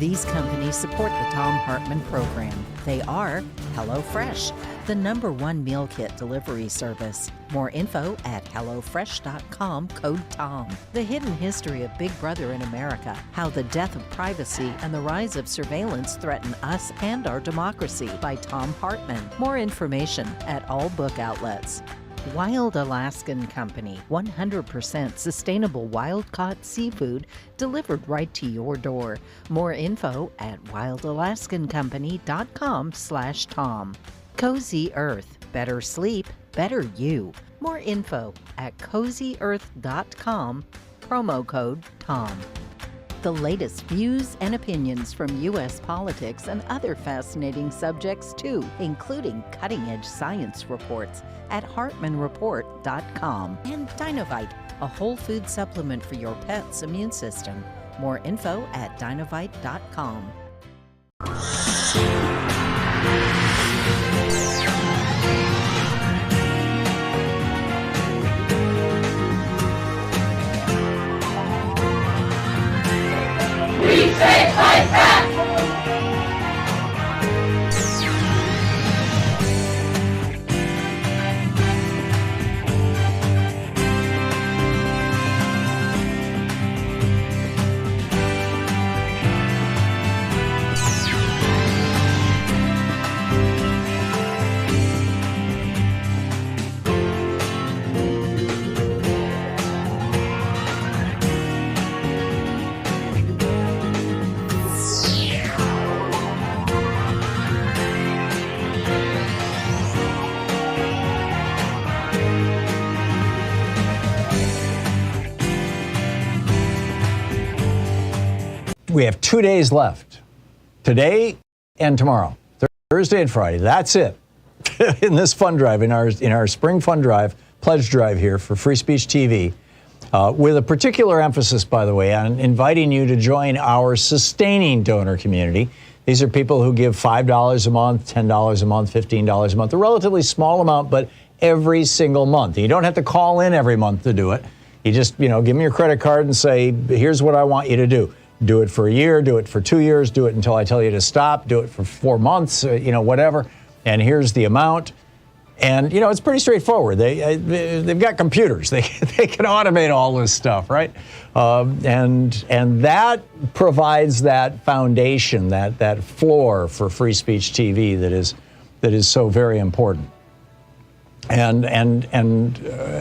These companies support the Thom Hartmann Program. They are HelloFresh, the #1 meal kit delivery service. More info at HelloFresh.com, code TOM. The hidden history of Big Brother in America, how the death of privacy and the rise of surveillance threaten us and our democracy, by Thom Hartmann. More information at all book outlets. Wild Alaskan Company, 100% sustainable wild-caught seafood delivered right to your door. More info at wildalaskancompany.com/Tom. Cozy Earth, better sleep, better you. More info at cozyearth.com, promo code TOM. The latest views and opinions from U.S. politics and other fascinating subjects too, including cutting-edge science reports at hartmanreport.com. And Dinovite, a whole food supplement for your pet's immune system. More info at dinovite.com. We say fight back! We have 2 days left, today and tomorrow, Thursday and Friday. That's it in this fund drive, in our spring fund drive, pledge drive here for Free Speech TV, with a particular emphasis, by the way, on inviting you to join our sustaining donor community. These are people who give $5 a month, $10 a month, $15 a month, a relatively small amount, but every single month. You don't have to call in every month to do it. You just, give me your credit card and say, here's what I want you to do. Do it for a year, do it for 2 years, do it until I tell you to stop, do it for 4 months, whatever. And here's the amount. And, it's pretty straightforward. They've got computers. They can automate all this stuff, right? And that provides that foundation, that floor for Free Speech TV that is so very important. And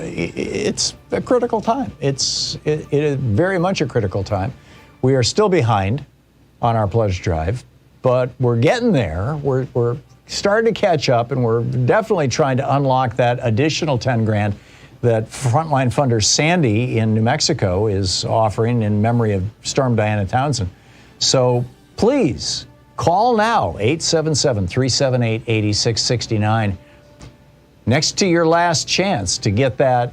it's a critical time. It is very much a critical time. We are still behind on our pledge drive, but we're getting there. We're starting to catch up, and we're definitely trying to unlock that additional 10 grand that frontline funder Sandy in New Mexico is offering in memory of Storm Diana Townsend. So please call now, 877-378-8669. Next to your last chance to get that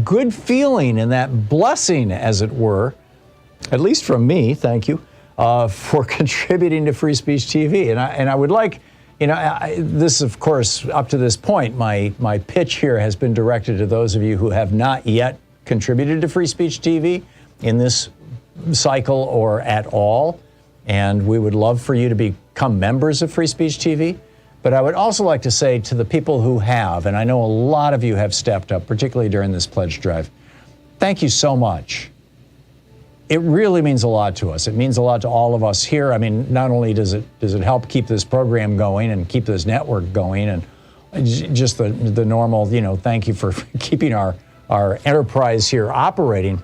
good feeling and that blessing, as it were, at least from me, thank you, for contributing to Free Speech TV. And I would like, this, of course, up to this point, my pitch here has been directed to those of you who have not yet contributed to Free Speech TV in this cycle or at all. And we would love for you to become members of Free Speech TV. But I would also like to say to the people who have, and I know a lot of you have stepped up, particularly during this pledge drive, thank you so much. It really means a lot to us. It means a lot to all of us here. I mean, not only does it help keep this program going and keep this network going, and just the normal, thank you for keeping our enterprise here operating,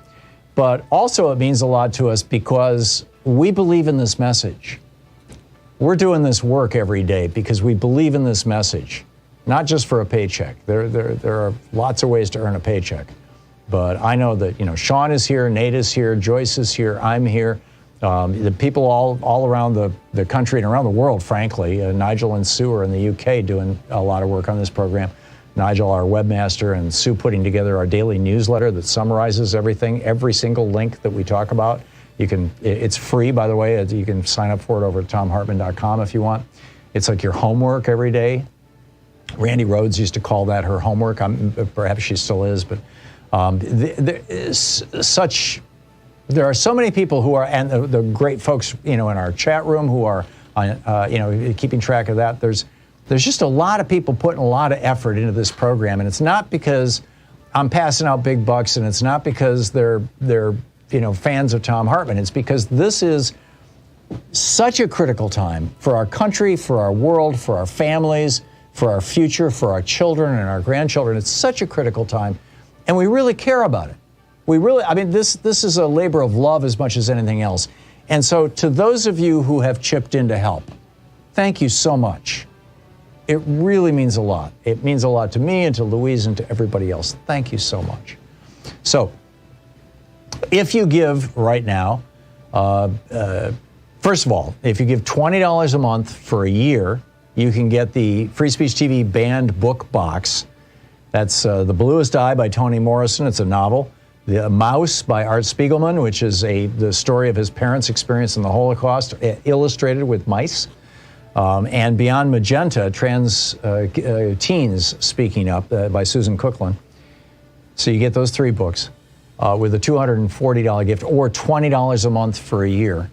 but also it means a lot to us because we believe in this message. We're doing this work every day because we believe in this message, not just for a paycheck. There are lots of ways to earn a paycheck. But I know that, Sean is here, Nate is here, Joyce is here, I'm here. The people all around the country and around the world, frankly. Nigel and Sue are in the UK doing a lot of work on this program. Nigel, our webmaster, and Sue putting together our daily newsletter that summarizes everything, every single link that we talk about. It's free, by the way. You can sign up for it over at thomhartmann.com if you want. It's like your homework every day. Randy Rhodes used to call that her homework. Perhaps she still is, but there is such There are so many people who are, and the great folks, in our chat room who are, keeping track of that. There's just a lot of people putting a lot of effort into this program, and it's not because I'm passing out big bucks, and it's not because they're fans of Thom Hartmann. It's because this is such a critical time for our country, for our world, for our families, for our future, for our children and our grandchildren. It's such a critical time, and we really care about it. This is a labor of love as much as anything else. And so to those of you who have chipped in to help, thank you so much. It really means a lot. It means a lot to me and to Louise and to everybody else. Thank you so much. So if you give right now, first of all, if you give $20 a month for a year, you can get the Free Speech TV banned book box. That's The Bluest Eye by Toni Morrison. It's a novel. The Mouse by Art Spiegelman, which is the story of his parents' experience in the Holocaust, illustrated with mice. And Beyond Magenta, Trans Teens Speaking Up by Susan Cookland. So you get those 3 books with a $240 gift or $20 a month for a year.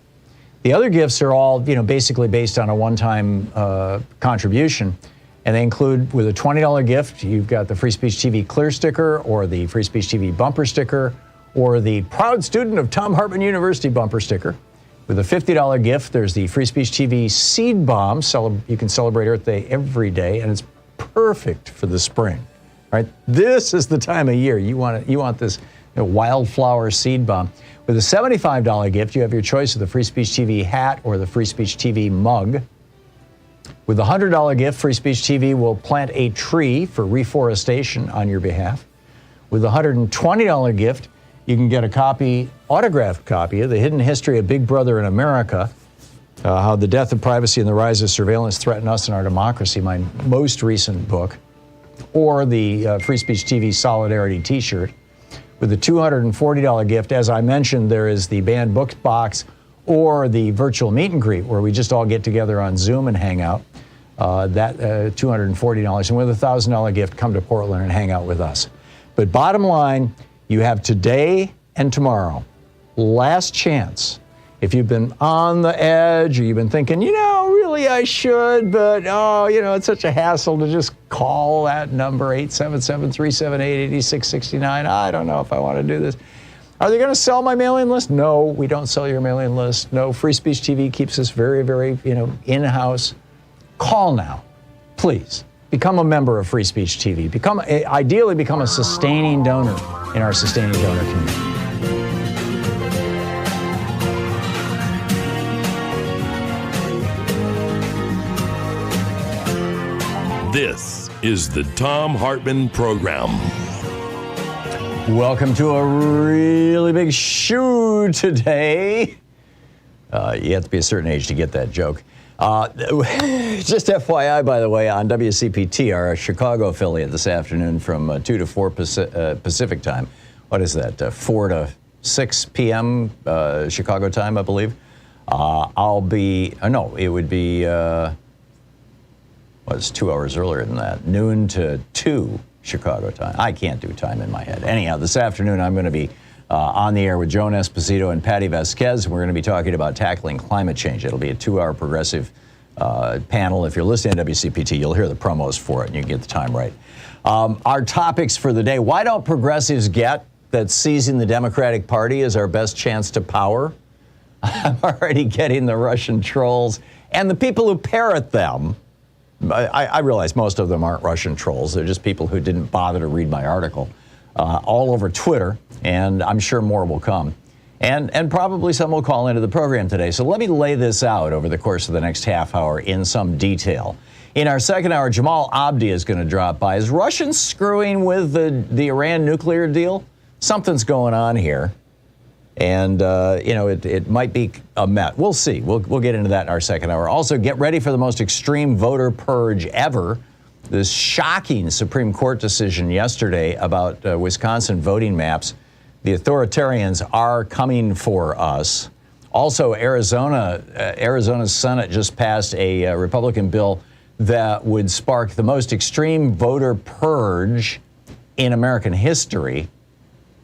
The other gifts are all, basically based on a one-time contribution. And they include, with a $20 gift, you've got the Free Speech TV clear sticker or the Free Speech TV bumper sticker or the Proud Student of Thom Hartmann University bumper sticker. With a $50 gift, there's the Free Speech TV seed bomb. You can celebrate Earth Day every day, and it's perfect for the spring. Right? This is the time of year you want this wildflower seed bomb. With a $75 gift, you have your choice of the Free Speech TV hat or the Free Speech TV mug. With a $100 gift, Free Speech TV will plant a tree for reforestation on your behalf. With a $120 gift, you can get a autographed copy of The Hidden History of Big Brother in America, How the Death of Privacy and the Rise of Surveillance Threaten Us and Our Democracy, my most recent book, or the Free Speech TV Solidarity t-shirt. With a $240 gift, as I mentioned, there is the banned book box or the virtual meet and greet where we just all get together on Zoom and hang out. That $240. And with a $1,000 gift, come to Portland and hang out with us. But bottom line, you have today and tomorrow. Last chance. If you've been on the edge or you've been thinking, really I should, but it's such a hassle to just call that number 877-378-8669. I don't know if I want to do this. Are they going to sell my mailing list? No, we don't sell your mailing list. No, Free Speech TV keeps us very, very, in-house. Call now, please. Become a member of Free Speech TV. Ideally become a sustaining donor in our sustaining donor community. This is the Thom Hartmann Program. Welcome to a really big shoe today. You have to be a certain age to get that joke. Just FYI, by the way, on WCPT, our Chicago affiliate this afternoon from 2 to 4 Pacific time. What is that? 4 to 6 p.m. Chicago time, I believe. It would be, it's 2 hours earlier than that. Noon to 2 Chicago time. I can't do time in my head. Anyhow, this afternoon I'm going to be on the air with Joan Esposito and Patty Vasquez. We're going to be talking about tackling climate change. It'll be a 2-hour progressive panel. If you're listening to WCPT, you'll hear the promos for it and you can get the time right. Our topics for the day. Why don't progressives get that seizing the Democratic Party is our best chance to power? I'm already getting the Russian trolls and the people who parrot them. I realize most of them aren't Russian trolls. They're just people who didn't bother to read my article. All over Twitter, and I'm sure more will come. And probably some will call into the program today. So let me lay this out over the course of the next half hour in some detail. In our second hour, Jamal Abdi is going to drop by. Is Russians screwing with the Iran nuclear deal? Something's going on here. And, it might be a mess. We'll see. We'll get into that in our second hour. Also, get ready for the most extreme voter purge ever. This shocking Supreme Court decision yesterday about Wisconsin voting maps. The authoritarians are coming for us. Also, Arizona's Senate just passed a Republican bill that would spark the most extreme voter purge in American history.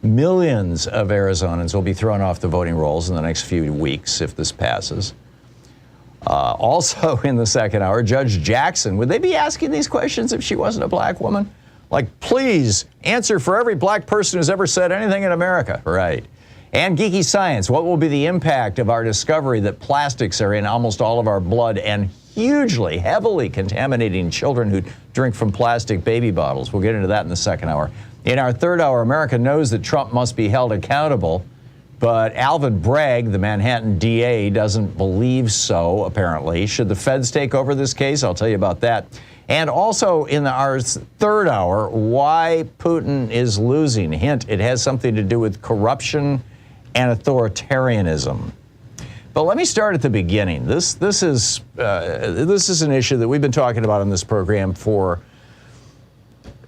millions of Arizonans will be thrown off the voting rolls in the next few weeks if this passes. Also in the second hour, Judge Jackson, would they be asking these questions if she wasn't a black woman? Like, please answer for every black person who's ever said anything in America. Right. And Geeky Science, what will be the impact of our discovery that plastics are in almost all of our blood and hugely, heavily contaminating children who drink from plastic baby bottles? We'll get into that in the second hour. In our third hour, America knows that Trump must be held accountable, but Alvin Bragg, the Manhattan DA, doesn't believe so, apparently. Should the feds take over this case? I'll tell you about that. And also in our third hour, why Putin is losing. Hint, it has something to do with corruption and authoritarianism. But let me start at the beginning. This is an issue that we've been talking about on this program for,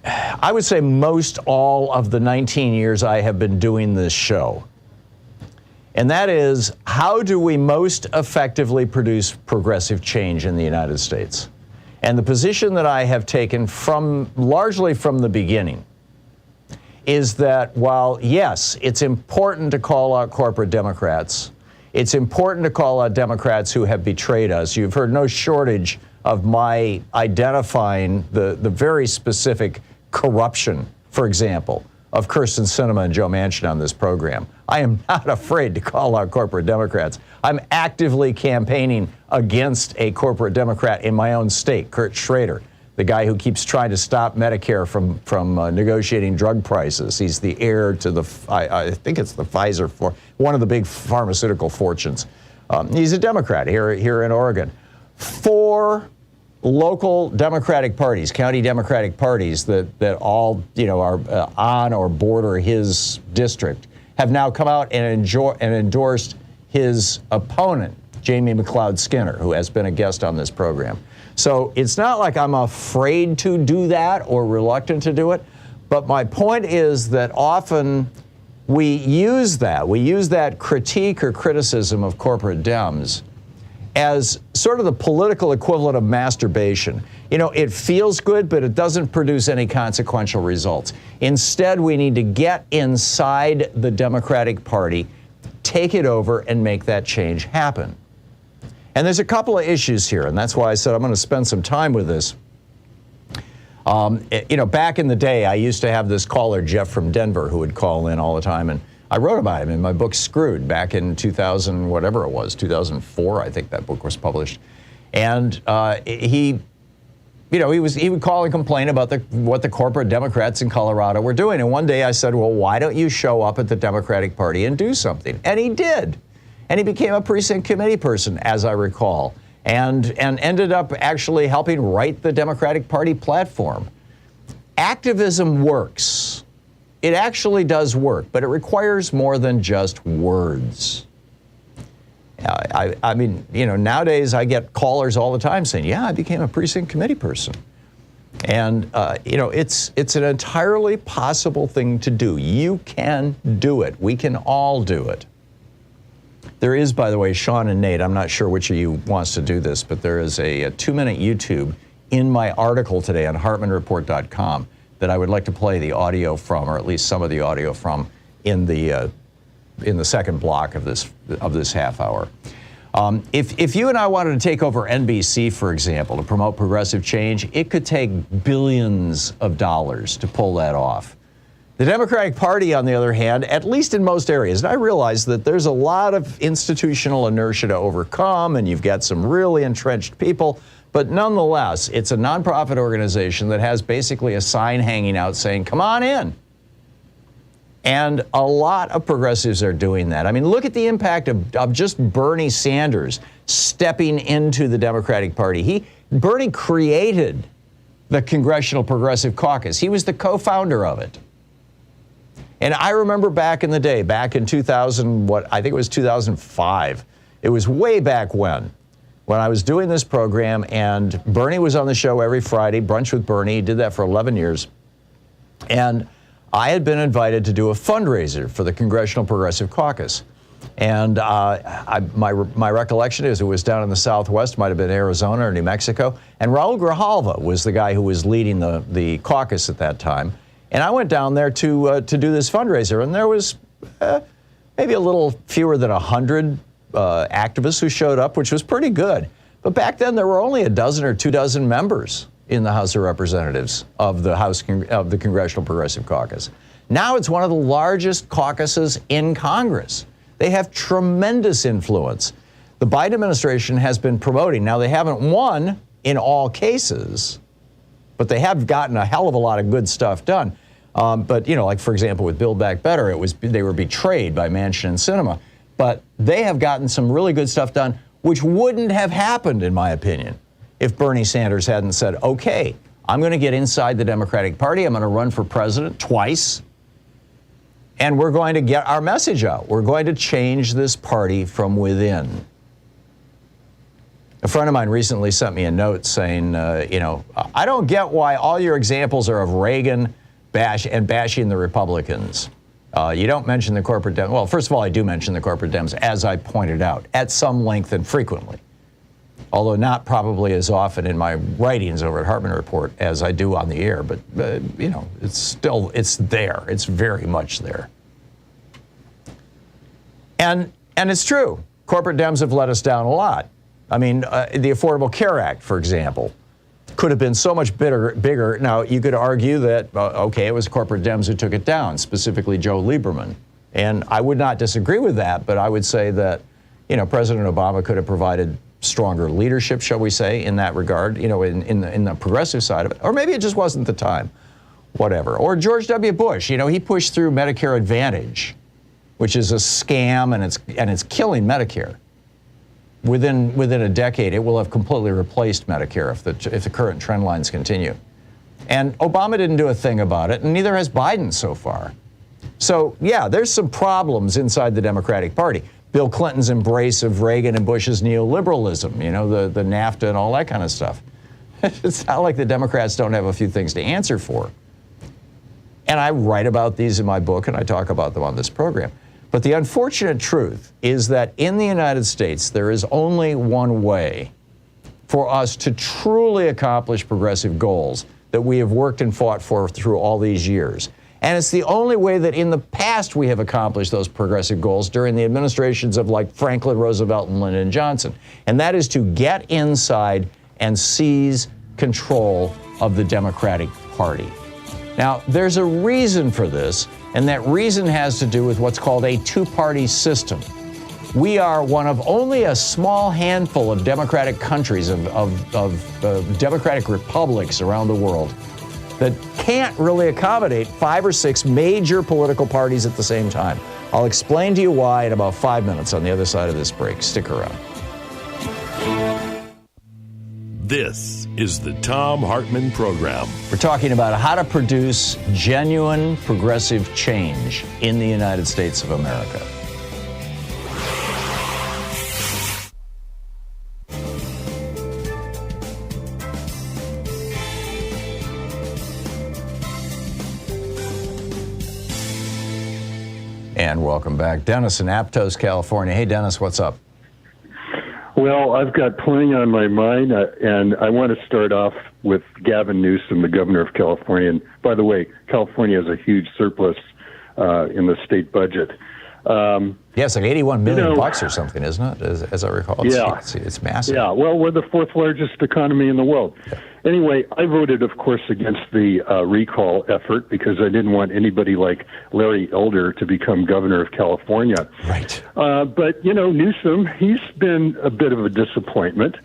I would say, most all of the 19 years I have been doing this show. And that is, how do we most effectively produce progressive change in the United States? And the position that I have taken largely from the beginning is that while, yes, it's important to call out corporate Democrats, it's important to call out Democrats who have betrayed us. You've heard no shortage of my identifying the very specific corruption, for example, of Kyrsten Sinema and Joe Manchin on this program. I am not afraid to call out corporate Democrats. I'm actively campaigning against a corporate Democrat in my own state, Kurt Schrader, the guy who keeps trying to stop Medicare from negotiating drug prices. He's the heir to I think it's the Pfizer, for one of the big pharmaceutical fortunes. He's a Democrat here in Oregon. 4 local Democratic parties, county Democratic parties that all are on or border his district, have now come out and endorsed his opponent, Jamie McLeod Skinner, who has been a guest on this program. So it's not like I'm afraid to do that or reluctant to do it, but my point is that often we use that critique or criticism of corporate Dems as sort of the political equivalent of masturbation. It feels good, but it doesn't produce any consequential results. Instead, we need to get inside the Democratic Party, take it over, and make that change happen. And there's a couple of issues here, and that's why I said I'm going to spend some time with this. Back in the day, I used to have this caller, Jeff from Denver, who would call in all the time, and I wrote about him in my book Screwed back in 2000, whatever it was, 2004, I think that book was published. And he would call and complain about what the corporate Democrats in Colorado were doing. And one day I said, well, why don't you show up at the Democratic Party and do something? And he did. And he became a precinct committee person, as I recall, and ended up actually helping write the Democratic Party platform. Activism works. It actually does work, but it requires more than just words. I mean, nowadays I get callers all the time saying, yeah, I became a precinct committee person. And, it's an entirely possible thing to do. You can do it. We can all do it. There is, by the way, Sean and Nate, I'm not sure which of you wants to do this, but there is a 2-minute YouTube in my article today on HartmannReport.com that I would like to play the audio from, or at least some of the audio from, in the second block of this half hour. If you and I wanted to take over NBC, for example, to promote progressive change, it could take billions of dollars to pull that off. The Democratic Party, on the other hand, at least in most areas, and I realize that there's a lot of institutional inertia to overcome, and you've got some really entrenched people, but nonetheless, it's a nonprofit organization that has basically a sign hanging out saying, come on in. And a lot of progressives are doing that. I mean, look at the impact of just Bernie Sanders stepping into the Democratic Party. Bernie created the Congressional Progressive Caucus. He was the co-founder of it. And I remember back in the day, back in 2005, it was way back when I was doing this program, and Bernie was on the show every Friday, Brunch with Bernie. He did that for 11 years. And I had been invited to do a fundraiser for the Congressional Progressive Caucus. And my recollection is it was down in the Southwest, might have been Arizona or New Mexico. And Raul Grijalva was the guy who was leading the caucus at that time. And I went down there to do this fundraiser, and there was maybe a little fewer than 100 activists who showed up, which was pretty good. But back then, there were only a dozen or 24 members in the House of Representatives of the Congressional Progressive Caucus. Now it's one of the largest caucuses in Congress. They have tremendous influence. The Biden administration has been promoting. Now, they haven't won in all cases, but they have gotten a hell of a lot of good stuff done. But, you know, like, for example, with Build Back Better, they were betrayed by Manchin and Sinema. But they have gotten some really good stuff done, which wouldn't have happened, in my opinion, if Bernie Sanders hadn't said, okay, I'm going to get inside the Democratic Party. I'm going to run for president twice. And we're going to get our message out. We're going to change this party from within. A friend of mine recently sent me a note saying, I don't get why all your examples are of Reagan bashing the Republicans. You don't mention the corporate Dems. Well, first of all, I do mention the corporate Dems, as I pointed out, at some length and frequently. Although not probably as often in my writings over at Hartmann Report as I do on the air. But, it's there. It's very much there. And it's true. Corporate Dems have let us down a lot. I mean, the Affordable Care Act, for example, could have been so much bigger. Now, you could argue that, it was corporate Dems who took it down, specifically Joe Lieberman. And I would not disagree with that, but I would say that, President Obama could have provided stronger leadership, shall we say, in that regard, in the progressive side of it. Or maybe it just wasn't the time, whatever. Or George W. Bush, he pushed through Medicare Advantage, which is a scam, and it's killing Medicare. Within a decade, it will have completely replaced Medicare if the current trend lines continue. And Obama didn't do a thing about it, and neither has Biden so far. So, yeah, there's some problems inside the Democratic Party. Bill Clinton's embrace of Reagan and Bush's neoliberalism, the NAFTA and all that kind of stuff. It's not like the Democrats don't have a few things to answer for. And I write about these in my book, and I talk about them on this program. But the unfortunate truth is that in the United States, there is only one way for us to truly accomplish progressive goals that we have worked and fought for through all these years. And it's the only way that in the past we have accomplished those progressive goals during the administrations of like Franklin Roosevelt and Lyndon Johnson. And that is to get inside and seize control of the Democratic Party. Now, there's a reason for this, and that reason has to do with what's called a two-party system. We are one of only a small handful of democratic countries, of democratic republics around the world that can't really accommodate 5 or 6 major political parties at the same time. I'll explain to you why in about 5 minutes on the other side of this break. Stick around. This is the Thom Hartmann Program. We're talking about how to produce genuine progressive change in the United States of America. And welcome back. Dennis in Aptos, California. Hey, Dennis, what's up? Well, I've got plenty on my mind, and I want to start off with Gavin Newsom, the governor of California. And by the way, California has a huge surplus in the state budget. Yeah, it's like $81 million bucks or something, isn't it? As I recall. It's massive. Yeah, well, we're the 4th largest economy in the world. Yeah. Anyway, I voted, of course, against the recall effort because I didn't want anybody like Larry Elder to become governor of California. Right. But, Newsom, he's been a bit of a disappointment.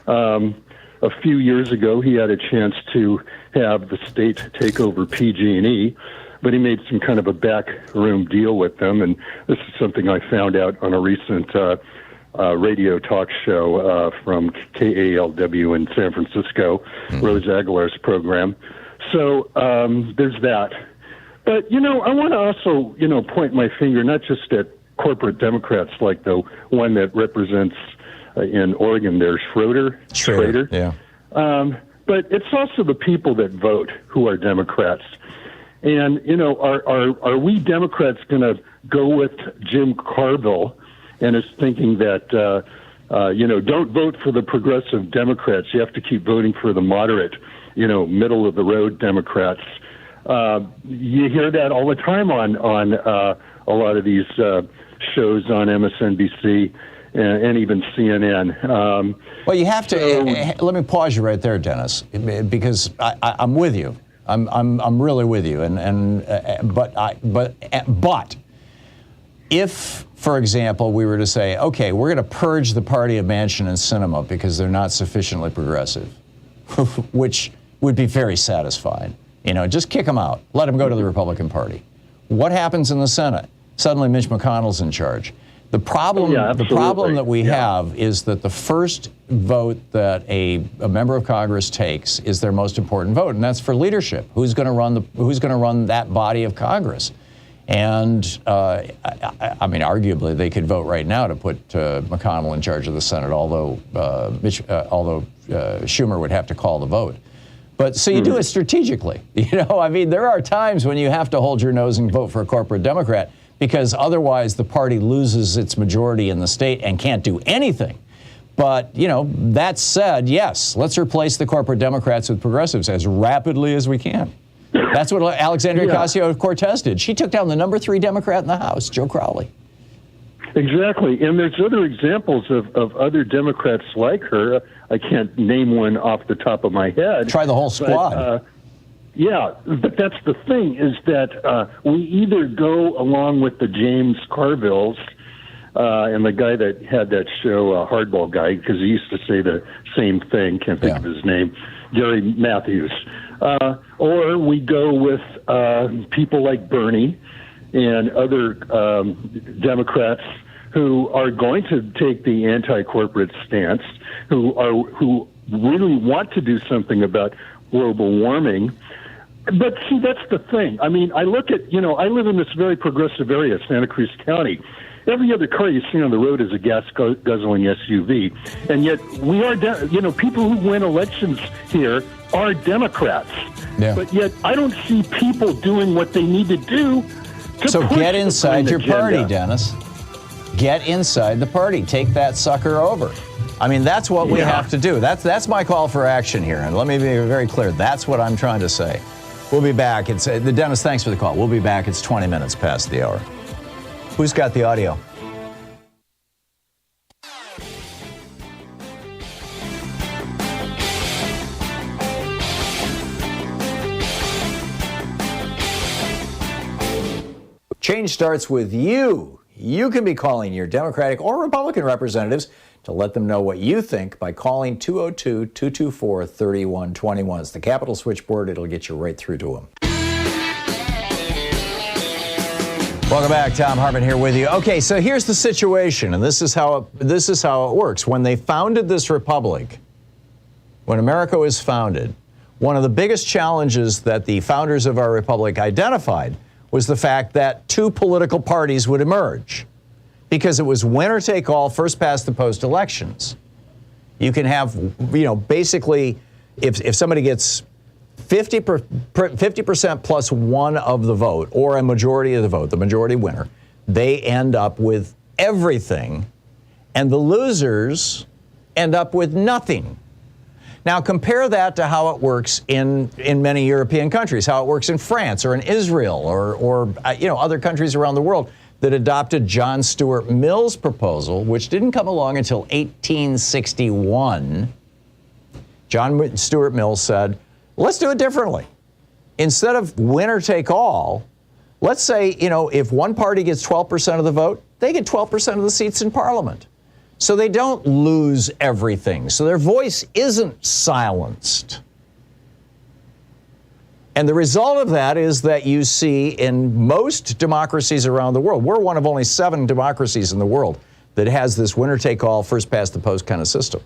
A few years ago, he had a chance to have the state take over PG&E, but he made some kind of a backroom deal with them, and this is something I found out on a recent radio talk show from KALW in San Francisco, Rose Aguilar's program. So there's that. But, I want to also, point my finger not just at corporate Democrats like the one that represents in Oregon, there's Schroeder. Yeah. But it's also the people that vote who are Democrats. And, are we Democrats going to go with Jim Carville and is thinking that, don't vote for the progressive Democrats. You have to keep voting for the moderate, middle-of-the-road Democrats. You hear that all the time on a lot of these shows on MSNBC and even CNN. Well, you have to. Let me pause you right there, Dennis, because I'm with you. I'm really with you. But if, for example, we were to say, okay, we're going to purge the party of Manchin and Sinema because they're not sufficiently progressive, which would be very satisfying. You know, just kick them out. Let them go to the Republican Party. What happens in the Senate? Suddenly Mitch McConnell's in charge. The problem that we have is that the first vote that a member of Congress takes is their most important vote, and that's for leadership. Who's going to run that body of Congress? And I mean, arguably, they could vote right now to put McConnell in charge of the Senate, although Schumer would have to call the vote. But so you do it strategically. You know, I mean, there are times when you have to hold your nose and vote for a corporate Democrat, because otherwise the party loses its majority in the state and can't do anything. But, you know, that said, yes, let's replace the corporate Democrats with progressives as rapidly as we can. That's what Alexandria Ocasio-Cortez did. She took down the number 3 Democrat in the House, Joe Crowley. Exactly. And there's other examples of other Democrats like her. I can't name one off the top of my head. Try the whole squad. Yeah, but that's the thing, is that we either go along with the James Carvilles and the guy that had that show, Hardball Guy, because he used to say the same thing, can't think of his name, Gary Matthews. Or we go with people like Bernie and other Democrats who are going to take the anti-corporate stance, who really want to do something about global warming. But see, that's the thing. I mean, I look at, you know, I live in this very progressive area, Santa Cruz County. Every other car you see on the road is a gas-guzzling SUV. And yet we are, people who win elections here are Democrats. Yeah. But yet I don't see people doing what they need to do. So get inside your party, Dennis. Get inside the party. Take that sucker over. I mean, that's what we have to do. That's my call for action here. And let me be very clear. That's what I'm trying to say. We'll be back. Dennis, thanks for the call. We'll be back. It's 20 minutes past the hour. Who's got the audio? Change starts with you. You can be calling your Democratic or Republican representatives to let them know what you think by calling 202-224-3121. It's the Capitol switchboard. It'll get you right through to them. Welcome back. Thom Hartmann here with you. Okay, so here's the situation, and this is how it works. When they founded this republic, when America was founded, one of the biggest challenges that the founders of our republic identified was the fact that 2 political parties would emerge, because it was winner take all, first past the post elections. You can have, basically, if somebody gets 50% plus 1 of the vote, or a majority of the vote, the majority winner, they end up with everything, and the losers end up with nothing. Now compare that to how it works in many European countries, how it works in France or in Israel or other countries around the world that adopted John Stuart Mill's proposal, which didn't come along until 1861. John Stuart Mill said, let's do it differently. Instead of winner take all, let's say, if one party gets 12% of the vote, they get 12% of the seats in Parliament. So they don't lose everything. So their voice isn't silenced. And the result of that is that you see in most democracies around the world, we're one of only 7 democracies in the world that has this winner-take-all, first-past-the-post kind of system.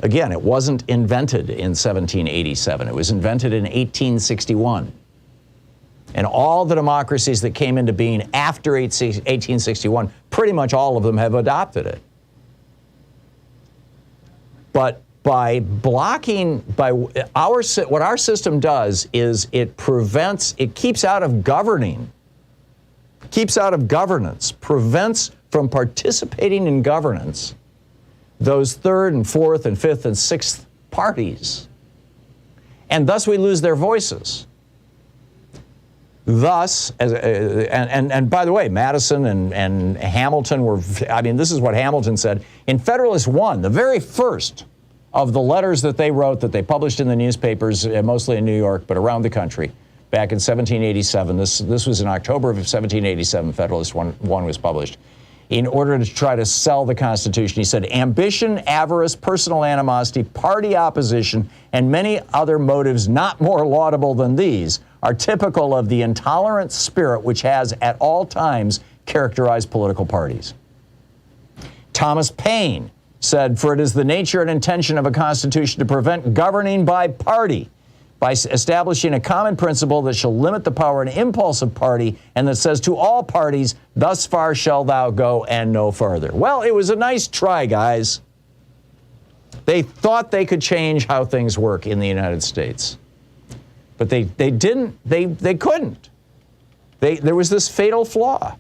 Again, it wasn't invented in 1787. It was invented in 1861. And all the democracies that came into being after 1861, pretty much all of them have adopted it. But by blocking, what our system does is it keeps out of governance, prevents from participating in governance those 3rd and 4th and 5th and 6th parties. And thus we lose their voices. Thus, and by the way, Madison and Hamilton were, I mean, this is what Hamilton said. In Federalist 1, the very first of the letters that they wrote that they published in the newspapers, mostly in New York, but around the country, back in 1787, this was in October of 1787, Federalist 1 was published. In order to try to sell the Constitution, he said, ambition, avarice, personal animosity, party opposition, and many other motives not more laudable than these are typical of the intolerant spirit which has at all times characterized political parties. Thomas Paine said, for it is the nature and intention of a constitution to prevent governing by party, by establishing a common principle that shall limit the power and impulse of party, and that says to all parties, thus far shall thou go and no farther. Well, it was a nice try, guys. They thought they could change how things work in the United States. But they didn't, they couldn't. There was this fatal flaw.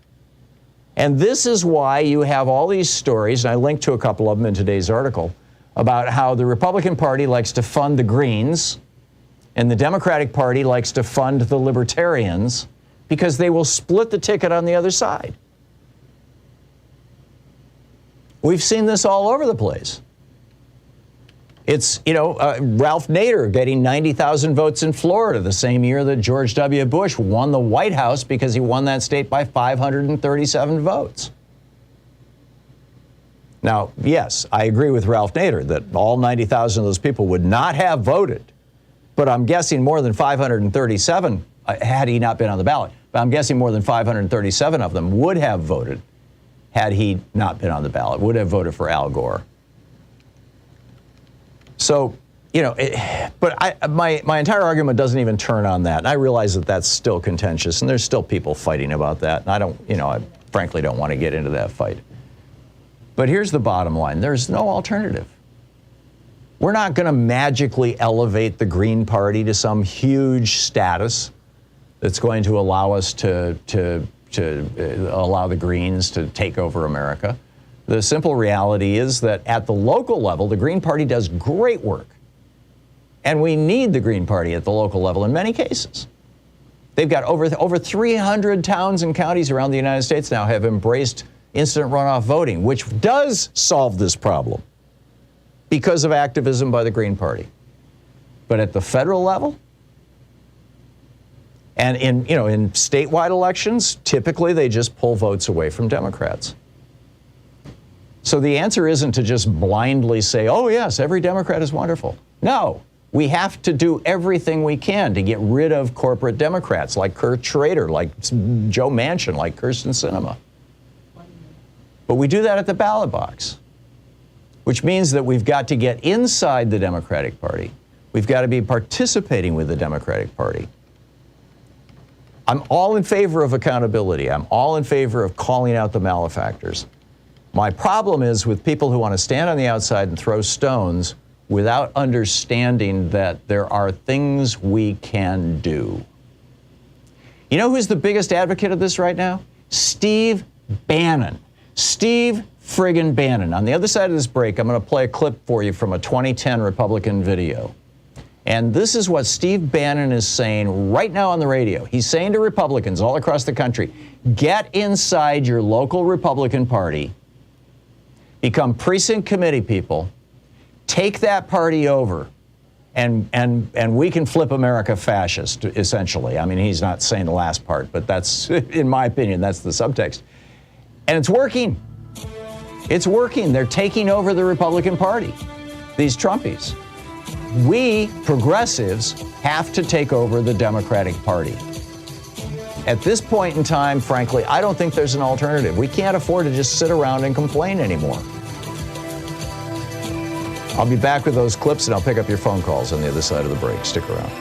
And this is why you have all these stories, and I linked to a couple of them in today's article, about how the Republican Party likes to fund the Greens, and the Democratic Party likes to fund the Libertarians, because they will split the ticket on the other side. We've seen this all over the place. It's, Ralph Nader getting 90,000 votes in Florida the same year that George W. Bush won the White House because he won that state by 537 votes. Now, yes, I agree with Ralph Nader that all 90,000 of those people would not have voted, but I'm guessing more than 537, had he not been on the ballot, but I'm guessing more than 537 of them would have voted had he not been on the ballot, would have voted for Al Gore. So, but my entire argument doesn't even turn on that. And I realize that that's still contentious, and there's still people fighting about that. And I frankly don't want to get into that fight. But here's the bottom line. There's no alternative. We're not going to magically elevate the Green Party to some huge status that's going to allow us to allow the Greens to take over America. The simple reality is that at the local level, the Green Party does great work. And we need the Green Party at the local level in many cases. They've got over 300 towns and counties around the United States now have embraced instant runoff voting, which does solve this problem because of activism by the Green Party. But at the federal level, and in statewide elections, typically they just pull votes away from Democrats. So the answer isn't to just blindly say, oh, yes, every Democrat is wonderful. No, we have to do everything we can to get rid of corporate Democrats like Kurt Schrader, like Joe Manchin, like Kyrsten Sinema. But we do that at the ballot box, which means that we've got to get inside the Democratic Party. We've got to be participating with the Democratic Party. I'm all in favor of accountability. I'm all in favor of calling out the malefactors. My problem is with people who want to stand on the outside and throw stones without understanding that there are things we can do. You know who's the biggest advocate of this right now? Steve Bannon. Steve friggin' Bannon. On the other side of this break, I'm going to play a clip for you from a 2010 Republican video. And this is what Steve Bannon is saying right now on the radio. He's saying to Republicans all across the country, get inside your local Republican Party, become precinct committee people, take that party over, and we can flip America fascist, essentially. I mean, he's not saying the last part, but that's, in my opinion, that's the subtext. And it's working. It's working. They're taking over the Republican Party, these Trumpies. We, progressives, have to take over the Democratic Party. At this point in time, frankly, I don't think there's an alternative. We can't afford to just sit around and complain anymore. I'll be back with those clips, and I'll pick up your phone calls on the other side of the break. Stick around.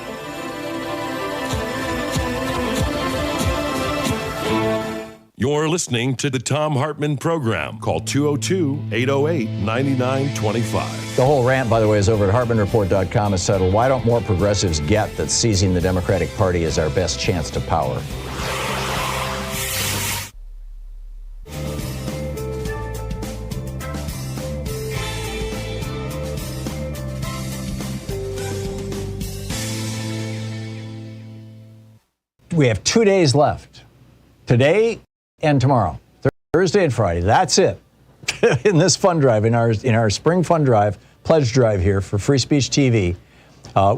You're listening to the Thom Hartmann Program. Call 202-808-9925. The whole rant, by the way, is over at HartmannReport.com. It's titled, Why Don't More Progressives Get That Seizing the Democratic Party is Our Best Chance to Power? We have 2 days left, today and tomorrow, Thursday and Friday. That's it in this fund drive, in our spring fund drive, pledge drive here for Free Speech TV,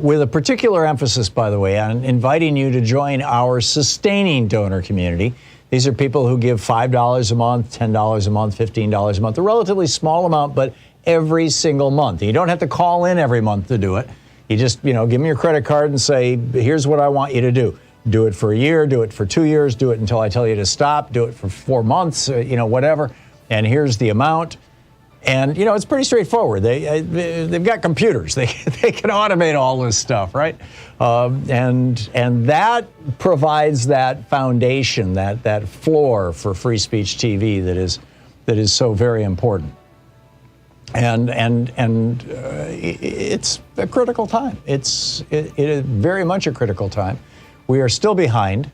with a particular emphasis, by the way, on inviting you to join our sustaining donor community. These are people who give $5 a month, $10 a month, $15 a month, a relatively small amount, but every single month. You don't have to call in every month to do it. You just, give them your credit card and say, here's what I want you to do. Do it for a year, do it for 2 years, do it until I tell you to stop, do it for 4 months, whatever. And here's the amount. And, it's pretty straightforward. They've got computers. They can automate all this stuff, right? And that provides that foundation, that floor for Free Speech TV that is so very important. And it's a critical time. It is very much a critical time. We are still behind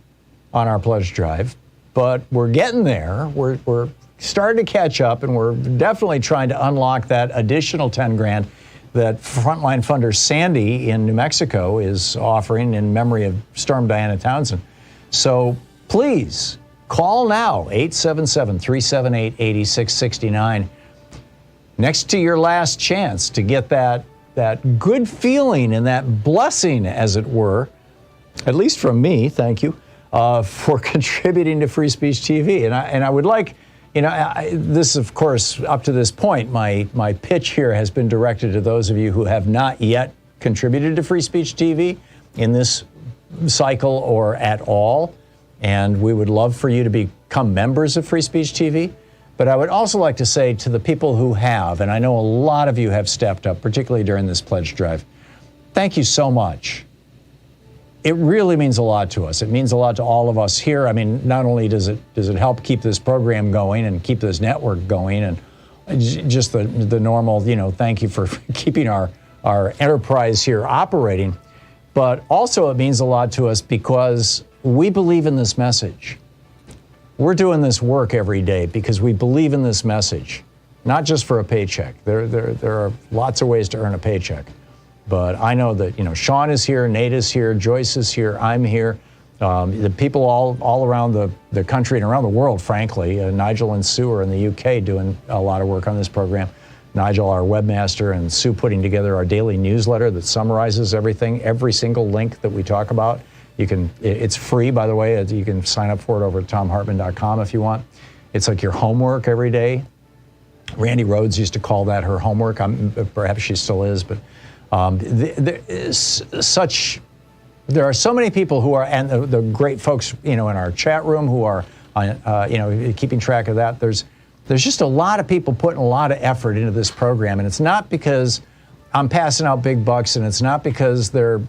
on our pledge drive, but we're getting there. We're starting to catch up, and we're definitely trying to unlock that additional 10 grand that frontline funder Sandy in New Mexico is offering in memory of Storm Diana Townsend. So please call now, 877-378-8669. Next to your last chance to get that good feeling and that blessing, as it were, at least from me, thank you, for contributing to Free Speech TV. And I would like, this, of course, up to this point, my pitch here has been directed to those of you who have not yet contributed to Free Speech TV in this cycle or at all. And we would love for you to become members of Free Speech TV. But I would also like to say to the people who have, and I know a lot of you have stepped up, particularly during this pledge drive, thank you so much. It really means a lot to us. It means a lot to all of us here. I mean, not only does it help keep this program going and keep this network going, and just the normal, thank you for keeping our enterprise here operating, but also it means a lot to us because we believe in this message. We're doing this work every day because we believe in this message, not just for a paycheck. There are lots of ways to earn a paycheck. But I know that, Sean is here, Nate is here, Joyce is here, I'm here. The people all around the country and around the world, frankly. Nigel and Sue are in the UK doing a lot of work on this program. Nigel, our webmaster, and Sue putting together our daily newsletter that summarizes everything, every single link that we talk about. It's free, by the way. You can sign up for it over at thomhartmann.com if you want. It's like your homework every day. Randy Rhodes used to call that her homework. Perhaps she still is, but there are so many people who are, and the great folks, in our chat room who are, keeping track of that. There's just a lot of people putting a lot of effort into this program, and it's not because I'm passing out big bucks, and it's not because they're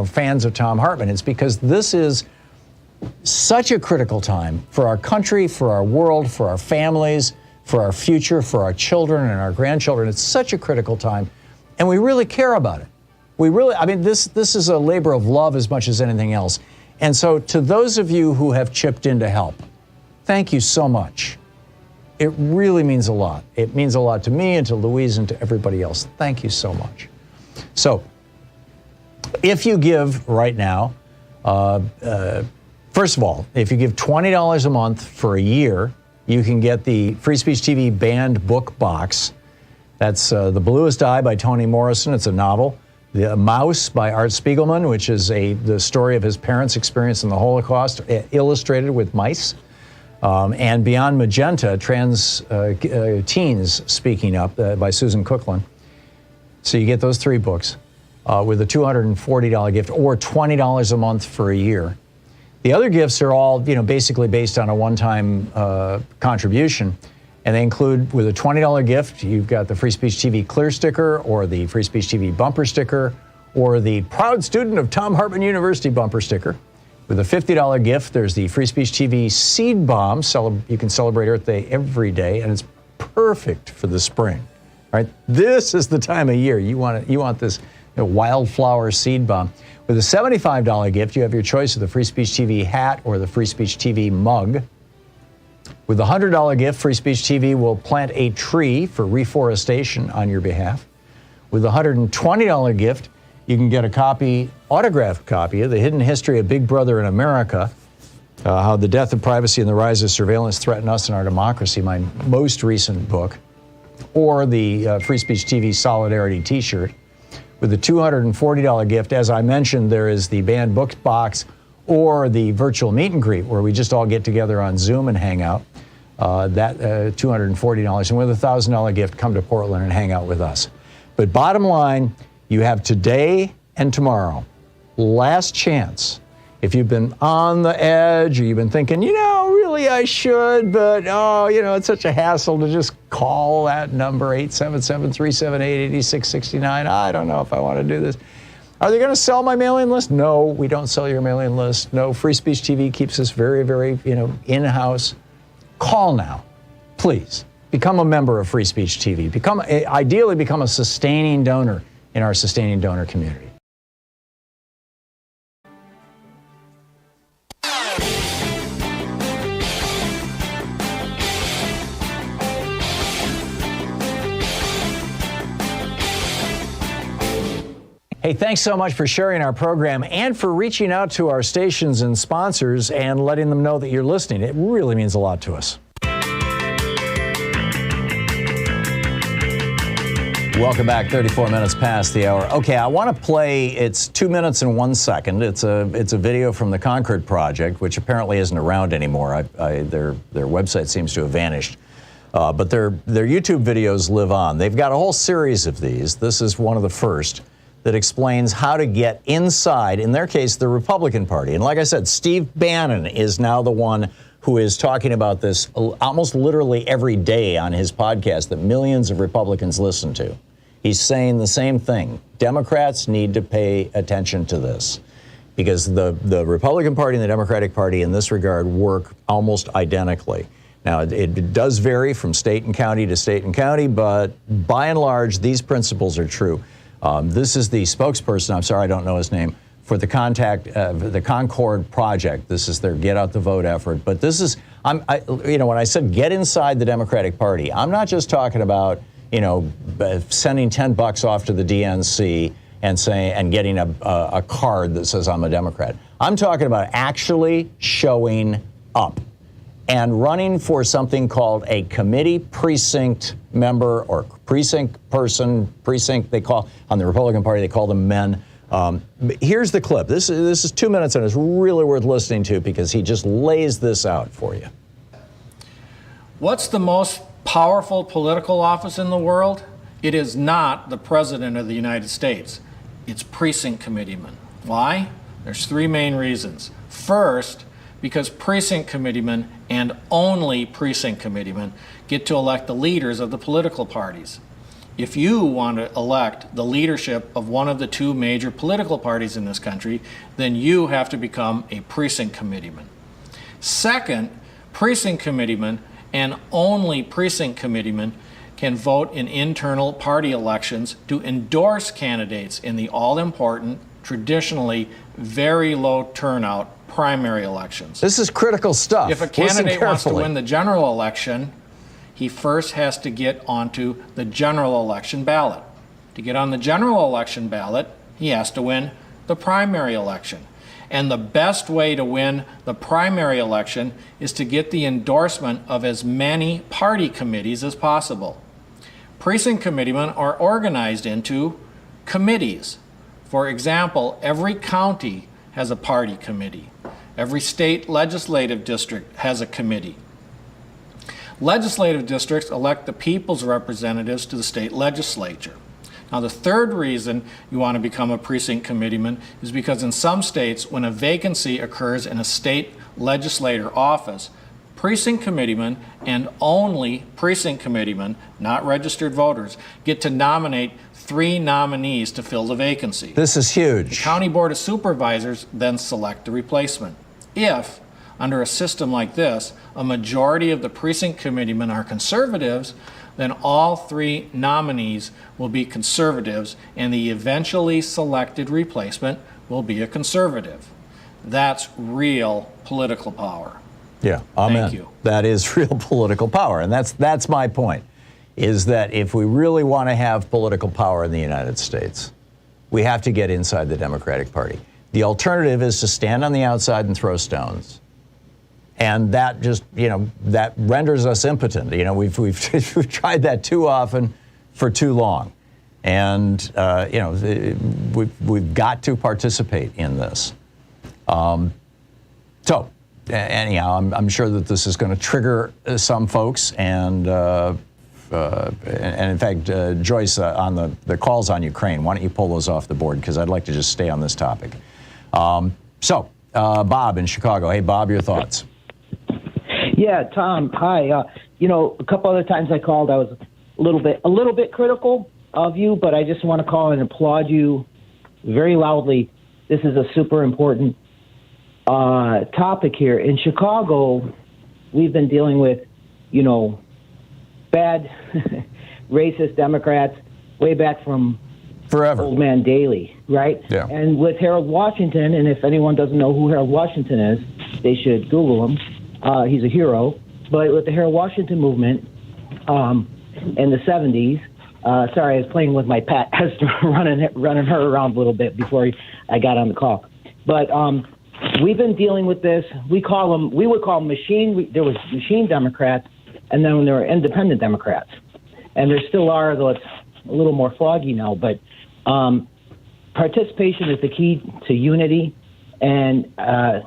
fans of Thom Hartmann. It's because this is such a critical time for our country, for our world, for our families, for our future, for our children and our grandchildren. It's such a critical time. And we really care about it. This is a labor of love as much as anything else. And so to those of you who have chipped in to help, thank you so much. It really means a lot. It means a lot to me and to Louise and to everybody else. Thank you so much. So if you give right now, first of all, if you give $20 a month for a year, you can get the Free Speech TV banned book box. That's The Bluest Eye by Toni Morrison. It's a novel. The Mouse by Art Spiegelman, which is the story of his parents' experience in the Holocaust, illustrated with mice. And Beyond Magenta, Trans Teens Speaking Up by Susan Cookland. So you get those 3 books with a $240 gift or $20 a month for a year. The other gifts are all, basically based on a one-time contribution. And they include, with a $20 gift, you've got the Free Speech TV clear sticker or the Free Speech TV bumper sticker or the Proud Student of Thom Hartmann University bumper sticker. With a $50 gift, there's the Free Speech TV seed bomb. You can celebrate Earth Day every day, and it's perfect for the spring. All right, this is the time of year you want this wildflower seed bomb. With a $75 gift, you have your choice of the Free Speech TV hat or the Free Speech TV mug. With a $100 gift, Free Speech TV will plant a tree for reforestation on your behalf. With a $120 gift, You can get a copy, autographed copy of The Hidden History of Big Brother in America, How the Death of Privacy and the Rise of Surveillance Threaten Us and Our Democracy, my most recent book, or the Free Speech TV Solidarity t-shirt with a $240 gift. As I mentioned, there is the banned books box or the virtual meet and greet where we just all get together on Zoom and hang out. That $240. And with a $1,000 gift, come to Portland and hang out with us. But bottom line, you have today and tomorrow. Last chance. If you've been on the edge or you've been thinking, really I should, but it's such a hassle to just call that number, 877-378-8669. I don't know if I want to do this. Are they going to sell my mailing list? No, we don't sell your mailing list. No, Free Speech TV keeps us very, very, in-house. Call now, please. Become a member of Free Speech TV. Ideally become a sustaining donor in our sustaining donor community. Hey, thanks so much for sharing our program and for reaching out to our stations and sponsors and letting them know that you're listening. It really means a lot to us. Welcome back, 34 minutes past the hour. Okay, I want to play, it's 2 minutes and 1 second. It's a video from the Concord Project, which apparently isn't around anymore. Their website seems to have vanished. But their YouTube videos live on. They've got a whole series of these. This is one of the first that explains how to get inside, in their case, the Republican Party. And like I said, Steve Bannon is now the one who is talking about this almost literally every day on his podcast that millions of Republicans listen to. He's saying the same thing. Democrats need to pay attention to this because the Republican Party and the Democratic Party in this regard work almost identically. Now, it does vary from state and county to state and county, but by and large, these principles are true. This is the spokesperson, I'm sorry I don't know his name, for the Concord Project. This is their Get Out the Vote effort. But this is, when I said get inside the Democratic Party, I'm not just talking about, sending $10 off to the DNC and getting a card that says I'm a Democrat. I'm talking about actually showing up and running for something called a committee precinct member or precinct person, they call, on the Republican Party, they call them men. Here's the clip. This is 2 minutes and it's really worth listening to because he just lays this out for you. What's the most powerful political office in the world? It is not the President of the United States. It's precinct committeemen. Why? There's three main reasons. First, because precinct committeemen and only precinct committeemen get to elect the leaders of the political parties. If you want to elect the leadership of one of the two major political parties in this country, then you have to become a precinct committeeman. Second, precinct committeemen and only precinct committeemen can vote in internal party elections to endorse candidates in the all-important, traditionally very low turnout primary elections. This is critical stuff. If a candidate wants to win the general election, he first has to get onto the general election ballot. To get on the general election ballot, he has to win the primary election. And the best way to win the primary election is to get the endorsement of as many party committees as possible. Precinct committeemen are organized into committees. For example, every county has a party committee. Every state legislative district has a committee. Legislative districts elect the people's representatives to the state legislature. Now, the third reason you want to become a precinct committeeman is because in some states, when a vacancy occurs in a state legislator office, precinct committeemen and only precinct committeemen, not registered voters, get to nominate 3 nominees to fill the vacancy. This is huge. The County Board of Supervisors then select the replacement. If, under a system like this, a majority of the precinct committeemen are conservatives, then all 3 nominees will be conservatives and the eventually selected replacement will be a conservative. That's real political power. Yeah, amen. Thank you. That is real political power, and that's my point, is that if we really want to have political power in the United States, we have to get inside the Democratic Party. The alternative is to stand on the outside and throw stones. And that just, that renders us impotent. We've we've tried that too often for too long. And, we've got to participate in this. So, anyhow, I'm sure that this is going to trigger some folks. And in fact, Joyce, on the calls on Ukraine, why don't you pull those off the board? Because I'd like to just stay on this topic. Bob in Chicago. Hey, Bob, your thoughts? Yeah, Tom, hi. A couple other times I called, I was a little bit critical of you, but I just want to call and applaud you very loudly. This is a super important topic here. In Chicago, we've been dealing with, bad racist Democrats way back from forever. Old Man Daley, right? Yeah. And with Harold Washington, and if anyone doesn't know who Harold Washington is, they should Google him. He's a hero. But with the Harold Washington movement in the 70s, sorry, I was playing with my pet, running her around a little bit before I got on the call. But we've been dealing with this. We would call them there was machine Democrats, and then there were independent Democrats. And there still are, though it's a little more foggy now. But participation is the key to unity. And, I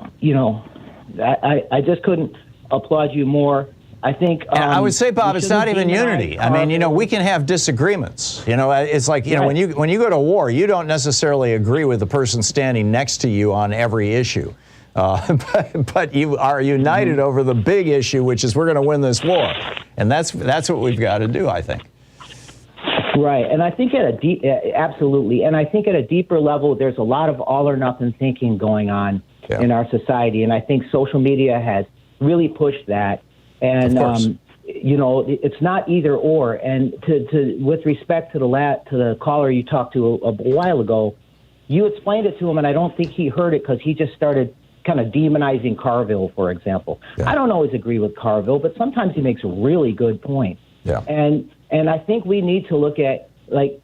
just couldn't applaud you more. I think I would say, Bob, it's not even unity. I mean, we can have disagreements. It's like, when you go to war, you don't necessarily agree with the person standing next to you on every issue. But you are united over the big issue, which is we're going to win this war. And that's what we've got to do, I think. Right. And I think absolutely. And I think at a deeper level, there's a lot of all or nothing thinking going on in our society. And I think social media has really pushed that. And, it's not either or. And with respect to the caller you talked to a while ago, you explained it to him, and I don't think he heard it because he just started kind of demonizing Carville, for example. Yeah. I don't always agree with Carville, but sometimes he makes a really good point. Yeah. And I think we need to look at,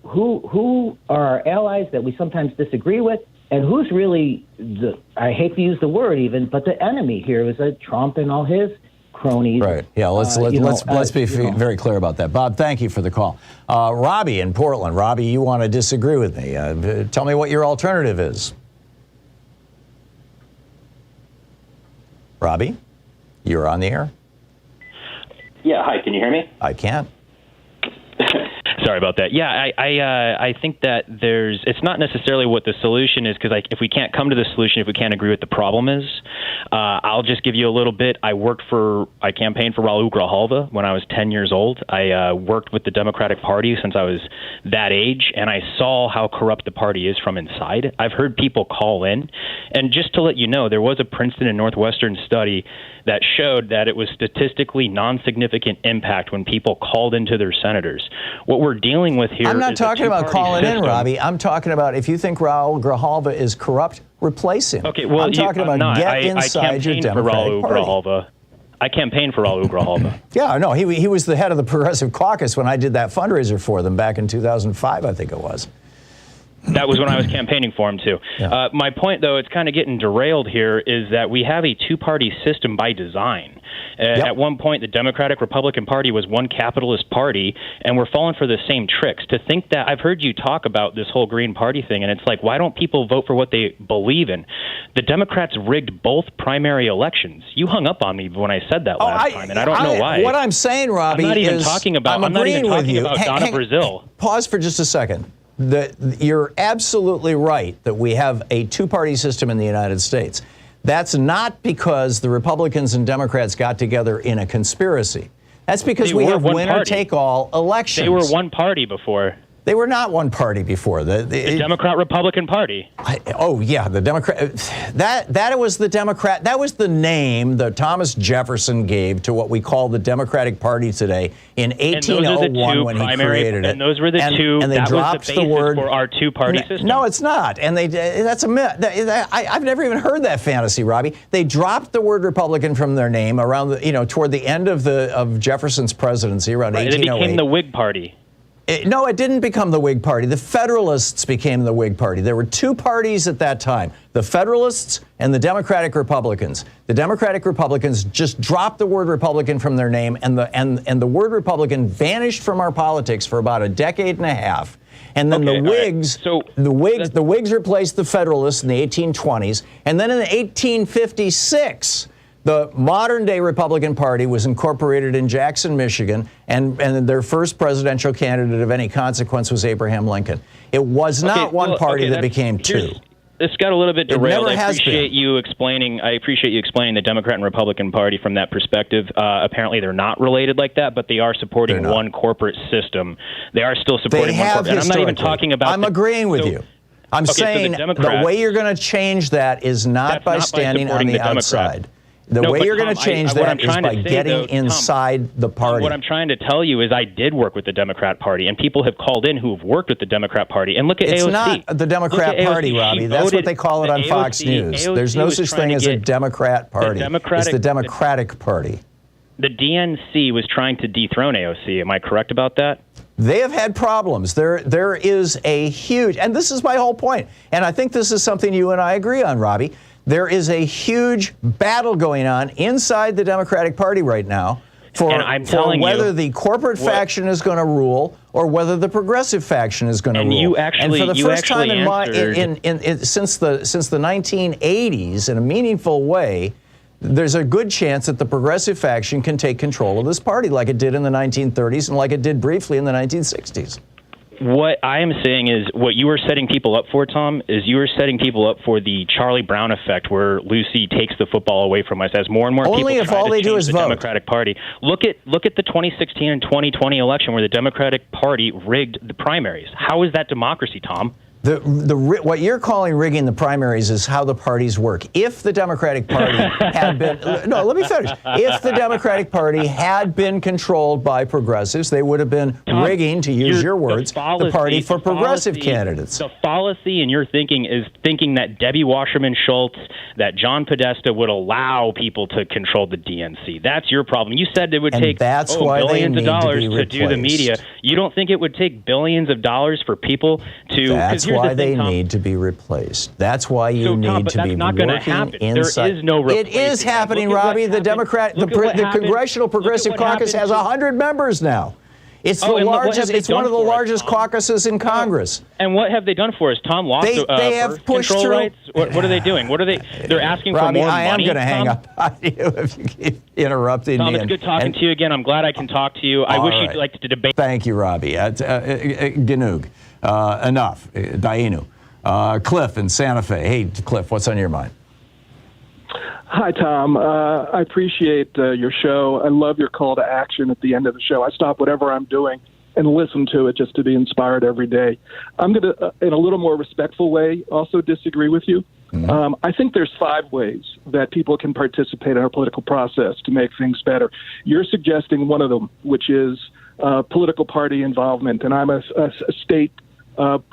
who are our allies that we sometimes disagree with, and who's really I hate to use the word even, but the enemy here is Trump and all his cronies. Right. Yeah. Let's be very clear about that. Bob, thank you for the call. Robbie in Portland. Robbie, you want to disagree with me? Tell me what your alternative is. Robbie, you're on the air. Yeah. Hi. Can you hear me? I can. Sorry about that. Yeah, I think that it's not necessarily what the solution is, because if we can't come to the solution, if we can't agree what the problem is, I'll just give you a little bit. I campaigned for Raul Grijalva when I was 10 years old. I worked with the Democratic Party since I was that age, and I saw how corrupt the party is from inside. I've heard people call in, and just to let you know, there was a Princeton and Northwestern study that showed that it was statistically non-significant impact when people called into their senators. What we're dealing with here. I'm not talking about calling in, Robbie. I'm talking about if you think Raul Grijalva is corrupt, replace him. Okay, well, I'm talking about get inside your Democratic Party. I campaigned for Raul Grijalva. Yeah, no, he was the head of the Progressive Caucus when I did that fundraiser for them back in 2005, I think it was. That was when I was campaigning for him, too. Yeah. My point, though, it's kind of getting derailed here, is that we have a two-party system by design. At one point, the Democratic-Republican Party was one capitalist party, and we're falling for the same tricks. To think that, I've heard you talk about this whole Green Party thing, and it's like, why don't people vote for what they believe in? The Democrats rigged both primary elections. You hung up on me when I said that last time, and I don't know why. What I'm saying, Robbie, I'm not even talking about Donna Brazile. Pause for just a second. You're absolutely right that we have a two-party system in the United States. That's not because the Republicans and Democrats got together in a conspirity. That's because we have winner-take-all elections. They were one party before. They were not one party before. The Democrat-Republican Party. The Democrat. That was the Democrat. That was the name that Thomas Jefferson gave to what we call the Democratic Party today in 1801 when he created it. And those were the two. And they dropped the word for our two-party system. No, it's not. And that's a myth. I've never even heard that fantasy, Robbie. They dropped the word Republican from their name around toward the end of Jefferson's presidency around 1808. It became the Whig Party. No, it didn't become the Whig Party. The Federalists became the Whig Party. There were two parties at that time, the Federalists and the Democratic Republicans. The Democratic Republicans just dropped the word Republican from their name, and the word Republican vanished from our politics for about a decade and a half. And then the Whigs, the Whigs replaced the Federalists in the 1820s, and then in 1856, the modern-day Republican Party was incorporated in Jackson, Michigan, and their first presidential candidate of any consequence was Abraham Lincoln. It was not one party that became two. This got a little bit derailed. I appreciate you explaining the Democrat and Republican Party from that perspective. Apparently, they're not related like that, but they are supporting one corporate system. They are still supporting one corporate. And I'm not even talking about. I'm agreeing with you. I'm saying the way you're going to change that is not by standing on the outside. The way you're going to change that is by getting inside the party. What I'm trying to tell you is I did work with the Democrat Party, and people have called in who have worked with the Democrat Party. And look at AOC. It's not the Democrat Party, Robbie. That's what they call it on Fox News. There's no such thing as a Democrat Party. It's the Democratic Party. The DNC was trying to dethrone AOC. Am I correct about that? They have had problems. There is a huge, and this is my whole point, and I think this is something you and I agree on, Robbie. There is a huge battle going on inside the Democratic Party right now for whether the corporate faction is going to rule or whether the progressive faction is going to rule. And for the first time since the 1980s, in a meaningful way, there's a good chance that the progressive faction can take control of this party like it did in the 1930s and like it did briefly in the 1960s. What I am saying is what you are setting people up for, Tom, is you are setting people up for the Charlie Brown effect where Lucy takes the football away from us as more and more people try to change the Democratic Party. Look at the 2016 and 2020 election where the Democratic Party rigged the primaries. How is that democracy, Tom? What you're calling rigging the primaries is how the parties work. If the Democratic Party had been let me finish. If the Democratic Party had been controlled by progressives, they would have been rigging, to use your words, the party for progressive candidates. The fallacy in your thinking is thinking that Debbie Wasserman Schultz, that John Podesta would allow people to control the DNC. That's your problem. You said it would take billions of dollars to do the media. You don't think it would take billions of dollars for people to? That's why they need to be replaced. That's why you need to be working inside. There is no replacing. It is happening, Robbie. The Congressional Progressive Caucus has 100 members now. It's the largest. It's one of the largest caucuses in Congress. And what have they done for us? Tom lost they have pushed control through. Rights. What are they doing? What are they? They're asking Robbie, for more money. I am going to hang up on you if you keep interrupting me. Tom, it's good talking to you again. I'm glad I can talk to you. I wish you'd like to debate. Thank you, Robbie. Genug. Enough. Dainu. Cliff in Santa Fe. Hey, Cliff, what's on your mind? Hi, Tom. I appreciate your show. I love your call to action at the end of the show. I stop whatever I'm doing and listen to it just to be inspired every day. I'm going to, in a little more respectful way, also disagree with you. Mm-hmm. I think there's 5 ways that people can participate in our political process to make things better. You're suggesting one of them, which is political party involvement. And I'm a state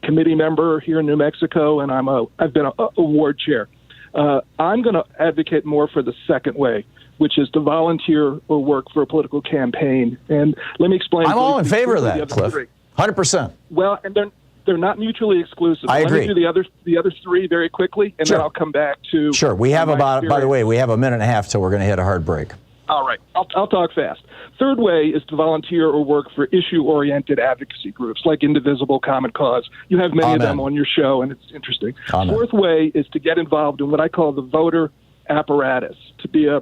committee member here in New Mexico, and I've been a ward chair. I'm going to advocate more for the second way, which is to volunteer or work for a political campaign. And let me explain. I'm all in favor of that, Cliff. 100%. Well, and they're not mutually exclusive. I agree. Let me do the other 3 very quickly, and then I'll come back to. Sure. We have by the way, we have a minute and a half till we're going to hit a hard break. All right. I'll talk fast. Third way is to volunteer or work for issue-oriented advocacy groups like Indivisible, Common Cause. You have many of them on your show, and it's interesting. Amen. Fourth way is to get involved in what I call the voter apparatus, to be a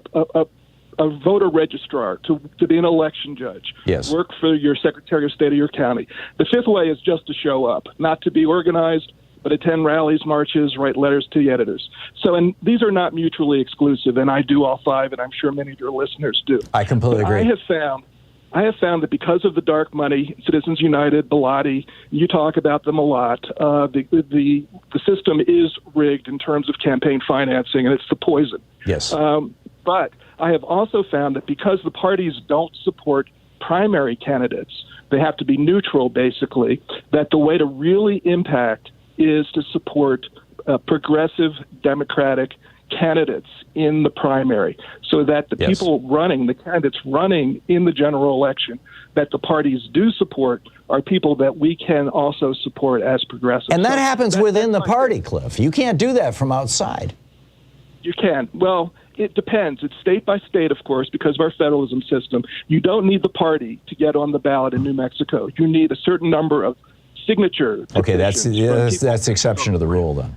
voter registrar, to be an election judge, work for your Secretary of State of your county. The fifth way is just to show up, not to be organized, but attend rallies, marches, write letters to the editors. So, and these are not mutually exclusive, and I do all 5, and I'm sure many of your listeners do. I completely agree. I have found that because of the dark money, Citizens United, Bilotti, you talk about them a lot, the system is rigged in terms of campaign financing, and it's the poison. Yes. But I have also found that because the parties don't support primary candidates, they have to be neutral, basically, that the way to really impact is to support progressive Democratic candidates in the primary so that the people running, the candidates running in the general election that the parties do support are people that we can also support as progressives. And that happens within the party, Cliff. You can't do that from outside. You can. Well, it depends. It's state by state, of course, because of our federalism system. You don't need the party to get on the ballot in New Mexico. You need a certain number of signature. Okay, that's the exception to the rule, then.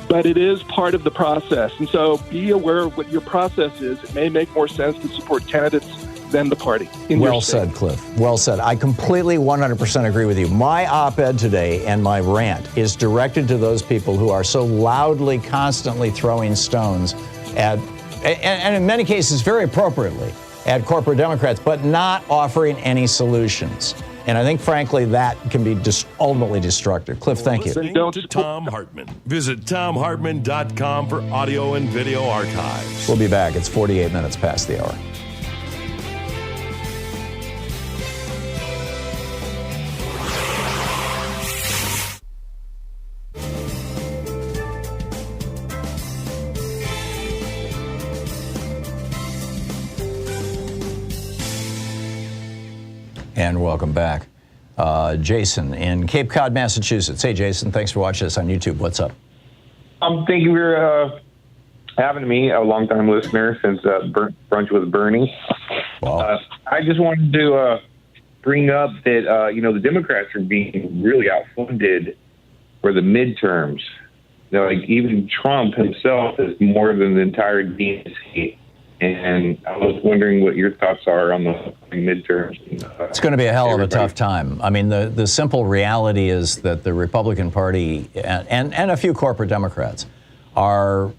But it is part of the process. And so be aware of what your process is. It may make more sense to support candidates than the party. Well said, Cliff. Well said. I completely 100% agree with you. My op-ed today and my rant is directed to those people who are so loudly, constantly throwing stones at, and in many cases very appropriately, at corporate Democrats, but not offering any solutions. And I think, frankly, that can be ultimately destructive. Cliff, thank you. Listening to Thom Hartmann. Visit ThomHartmann.com for audio and video archives. We'll be back. It's 48 minutes past the hour. And welcome back. Jason in Cape Cod, Massachusetts. Hey, Jason, thanks for watching us on YouTube. What's up? Thank you for having me, a longtime listener since Brunch with Bernie. Wow. I just wanted to bring up that, the Democrats are being really outfunded for the midterms. Like even Trump himself is more than the entire DNC. And I was wondering what your thoughts are on the midterms. It's going to be a hell of a tough time. I mean, the simple reality is that the Republican Party and a few corporate Democrats are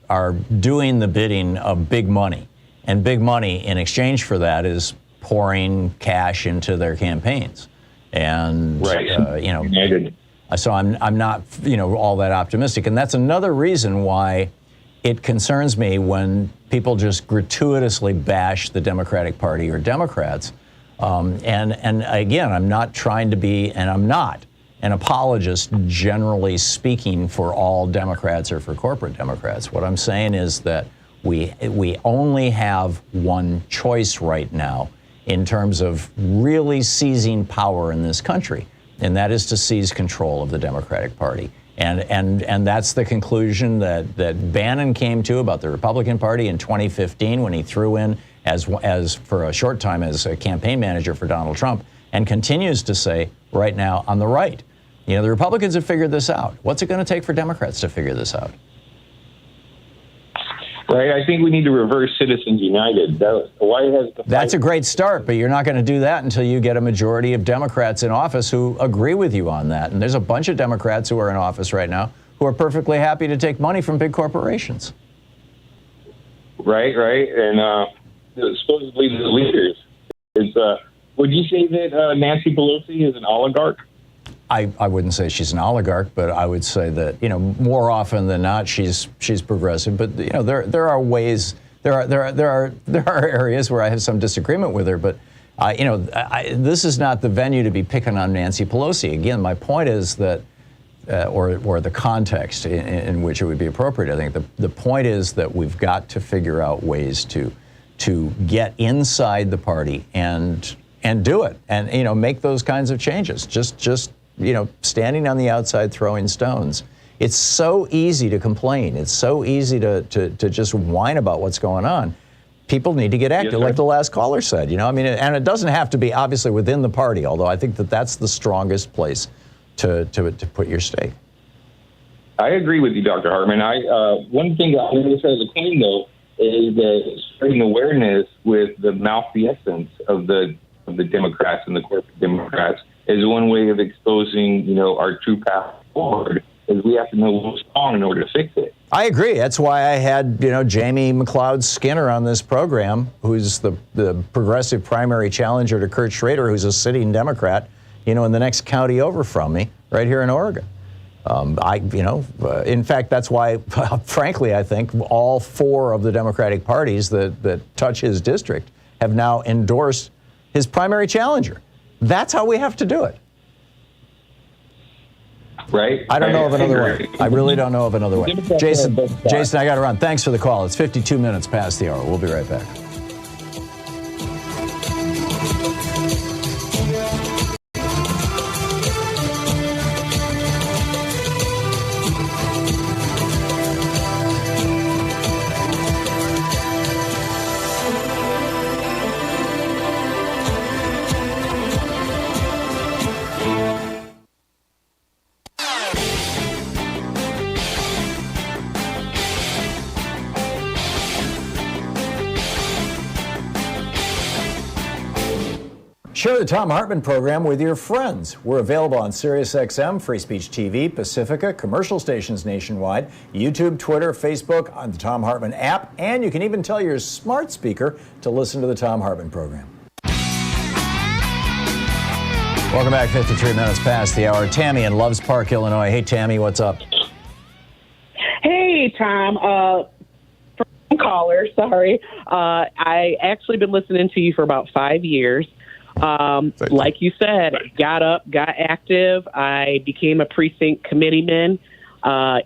doing the bidding of big money. And big money in exchange for that is pouring cash into their campaigns. And, so I'm not, all that optimistic. And that's another reason why it concerns me when people just gratuitously bash the Democratic Party or Democrats. And again, I'm not trying to be, and I'm not an apologist, generally speaking, for all Democrats or for corporate Democrats. What I'm saying is that we only have one choice right now in terms of really seizing power in this country, and that is to seize control of the Democratic Party. And that's the conclusion that Bannon came to about the Republican Party in 2015 when he threw in as for a short time as a campaign manager for Donald Trump, and continues to say right now on the right. The Republicans have figured this out. What's it going to take for Democrats to figure this out? Right. I think we need to reverse Citizens United. That's a great start, but you're not going to do that until you get a majority of Democrats in office who agree with you on that. And there's a bunch of Democrats who are in office right now who are perfectly happy to take money from big corporations. Right. And supposedly the leaders. Would you say that Nancy Pelosi is an oligarch? I wouldn't say she's an oligarch, but I would say that, more often than not, she's progressive. But, there are ways, there are areas where I have some disagreement with her. But, this is not the venue to be picking on Nancy Pelosi. Again, my point is that, or the context in which it would be appropriate. I think the point is that we've got to figure out ways to get inside the party and do it, and make those kinds of changes. Just standing on the outside throwing stones. It's so easy to complain. It's so easy to just whine about what's going on. People need to get active, like the last caller said. And it doesn't have to be obviously within the party, although I think that's the strongest place to put your stake. I agree with you, Dr. Hartmann. One thing I noticed as a claim, though, is that spreading awareness with the malfeasance of the Democrats and the corporate Democrats is one way of exposing, our true path forward, is we have to know what's wrong in order to fix it. I agree. That's why I had, Jamie McLeod Skinner on this program, who's the progressive primary challenger to Kurt Schrader, who's a sitting Democrat, in the next county over from me, right here in Oregon. In fact, that's why, frankly, I think all four of the Democratic parties that touch his district have now endorsed his primary challenger. That's how we have to do it. right? I don't know of another way. I really don't know of another way. Jason, I got to run. Thanks for the call. It's 52 minutes past the hour. We'll be right back. Share the Thom Hartmann Program with your friends. We're available on SiriusXM, Free Speech TV, Pacifica, commercial stations nationwide, YouTube, Twitter, Facebook, on the Thom Hartmann app, and you can even tell your smart speaker to listen to the Thom Hartmann Program. Welcome back, 53 minutes past the hour. Tammy in Loves Park, Illinois. Hey, Tammy, what's up? Hey, Tom. First caller, sorry. I actually been listening to you for about 5 years. Like you said, got up, got active. I became a precinct committeeman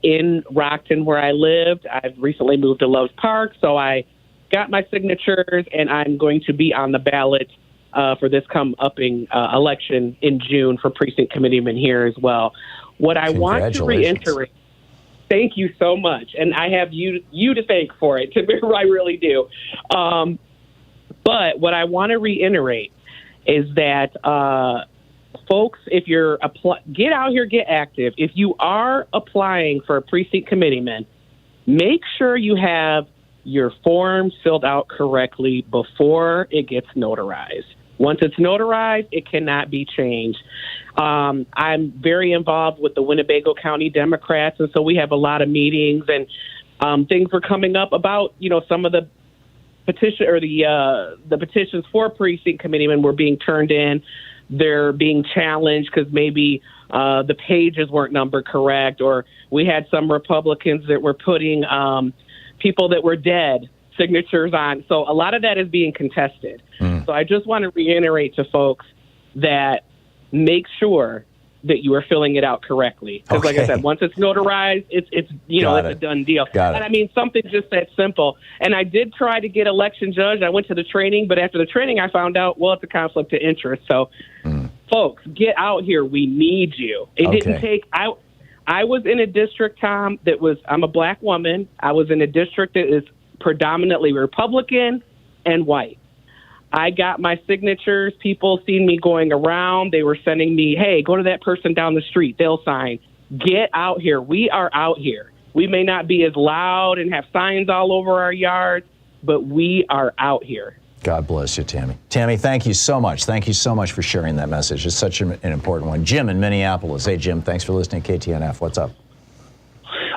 in Rockton where I lived. I've recently moved to Loves Park, so I got my signatures, and I'm going to be on the ballot for this come-upping election in June for precinct committeeman here as well. What I want to reiterate, thank you so much, and I have you to thank for it. I really do. But what I want to reiterate is that, folks, if you're get out here, get active. If you are applying for a precinct committeeman, make sure you have your forms filled out correctly before it gets notarized. Once it's notarized, it cannot be changed. I'm very involved with the Winnebago County Democrats, and so we have a lot of meetings, and things are coming up about, some of the petition or the petitions for precinct committeemen were being turned in. They're being challenged because maybe the pages weren't numbered correct, or we had some Republicans that were putting people that were dead signatures on. So a lot of that is being contested. So I just want to reiterate to folks that make sure that you are filling it out correctly. Because like I said, once it's notarized, it's it's a done deal. And I mean, something just that simple. And I did try to get election judge. I went to the training, but after the training, I found out, well, it's a conflict of interest. So folks, get out here. We need you. It didn't take, I was in a district, Tom, I'm a black woman. I was in a district that is predominantly Republican and white. I got my signatures. People seen me going around. They were sending me, hey, go to that person down the street. They'll sign. Get out here. We are out here. We may not be as loud and have signs all over our yards, but we are out here. God bless you, Tammy. Tammy, thank you so much. Thank you so much for sharing that message. It's such an important one. Jim in Minneapolis. Hey, Jim, thanks for listening to KTNF. What's up?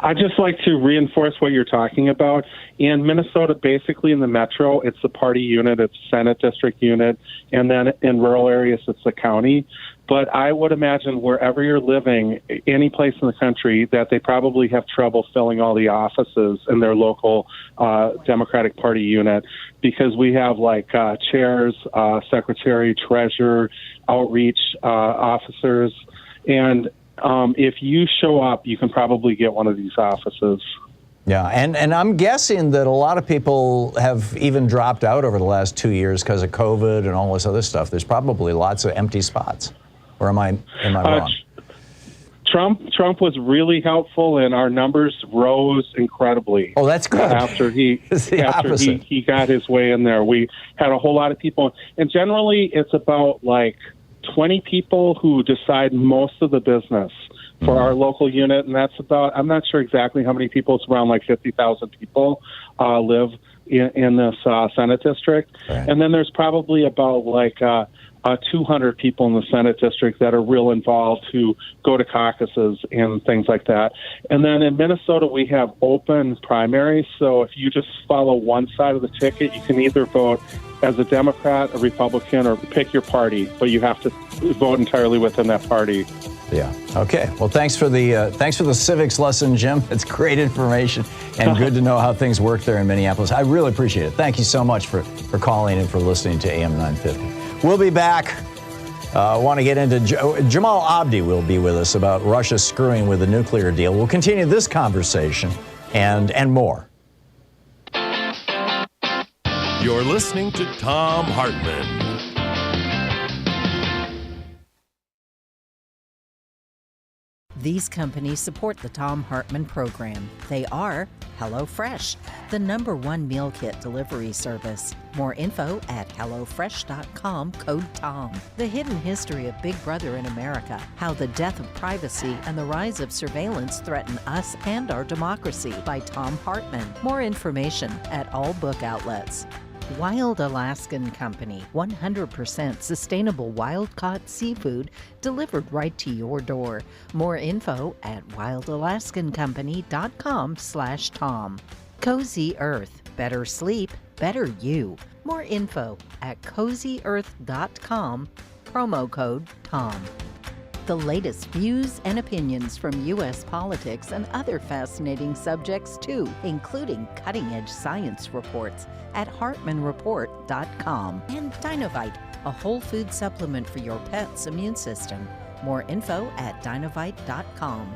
I'd just like to reinforce what you're talking about. In Minnesota, basically in the metro, it's the party unit, it's Senate district unit, and then in rural areas, it's the county. But I would imagine wherever you're living, any place in the country, that they probably have trouble filling all the offices in their local Democratic Party unit, because we have chairs, secretary, treasurer, outreach officers, and if you show up, you can probably get one of these offices. Yeah, and I'm guessing that a lot of people have even dropped out over the last 2 years because of COVID and all this other stuff. There's probably lots of empty spots. Or am I wrong? Trump was really helpful, and our numbers rose incredibly. Oh, that's good. After he got his way in there, we had a whole lot of people, and generally it's about 20 people who decide most of the business for our local unit, and that's about, I'm not sure exactly how many people, it's around 50,000 people live in this Senate district. Right. And then there's probably about 200 people in the Senate district that are real involved, who go to caucuses and things like that. And then in Minnesota, we have open primaries, so if you just follow one side of the ticket, you can either vote as a Democrat, a Republican, or pick your party, but you have to vote entirely within that party. Yeah. Okay. Well, thanks for the civics lesson, Jim. It's great information and good to know how things work there in Minneapolis. I really appreciate it. Thank you so much for calling and for listening to AM 950. We'll be back Want to get into Jamal Abdi will be with us about Russia screwing with the nuclear deal. We'll continue this conversation and more. You're listening to Thom Hartmann. These companies support the Thom Hartmann Program. They are HelloFresh, the #1 meal kit delivery service. More info at HelloFresh.com, code TOM. The hidden history of Big Brother in America, how the death of privacy and the rise of surveillance threaten us and our democracy, by Thom Hartmann. More information at all book outlets. Wild Alaskan Company, 100% sustainable wild-caught seafood delivered right to your door. More info at wildalaskancompany.com/Tom. Cozy Earth, better sleep, better you. More info at cozyearth.com, promo code TOM. The latest views and opinions from U.S. politics and other fascinating subjects too, including cutting-edge science reports at hartmanreport.com. And Dinovite, a whole food supplement for your pet's immune system. More info at dinovite.com.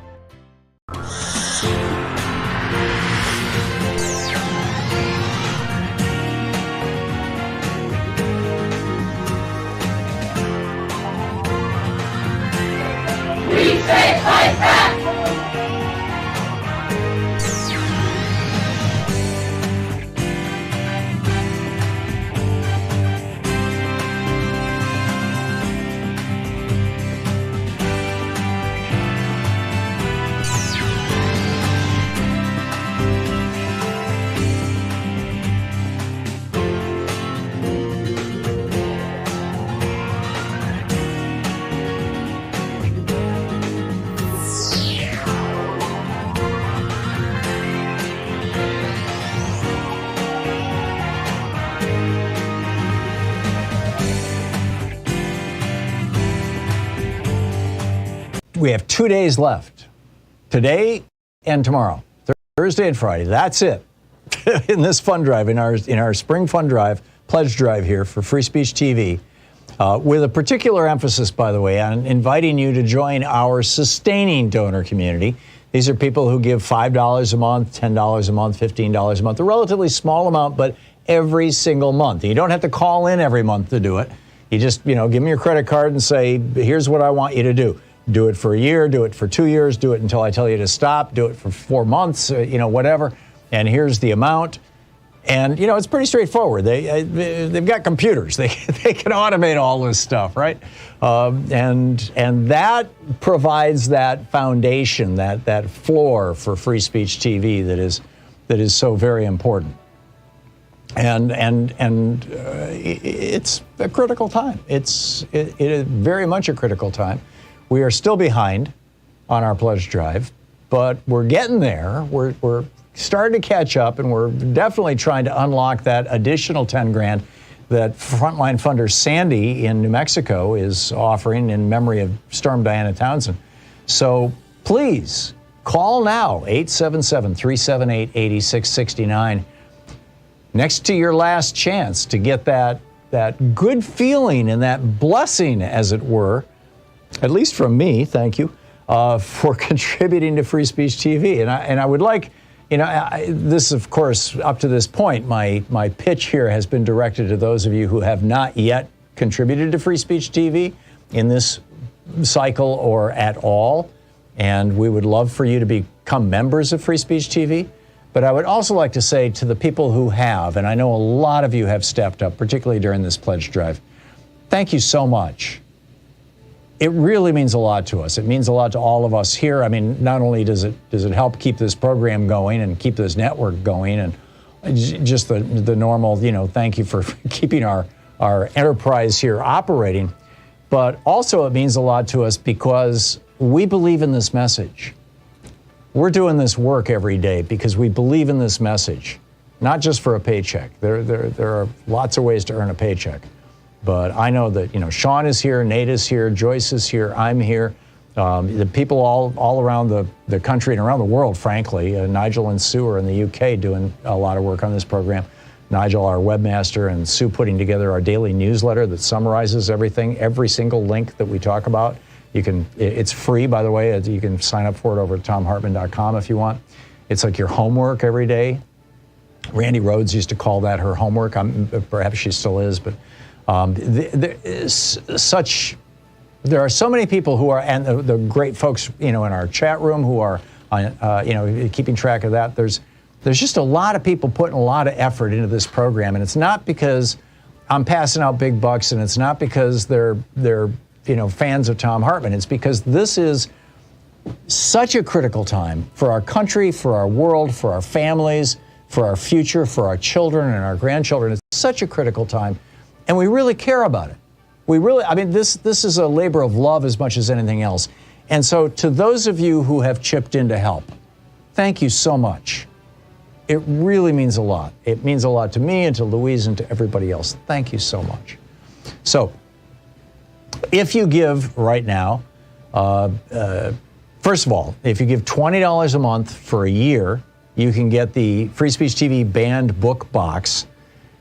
We say fight back! We have 2 days left, today and tomorrow, Thursday and Friday. That's it in this fund drive, in our spring fund drive, pledge drive here for Free Speech TV, with a particular emphasis, by the way, on inviting you to join our sustaining donor community. These are people who give $5 a month, $10 a month, $15 a month, a relatively small amount, but every single month. You don't have to call in every month to do it. You just, give me your credit card and say, here's what I want you to do. Do it for a year, do it for 2 years, do it until I tell you to stop, do it for 4 months, whatever. And here's the amount. And, it's pretty straightforward. They've got computers. They can automate all this stuff, right? And that provides that foundation, that floor for Free Speech TV that is so very important. And it's a critical time. It is very much a critical time. We are still behind on our pledge drive, but we're getting there. We're starting to catch up, and we're definitely trying to unlock that additional 10 grand that frontline funder Sandy in New Mexico is offering in memory of Storm Diana Townsend. So please call now, 877-378-8669. Next to your last chance to get that good feeling and that blessing, as it were, at least from me, thank you, for contributing to Free Speech TV. And I would like, this, of course, up to this point, my pitch here has been directed to those of you who have not yet contributed to Free Speech TV in this cycle or at all. And we would love for you to become members of Free Speech TV. But I would also like to say to the people who have, and I know a lot of you have stepped up, particularly during this pledge drive, thank you so much. It really means a lot to us. It means a lot to all of us here. I mean, not only does it help keep this program going and keep this network going, and just the normal, thank you for keeping our enterprise here operating, but also it means a lot to us because we believe in this message. We're doing this work every day because we believe in this message, not just for a paycheck. There are lots of ways to earn a paycheck. But I know that, Sean is here, Nate is here, Joyce is here, I'm here. The people all around the country and around the world, frankly, Nigel and Sue are in the UK doing a lot of work on this program. Nigel, our webmaster, and Sue putting together our daily newsletter that summarizes everything, every single link that we talk about. It's free, by the way. You can sign up for it over at thomhartmann.com if you want. It's like your homework every day. Randy Rhodes used to call that her homework. Perhaps she still is, but there are so many people who are, and the great folks, in our chat room who are, keeping track of that. There's just a lot of people putting a lot of effort into this program, and it's not because I'm passing out big bucks, and it's not because they're fans of Thom Hartmann. It's because this is such a critical time for our country, for our world, for our families, for our future, for our children and our grandchildren. It's such a critical time, and we really care about it. This is a labor of love as much as anything else. And so to those of you who have chipped in to help, thank you so much. It really means a lot. It means a lot to me and to Louise and to everybody else. Thank you so much. So if you give right now, first of all, if you give $20 a month for a year, you can get the Free Speech TV banned book box.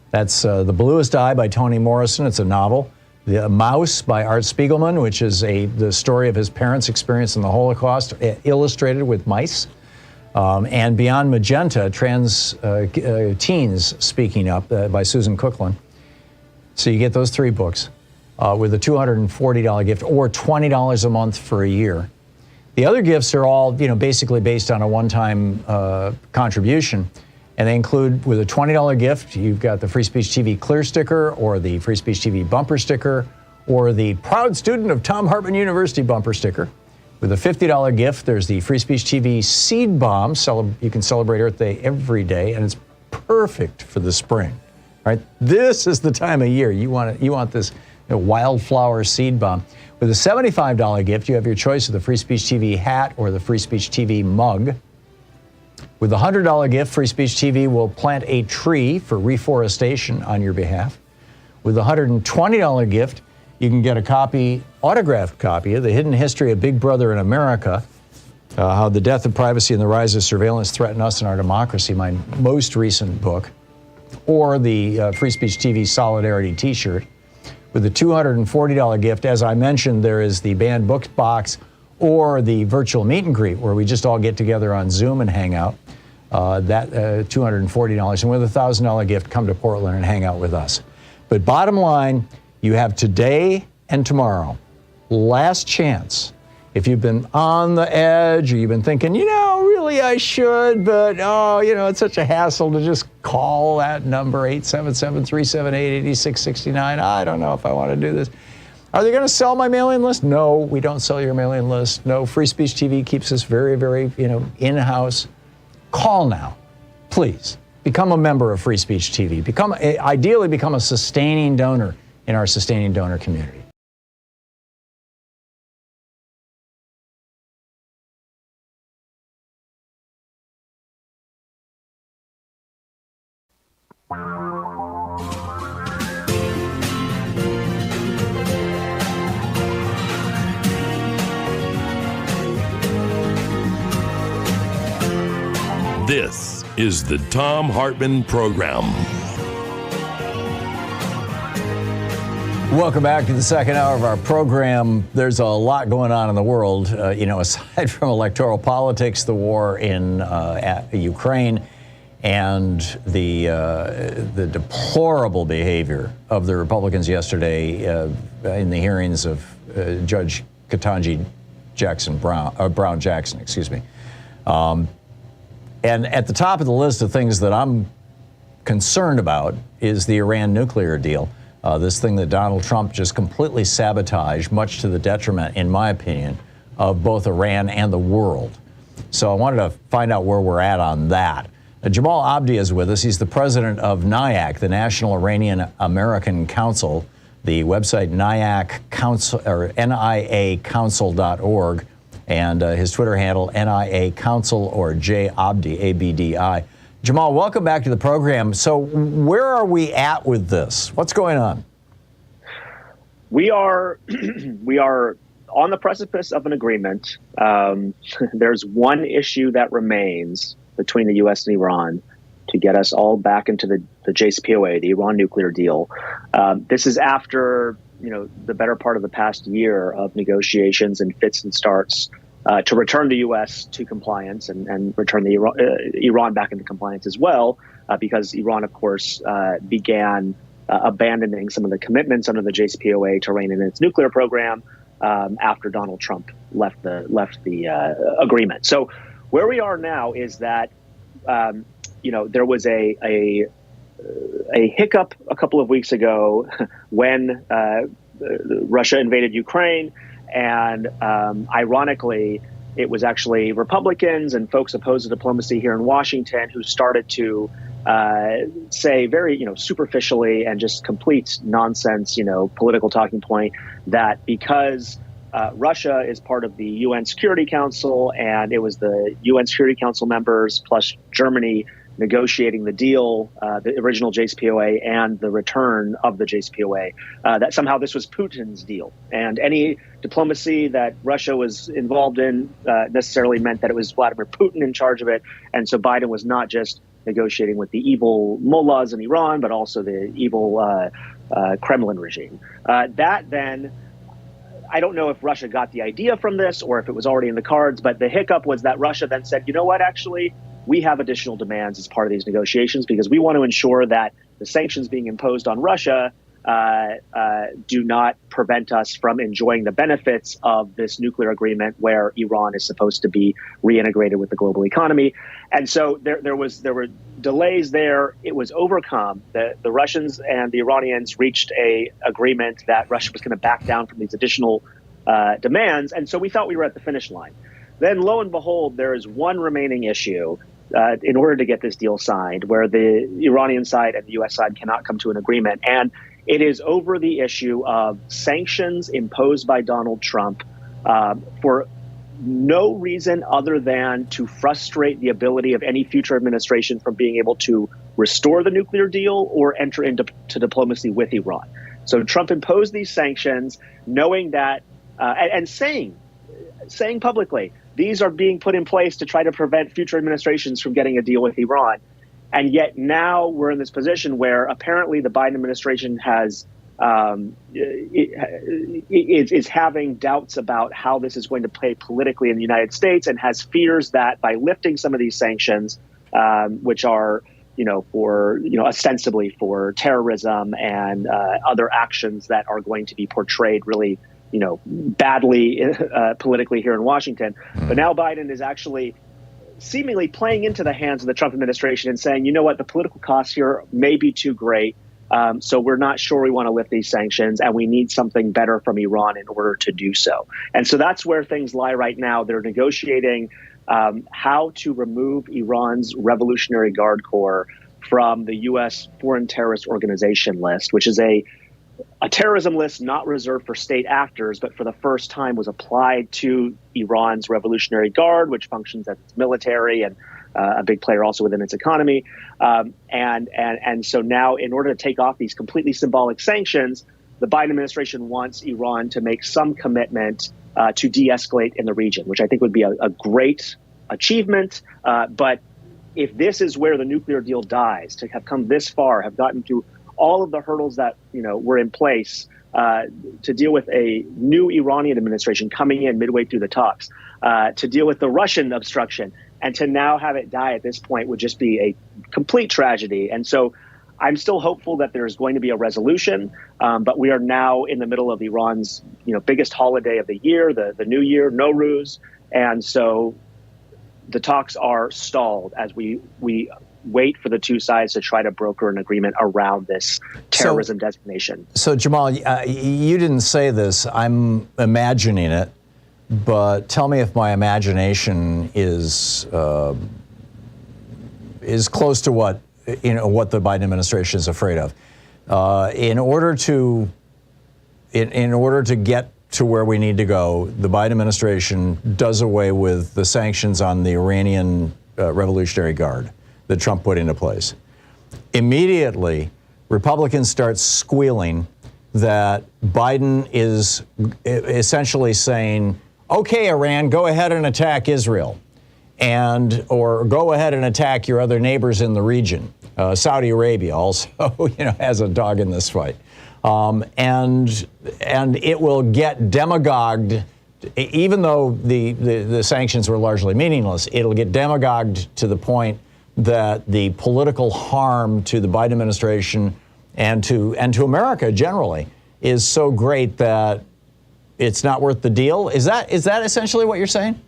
That's The Bluest Eye by Toni Morrison. It's a novel. The Mouse by Art Spiegelman, which is the story of his parents' experience in the Holocaust, illustrated with mice. And Beyond Magenta, Trans Teens Speaking Up by Susan Cookland. So you get those 3 books with a $240 gift or $20 a month for a year. The other gifts are all, basically based on a one-time contribution, and they include, with a $20 gift, you've got the Free Speech TV clear sticker, or the Free Speech TV bumper sticker, or the Proud Student of Thom Hartmann University bumper sticker. With a $50 gift, there's the Free Speech TV seed bomb. You can celebrate Earth Day every day, and it's perfect for the spring. Right? This is the time of year you want this wildflower seed bomb. With a $75 gift, you have your choice of the Free Speech TV hat or the Free Speech TV mug. With a $100 gift, Free Speech TV will plant a tree for reforestation on your behalf. With a $120 gift, you can get a autographed copy of The Hidden History of Big Brother in America, How the Death of Privacy and the Rise of Surveillance Threaten Us and Our Democracy, my most recent book, or the Free Speech TV Solidarity t-shirt. With a $240 gift, as I mentioned, there is the banned books box or the virtual meet and greet where we just all get together on Zoom and hang out. That $240. And with a $1,000 gift, come to Portland and hang out with us. But bottom line, you have today and tomorrow. Last chance. If you've been on the edge or you've been thinking, really I should, but it's such a hassle to just call that number, 877-378-8669. I don't know if I want to do this. Are they going to sell my mailing list? No, we don't sell your mailing list. No, Free Speech TV keeps us very, very, in-house. Call now, please. Become a member of Free Speech TV. Ideally become a sustaining donor in our sustaining donor community. This is the Thom Hartmann Program. Welcome back to the second hour of our program. There's a lot going on in the world, aside from electoral politics, the war in Ukraine, and the deplorable behavior of the Republicans yesterday in the hearings of Judge Ketanji Brown Jackson, excuse me. And at the top of the list of things that I'm concerned about is the Iran nuclear deal. This thing that Donald Trump just completely sabotaged, much to the detriment, in my opinion, of both Iran and the world. So I wanted to find out where we're at on that. Jamal Abdi is with us. He's the president of NIAC, the National Iranian American Council, the website niacouncil.org, and his Twitter handle, NIA Council, or J Abdi, A-B-D-I. Jamal, welcome back to the program. So where are we at with this? What's going on? We are on the precipice of an agreement. There's one issue that remains between the U.S. and Iran to get us all back into the JCPOA, the Iran nuclear deal. This is after, the better part of the past year of negotiations and fits and starts to return the U.S. to compliance and return the Iran back into compliance as well, because Iran, of course, began abandoning some of the commitments under the JCPOA to rein in its nuclear program after Donald Trump left the agreement. So where we are now is that there was a hiccup a couple of weeks ago when Russia invaded Ukraine, and ironically, it was actually Republicans and folks opposed to diplomacy here in Washington who started to say very, superficially and just complete nonsense, political talking point that because Russia is part of the UN Security Council and it was the UN Security Council members plus Germany negotiating the deal, the original JCPOA and the return of the JCPOA, that somehow this was Putin's deal. And any diplomacy that Russia was involved in necessarily meant that it was Vladimir Putin in charge of it. And so Biden was not just negotiating with the evil mullahs in Iran, but also the evil Kremlin regime. That then, I don't know if Russia got the idea from this or if it was already in the cards, but the hiccup was that Russia then said, you know what, actually, we have additional demands as part of these negotiations because we want to ensure that the sanctions being imposed on Russia do not prevent us from enjoying the benefits of this nuclear agreement where Iran is supposed to be reintegrated with the global economy. And so there were delays there. It was overcome. The Russians and the Iranians reached a agreement that Russia was going to back down from these additional demands. And so we thought we were at the finish line. Then lo and behold, there is one remaining issue in order to get this deal signed where the Iranian side and the U.S. side cannot come to an agreement. And it is over the issue of sanctions imposed by Donald Trump for no reason other than to frustrate the ability of any future administration from being able to restore the nuclear deal or enter into diplomacy with Iran. So Trump imposed these sanctions knowing that and saying publicly, these are being put in place to try to prevent future administrations from getting a deal with Iran. And yet now we're in this position where apparently the Biden administration is having doubts about how this is going to play politically in the United States and has fears that by lifting some of these sanctions, which are, ostensibly for terrorism and other actions that are going to be portrayed really badly politically here in Washington. But now Biden is actually seemingly playing into the hands of the Trump administration and saying, you know what, the political costs here may be too great. So we're not sure we want to lift these sanctions and we need something better from Iran in order to do so. And so that's where things lie right now. They're negotiating how to remove Iran's Revolutionary Guard Corps from the U.S. Foreign Terrorist Organization list, which is a terrorism list not reserved for state actors, but for the first time was applied to Iran's Revolutionary Guard, which functions as its military and a big player also within its economy. And so now, in order to take off these completely symbolic sanctions, the Biden administration wants Iran to make some commitment to de-escalate in the region, which I think would be a great achievement. But if this is where the nuclear deal dies, to have come this far, have gotten through all of the hurdles that were in place to deal with a new Iranian administration coming in midway through the talks, to deal with the Russian obstruction, and to now have it die at this point would just be a complete tragedy. And so I'm still hopeful that there's going to be a resolution, but we are now in the middle of Iran's biggest holiday of the year, the New Year, Nowruz, and so the talks are stalled as we wait for the two sides to try to broker an agreement around this terrorism designation. So Jamal, you didn't say this. I'm imagining it, but tell me if my imagination is close to what the Biden administration is afraid of. In order to get to where we need to go, the Biden administration does away with the sanctions on the Iranian Revolutionary Guard that Trump put into place. Immediately, Republicans start squealing that Biden is essentially saying, okay, Iran, go ahead and attack Israel. or go ahead and attack your other neighbors in the region. Saudi Arabia also, has a dog in this fight, and it will get demagogued. Even though the sanctions were largely meaningless, it'll get demagogued to the point that the political harm to the Biden administration and to America generally is so great that it's not worth the deal. Is that essentially what you're saying?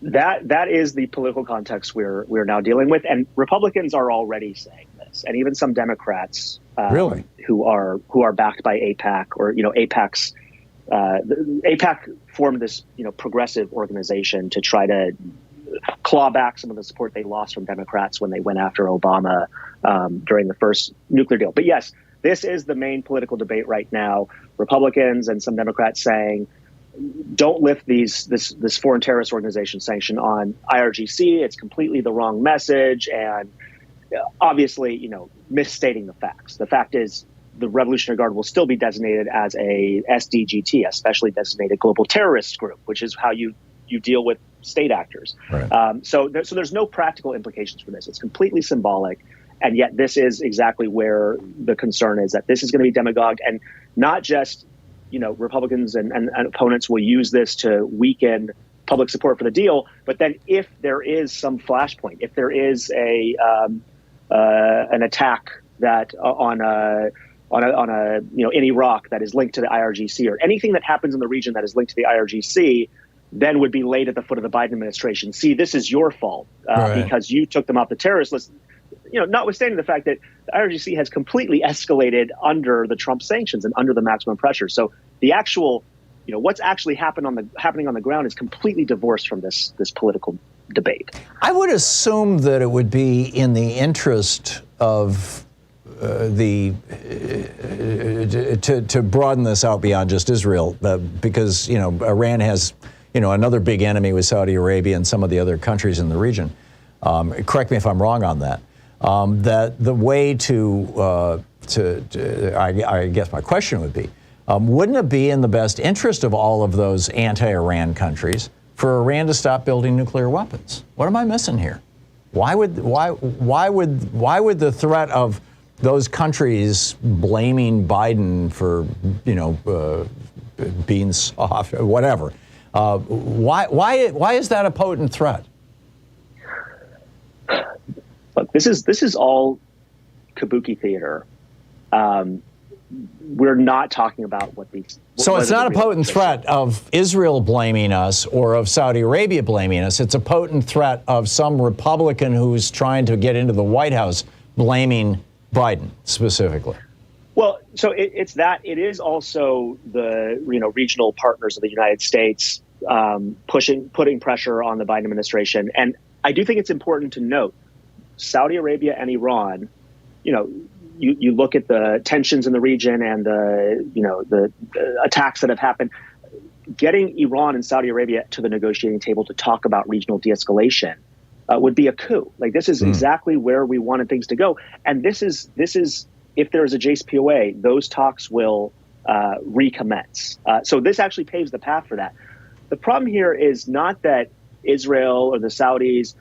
That is the political context we're now dealing with, and Republicans are already saying this, and even some Democrats really who are backed by AIPAC or AIPAC's. AIPAC formed this progressive organization to try to claw back some of the support they lost from Democrats when they went after Obama during the first nuclear deal. But yes, this is the main political debate right now. Republicans and some Democrats saying, don't lift this foreign terrorist organization sanction on IRGC. It's completely the wrong message, and obviously, misstating the facts. The fact is, the Revolutionary Guard will still be designated as a SDGT, a specially designated global terrorist group, which is how you deal with state actors. Right. So there's no practical implications for this. It's completely symbolic, and yet this is exactly where the concern is, that this is going to be demagogued, and not just Republicans and opponents will use this to weaken public support for the deal. But then if there is some flashpoint, if there is an attack that in Iraq that is linked to the IRGC, or anything that happens in the region that is linked to the IRGC, then would be laid at the foot of the Biden administration. See, this is your fault because you took them off the terrorist list. Notwithstanding the fact that the IRGC has completely escalated under the Trump sanctions and under the maximum pressure. So the actual, what's actually happening on the ground is completely divorced from this political debate. I would assume that it would be in the interest of to broaden this out beyond just Israel, because Iran has another big enemy with Saudi Arabia and some of the other countries in the region. Correct me if I'm wrong on that. That the way I guess my question would be, wouldn't it be in the best interest of all of those anti-Iran countries for Iran to stop building nuclear weapons? What am I missing here? Why would the threat of those countries blaming Biden for being soft, whatever? Why is that a potent threat? Look, this is all kabuki theater. We're not talking about what these. So it's not a potent threat of Israel blaming us or of Saudi Arabia blaming us. It's a potent threat of some Republican who's trying to get into the White House blaming Biden specifically. Well, so it's that. It is also the regional partners of the United States putting pressure on the Biden administration. And I do think it's important to note Saudi Arabia and Iran. You look at the tensions in the region and the attacks that have happened. Getting Iran and Saudi Arabia to the negotiating table to talk about regional de-escalation would be a coup. Like, this is exactly where we wanted things to go. And this is if there is a JCPOA, those talks will recommence. So this actually paves the path for that. The problem here is not that Israel or the Saudis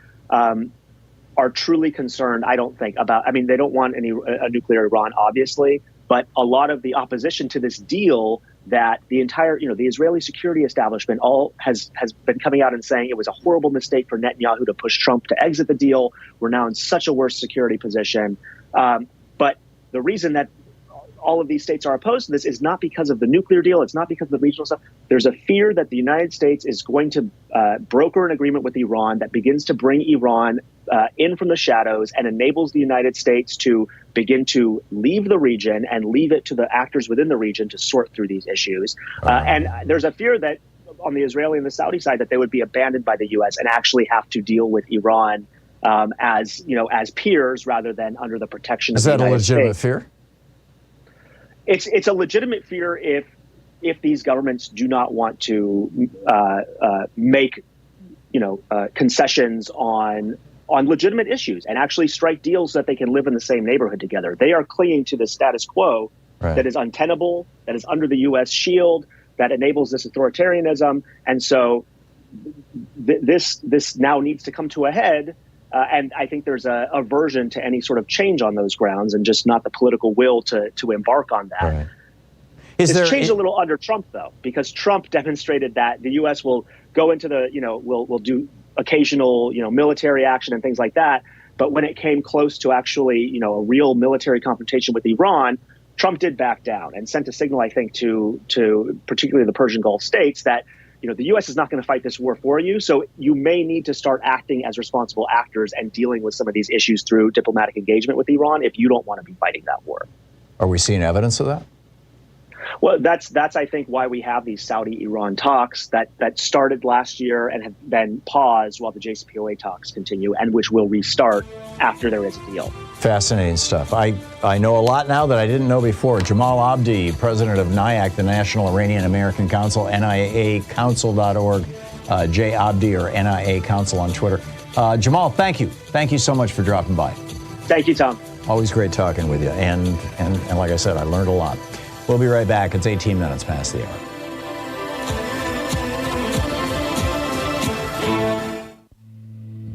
are truly concerned, I don't think, about, they don't want a nuclear Iran, obviously, but a lot of the opposition to this deal that the entire, the Israeli security establishment has been coming out and saying it was a horrible mistake for Netanyahu to push Trump to exit the deal. We're now in such a worse security position. But the reason that all of these states are opposed to this is not because of the nuclear deal. It's not because of the regional stuff. There's a fear that the United States is going to broker an agreement with Iran that begins to bring Iran in from the shadows and enables the United States to begin to leave the region and leave it to the actors within the region to sort through these issues. And there's a fear that on the Israeli and the Saudi side that they would be abandoned by the U.S. and actually have to deal with Iran as peers rather than under the protection of the United States. Is that a legitimate fear? It's a legitimate fear if these governments do not want to make concessions on legitimate issues and actually strike deals so that they can live in the same neighborhood together. They are clinging to the status quo that is untenable, that is under the U.S. shield, that enables this authoritarianism. And so this now needs to come to a head. And I think there's a aversion to any sort of change on those grounds, and just not the political will to embark on that. Right. It's changed a little under Trump, though, because Trump demonstrated that the U.S. will go into will do occasional, military action and things like that. But when it came close to actually, a real military confrontation with Iran, Trump did back down and sent a signal, I think, to particularly the Persian Gulf states that, the U.S. is not going to fight this war for you. So you may need to start acting as responsible actors and dealing with some of these issues through diplomatic engagement with Iran if you don't want to be fighting that war. Are we seeing evidence of that? Well, that's I think why we have these Saudi-Iran talks that started last year and have been paused while the JCPOA talks continue, and which will restart after there is a deal. Fascinating stuff. I know a lot now that I didn't know before. Jamal Abdi, president of NIAC, the National Iranian American Council, NIACouncil.org, J. Abdi or NIA Council on Twitter. Jamal, thank you. Thank you so much for dropping by. Thank you, Tom. Always great talking with you. And like I said, I learned a lot. We'll be right back. It's 18 minutes past the hour.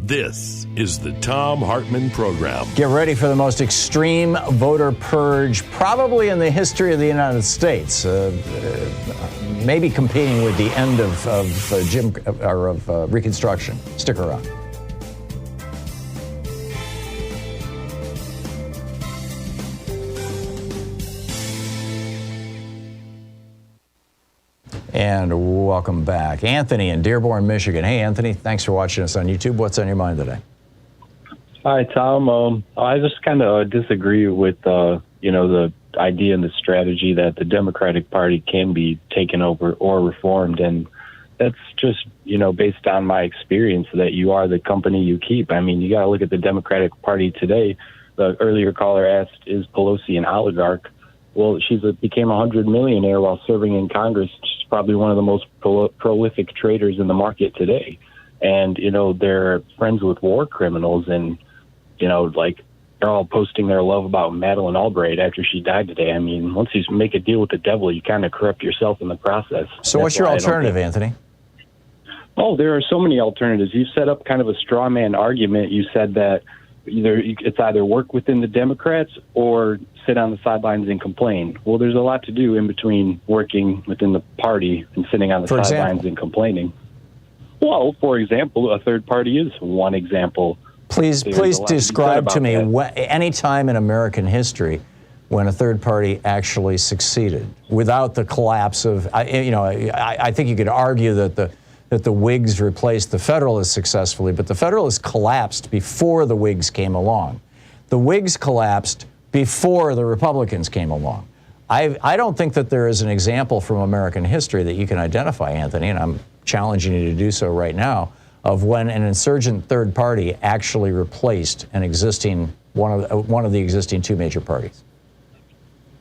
This is the Thom Hartmann Program. Get ready for the most extreme voter purge probably in the history of the United States. Maybe competing with the end of Reconstruction. Stick around. And welcome back. Anthony in Dearborn, Michigan. Hey, Anthony, thanks for watching us on YouTube. What's on your mind today? Hi, Tom. I just kind of disagree with, the idea and the strategy that the Democratic Party can be taken over or reformed. And that's just, based on my experience that you are the company you keep. I mean, you got to look at the Democratic Party today. The earlier caller asked, is Pelosi an oligarch? Well, she became a 100 millionaire while serving in Congress. She's probably one of the most prolific traders in the market today. And, they're friends with war criminals. And, they're all posting their love about Madeleine Albright after she died today. I mean, once you make a deal with the devil, you kind of corrupt yourself in the process. So what's your alternative, Anthony? Oh, there are so many alternatives. You set up kind of a straw man argument. You said that it's either work within the Democrats or sit on the sidelines and complain. Well, there's a lot to do in between working within the party and sitting on the sidelines and complaining. Well, for example, a third party is one example. Please describe to me any time in American history when a third party actually succeeded without the collapse of, I think you could argue that the Whigs replaced the Federalists successfully, but the Federalists collapsed before the Whigs came along. The Whigs collapsed before the Republicans came along. I don't think that there is an example from American history that you can identify, Anthony, and I'm challenging you to do so right now, of when an insurgent third party actually replaced an existing one of the existing two major parties.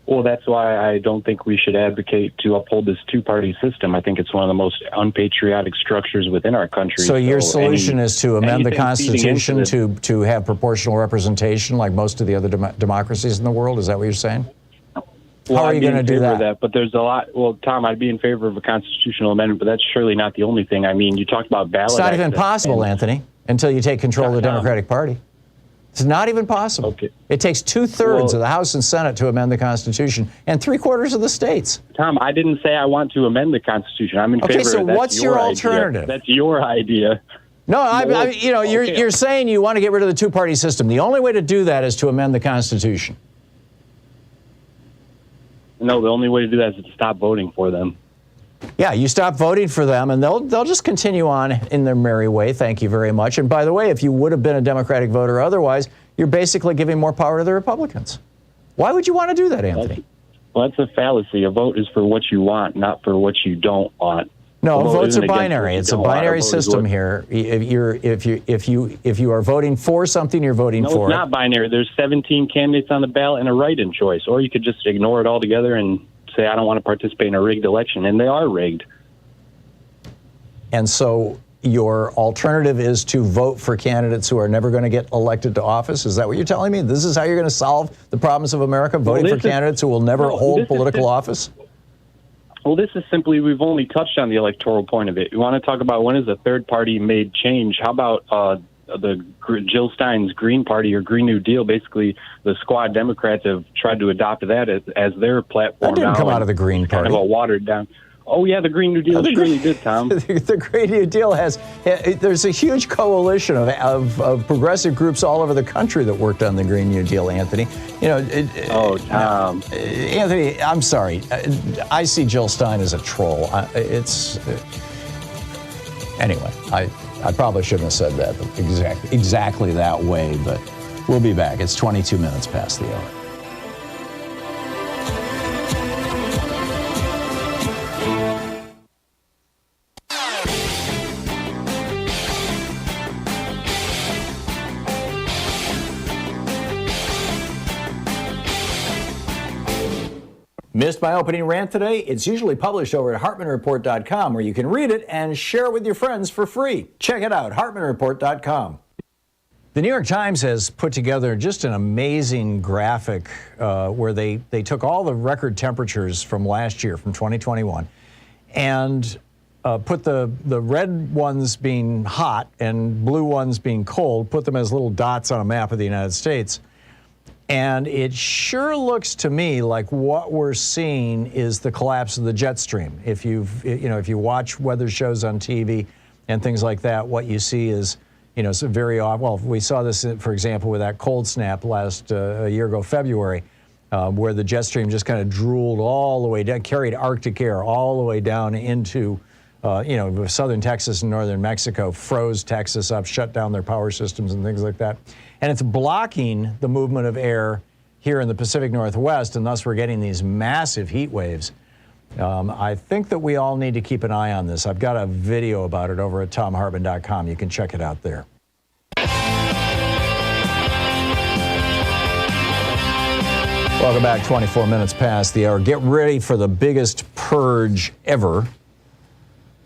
Well, that's why I don't think we should advocate to uphold this two-party system. I think it's one of the most unpatriotic structures within our country. So your solution is to amend the Constitution to have proportional representation like most of the other democracies in the world? Is that what you're saying? Well, how are you going to do that? But there's a lot. Well, Tom, I'd be in favor of a constitutional amendment, but that's surely not the only thing. I mean, you talked about ballot. It's not even possible, Anthony, until you take control of the Democratic Party. It's not even possible. Okay. It takes 2/3 of the House and Senate to amend the Constitution, and 3/4 of the states. Tom, I didn't say I want to amend the Constitution. I'm in favor. Okay, so what's your alternative? Idea. That's your idea. No, you're saying you want to get rid of the two-party system. The only way to do that is to amend the Constitution. No, the only way to do that is to stop voting for them. Yeah, you stop voting for them, and they'll just continue on in their merry way. Thank you very much. And by the way, if you would have been a Democratic voter otherwise, you're basically giving more power to the Republicans. Why would you want to do that, Anthony? Well, that's a fallacy. A vote is for what you want, not for what you don't want. No, votes are binary. It's a binary system here. If you are voting for something, you're voting for it. No, it's not binary. There's 17 candidates on the ballot and a write-in choice, or you could just ignore it altogether and say, I don't want to participate in a rigged election, and they are rigged. And so your alternative is to vote for candidates who are never going to get elected to office? Is that what you're telling me? This is how you're going to solve the problems of America, voting for candidates who will never hold political office? Well, this is simply, we've only touched on the electoral point of it. You want to talk about when is a third party made change? How about Jill Stein's Green Party or Green New Deal? Basically, the Squad Democrats have tried to adopt that as their platform. That didn't come out of the Green Party. Kind of a watered down. Oh, yeah, the Green New Deal surely did, Tom. The Green New Deal there's a huge coalition of progressive groups all over the country that worked on the Green New Deal, Anthony. Tom. Anthony, I'm sorry. I see Jill Stein as a troll. Anyway, I probably shouldn't have said that exactly that way, but we'll be back. It's 22 minutes past the hour. Missed my opening rant today? It's usually published over at HartmannReport.com, where you can read it and share it with your friends for free. Check it out, HartmannReport.com. The New York Times has put together just an amazing graphic where they took all the record temperatures from last year, from 2021, and put the red ones being hot and blue ones being cold, put them as little dots on a map of the United States. And it sure looks to me like what we're seeing is the collapse of the jet stream. If you watch weather shows on TV and things like that, what you see is, some very odd. Well, we saw this, for example, with that cold snap last a year ago, February, where the jet stream just kind of drooled all the way down, carried Arctic air all the way down into, southern Texas and northern Mexico, froze Texas up, shut down their power systems and things like that. And it's blocking the movement of air here in the Pacific Northwest, and thus we're getting these massive heat waves. I think that we all need to keep an eye on this. I've got a video about it over at ThomHartmann.com. You can check it out there. Welcome back, 24 minutes past the hour. Get ready for the biggest purge ever.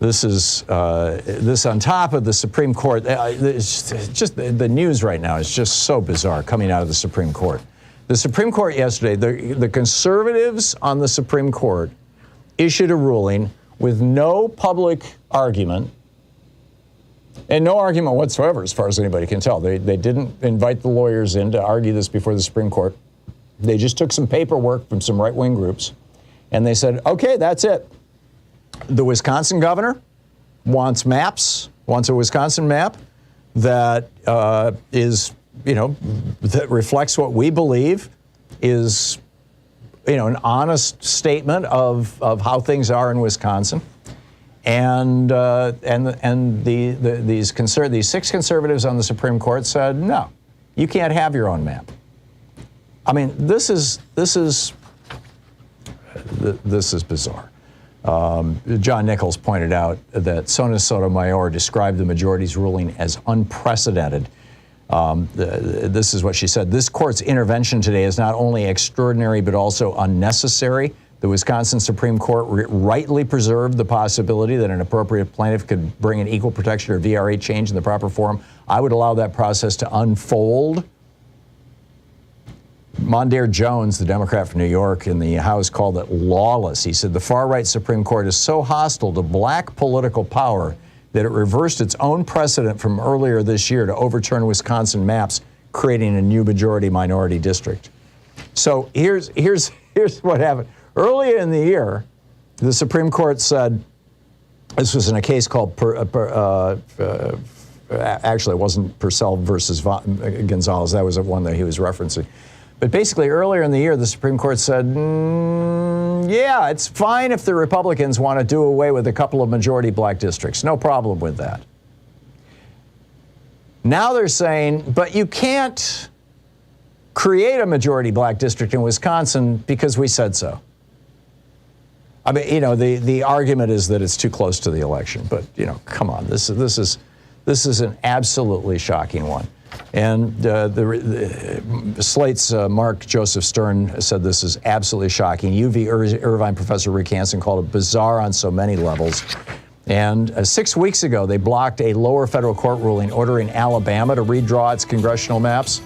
This is this on top of the Supreme Court. It's just the news right now is just so bizarre coming out of the Supreme Court. The Supreme Court yesterday, the conservatives on the Supreme Court issued a ruling with no public argument and no argument whatsoever, as far as anybody can tell. They didn't invite the lawyers in to argue this before the Supreme Court. They just took some paperwork from some right-wing groups, and they said, okay, that's it. The Wisconsin governor wants a Wisconsin map that that reflects what we believe is, an honest statement of how things are in Wisconsin. And these six conservatives on the Supreme Court said, no, you can't have your own map. I mean, this is bizarre. John Nichols pointed out that Sonia Sotomayor described the majority's ruling as unprecedented. This is what she said. This court's intervention today is not only extraordinary, but also unnecessary. The Wisconsin Supreme Court rightly preserved the possibility that an appropriate plaintiff could bring an equal protection or VRA change in the proper form. I would allow that process to unfold. Mondaire Jones, the Democrat from New York in the House, called it lawless. He said the far-right Supreme Court is so hostile to black political power that it reversed its own precedent from earlier this year to overturn Wisconsin maps, creating a new majority-minority district. So here's what happened. Earlier in the year, the Supreme Court said, this was in a case called, actually it wasn't Purcell versus Gonzalez, that was the one that he was referencing. But basically, earlier in the year, the Supreme Court said, yeah, it's fine if the Republicans want to do away with a couple of majority black districts. No problem with that. Now they're saying, but you can't create a majority black district in Wisconsin because we said so. I mean, the argument is that it's too close to the election. But, come on, this is an absolutely shocking one. And Slate's Mark Joseph Stern said this is absolutely shocking. UV Irvine professor Rick Hansen called it bizarre on so many levels. And 6 weeks ago, they blocked a lower federal court ruling ordering Alabama to redraw its congressional maps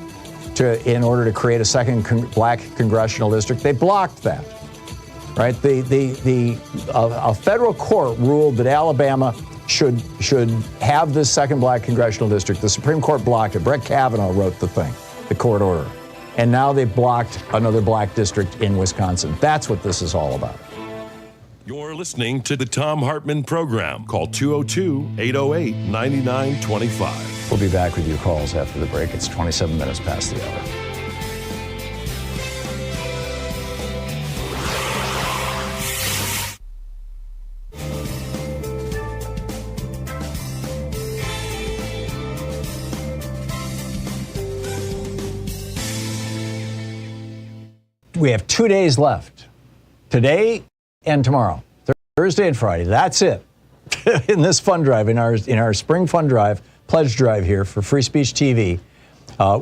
in order to create a second black congressional district. They blocked that. right? A federal court ruled that Alabama should have this second black congressional district. The Supreme Court blocked it. Brett Kavanaugh wrote the court order. And now they've blocked another black district in Wisconsin. That's what this is all about. You're listening to the Thom Hartmann Program. Call 202-808-9925. We'll be back with your calls after the break. It's 27 minutes past the hour. We have 2 days left, today and tomorrow, Thursday and Friday. That's it in this fund drive, in our spring fund drive, pledge drive here for Free Speech TV,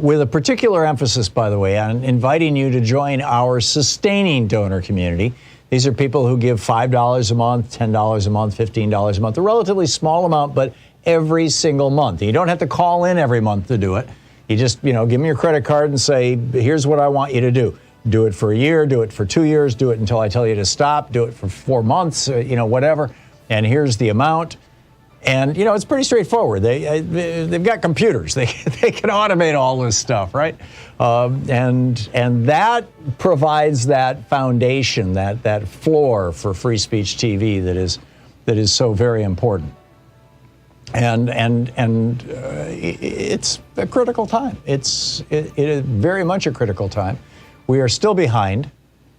with a particular emphasis, by the way, on inviting you to join our sustaining donor community. These are people who give $5 a month, $10 a month, $15 a month, a relatively small amount, but every single month. You don't have to call in every month to do it. You just, give me your credit card and say, here's what I want you to do. Do it for a year, do it for 2 years, do it until I tell you to stop, do it for 4 months, whatever. And here's the amount. And, it's pretty straightforward. They've got computers. They can automate all this stuff, right? And that provides that foundation, that floor for Free Speech TV that is so very important. And it's a critical time. It is very much a critical time. We are still behind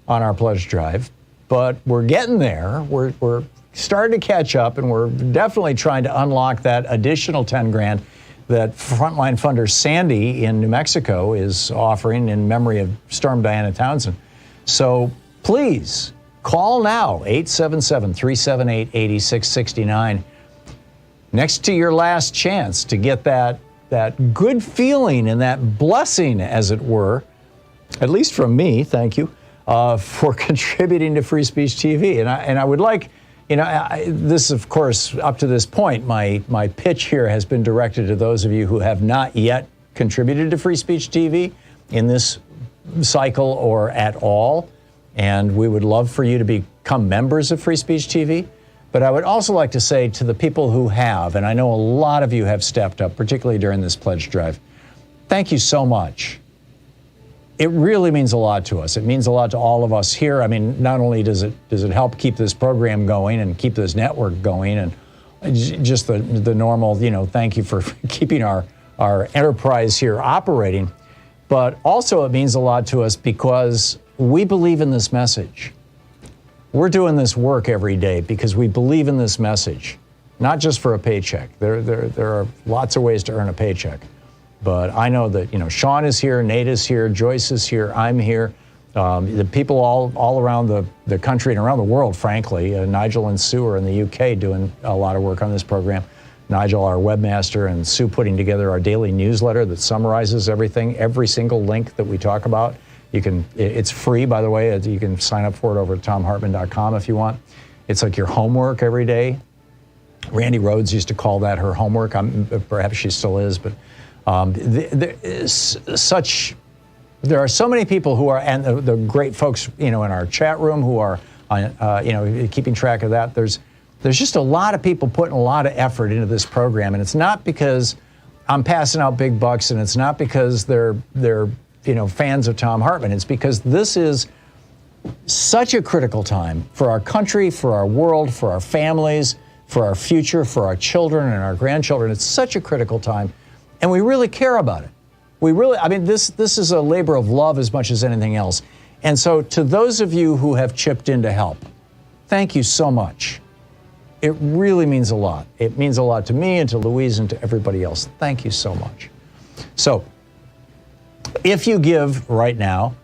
on our pledge drive, but we're getting there. We're starting to catch up, and we're definitely trying to unlock that additional 10 grand that frontline funder Sandy in New Mexico is offering in memory of Storm Diana Townsend. So please call now, 877-378-8669. Next to your last chance to get that good feeling and that blessing, as it were, at least from me, thank you, for contributing to Free Speech TV. And I would like, this, of course, up to this point, my pitch here has been directed to those of you who have not yet contributed to Free Speech TV in this cycle or at all. And we would love for you to become members of Free Speech TV. But I would also like to say to the people who have, and I know a lot of you have stepped up, particularly during this pledge drive, thank you so much. It really means a lot to us. It means a lot to all of us here. I mean, not only does it help keep this program going and keep this network going, and just the normal, thank you for keeping our enterprise here operating, but also it means a lot to us because we believe in this message. We're doing this work every day because we believe in this message, not just for a paycheck. There are lots of ways to earn a paycheck. But I know that, Sean is here, Nate is here, Joyce is here, I'm here. The people all around the country and around the world, frankly. Nigel and Sue are in the UK doing a lot of work on this program. Nigel, our webmaster, and Sue putting together our daily newsletter that summarizes everything, every single link that we talk about. It's free, by the way. You can sign up for it over at thomhartmann.com if you want. It's like your homework every day. Randy Rhodes used to call that her homework. Perhaps she still is, but there are so many people who are, and the great folks, in our chat room who are, keeping track of that. There's just a lot of people putting a lot of effort into this program, and it's not because I'm passing out big bucks, and it's not because they're fans of Thom Hartmann. It's because this is such a critical time for our country, for our world, for our families, for our future, for our children and our grandchildren. It's such a critical time. And we really care about it. This is a labor of love as much as anything else. And so to those of you who have chipped in to help, thank you so much. It really means a lot. It means a lot to me and to Louise and to everybody else. Thank you so much. So if you give right now,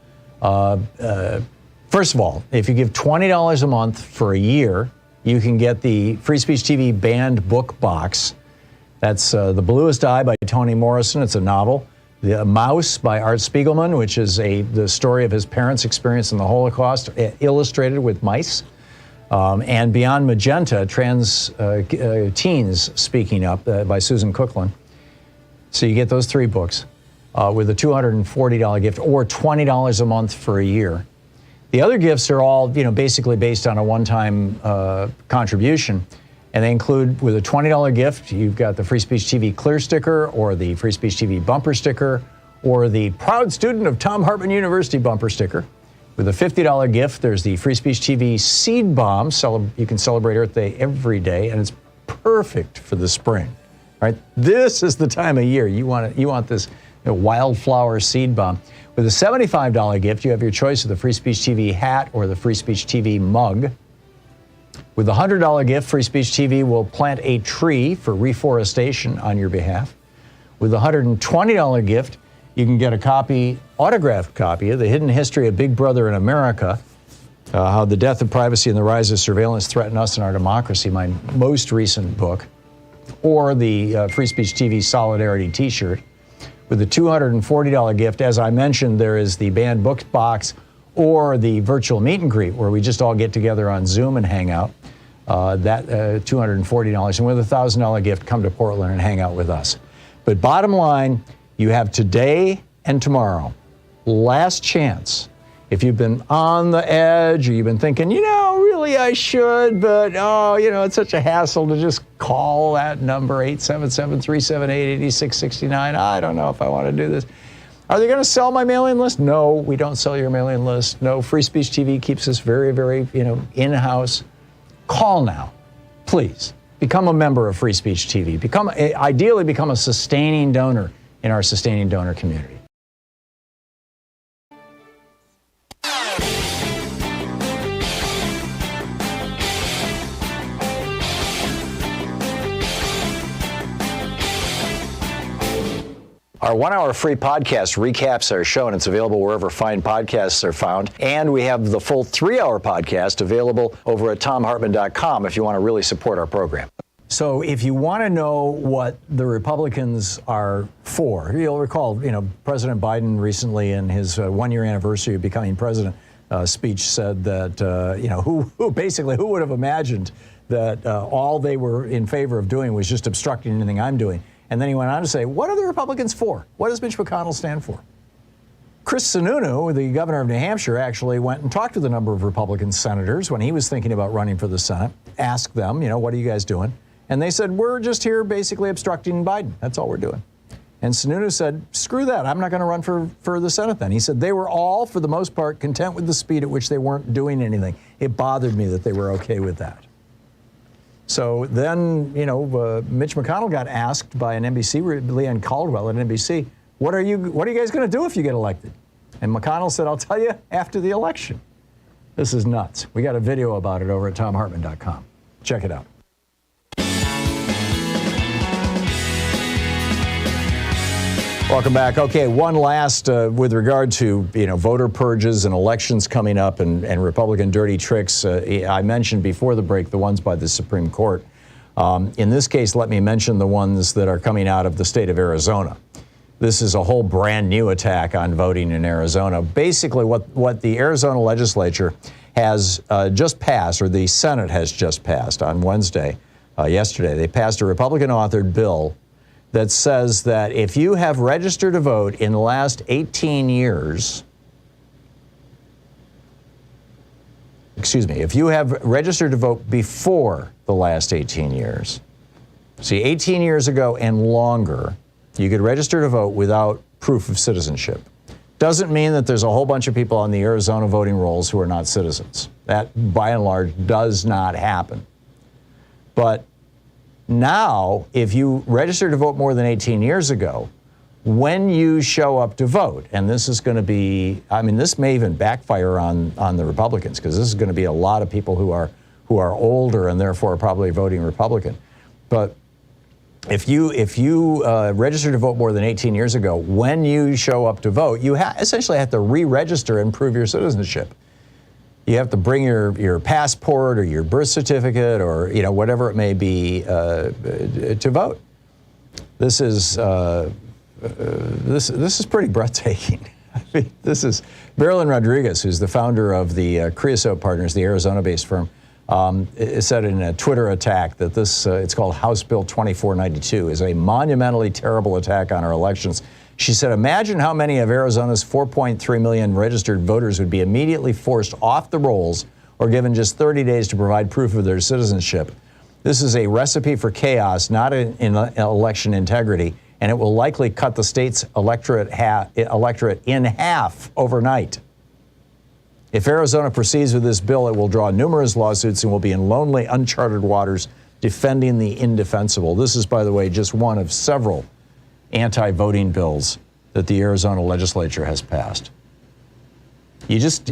first of all, if you give $20 a month for a year, you can get the Free Speech TV banned book box. That's The Bluest Eye by Toni Morrison. It's a novel. The Mouse by Art Spiegelman, which is the story of his parents' experience in the Holocaust, illustrated with mice. And Beyond Magenta, Trans Teens Speaking Up by Susan Cooklin. So you get those 3 books with a $240 gift or $20 a month for a year. The other gifts are all, basically based on a one-time contribution, and they include, with a $20 gift, you've got the Free Speech TV clear sticker, or the Free Speech TV bumper sticker, or the Proud Student of Thom Hartmann University bumper sticker. With a $50 gift, there's the Free Speech TV seed bomb. You can celebrate Earth Day every day, and it's perfect for the spring. Right? This is the time of year you want this wildflower seed bomb. With a $75 gift, you have your choice of the Free Speech TV hat or the Free Speech TV mug. With the $100 gift, Free Speech TV will plant a tree for reforestation on your behalf. With the $120 gift, you can get a autographed copy of The Hidden History of Big Brother in America, How the Death of Privacy and the Rise of Surveillance Threaten Us and Our Democracy, my most recent book, or the Free Speech TV Solidarity t-shirt. With the $240 gift, as I mentioned, there is the banned books box or the virtual meet and greet where we just all get together on Zoom and hang out. That $240. And with a $1,000 gift, come to Portland and hang out with us. But bottom line, you have today and tomorrow. Last chance. If you've been on the edge or you've been thinking, really I should, but it's such a hassle to just call that number, 877-378-8669. I don't know if I want to do this. Are they going to sell my mailing list? No, we don't sell your mailing list. No, Free Speech TV keeps us very, very, in-house. Call now, please. Become a member of Free Speech TV. Ideally become a sustaining donor in our sustaining donor community. Our 1-hour free podcast recaps our show, and it's available wherever fine podcasts are found. And we have the full 3-hour podcast available over at thomhartmann.com if you want to really support our program. So if you want to know what the Republicans are for, you'll recall, President Biden recently in his one-year anniversary of becoming president speech said that, who would have imagined that all they were in favor of doing was just obstructing anything I'm doing. And then he went on to say, what are the Republicans for? What does Mitch McConnell stand for? Chris Sununu, the governor of New Hampshire, actually went and talked to the number of Republican senators when he was thinking about running for the Senate, asked them, what are you guys doing? And they said, we're just here basically obstructing Biden. That's all we're doing. And Sununu said, screw that. I'm not going to run for the Senate then. He said they were all, for the most part, content with the speed at which they weren't doing anything. It bothered me that they were okay with that. So then, Mitch McConnell got asked by an NBC, Leanne Caldwell at NBC, what are you guys going to do if you get elected? And McConnell said, I'll tell you after the election. This is nuts. We got a video about it over at thomhartmann.com. Check it out. Welcome back. Okay, one last with regard to voter purges and elections coming up and Republican dirty tricks. I mentioned before the break the ones by the Supreme Court. In this case, let me mention the ones that are coming out of the state of Arizona. This is a whole brand new attack on voting in Arizona. Basically, what the Arizona legislature has just passed, or the Senate has just passed on Wednesday, yesterday, they passed a Republican-authored bill that says that if you have registered to vote in the last 18 years, if you have registered to vote before the last 18 years, 18 years ago and longer, you could register to vote without proof of citizenship. Doesn't mean that there's a whole bunch of people on the Arizona voting rolls who are not citizens. That, by and large, does not happen. But now, if you registered to vote more than 18 years ago, when you show up to vote, and this is going to be, this may even backfire on the Republicans, because this is going to be a lot of people who are older and therefore probably voting Republican. But if you register to vote more than 18 years ago, when you show up to vote, you essentially have to re-register and prove your citizenship. You have to bring your passport or your birth certificate or whatever it may be to vote. This is pretty breathtaking. This is Marilyn Rodriguez, who's the founder of the Creosote Partners, the Arizona-based firm, said in a Twitter attack that this it's called House Bill 2492 is a monumentally terrible attack on our elections. She said, imagine how many of Arizona's 4.3 million registered voters would be immediately forced off the rolls or given just 30 days to provide proof of their citizenship. This is a recipe for chaos, not in election integrity, and it will likely cut the state's electorate in half overnight. If Arizona proceeds with this bill, it will draw numerous lawsuits and will be in lonely, uncharted waters defending the indefensible. This is, by the way, just one of several anti-voting bills that the Arizona legislature has passed. You just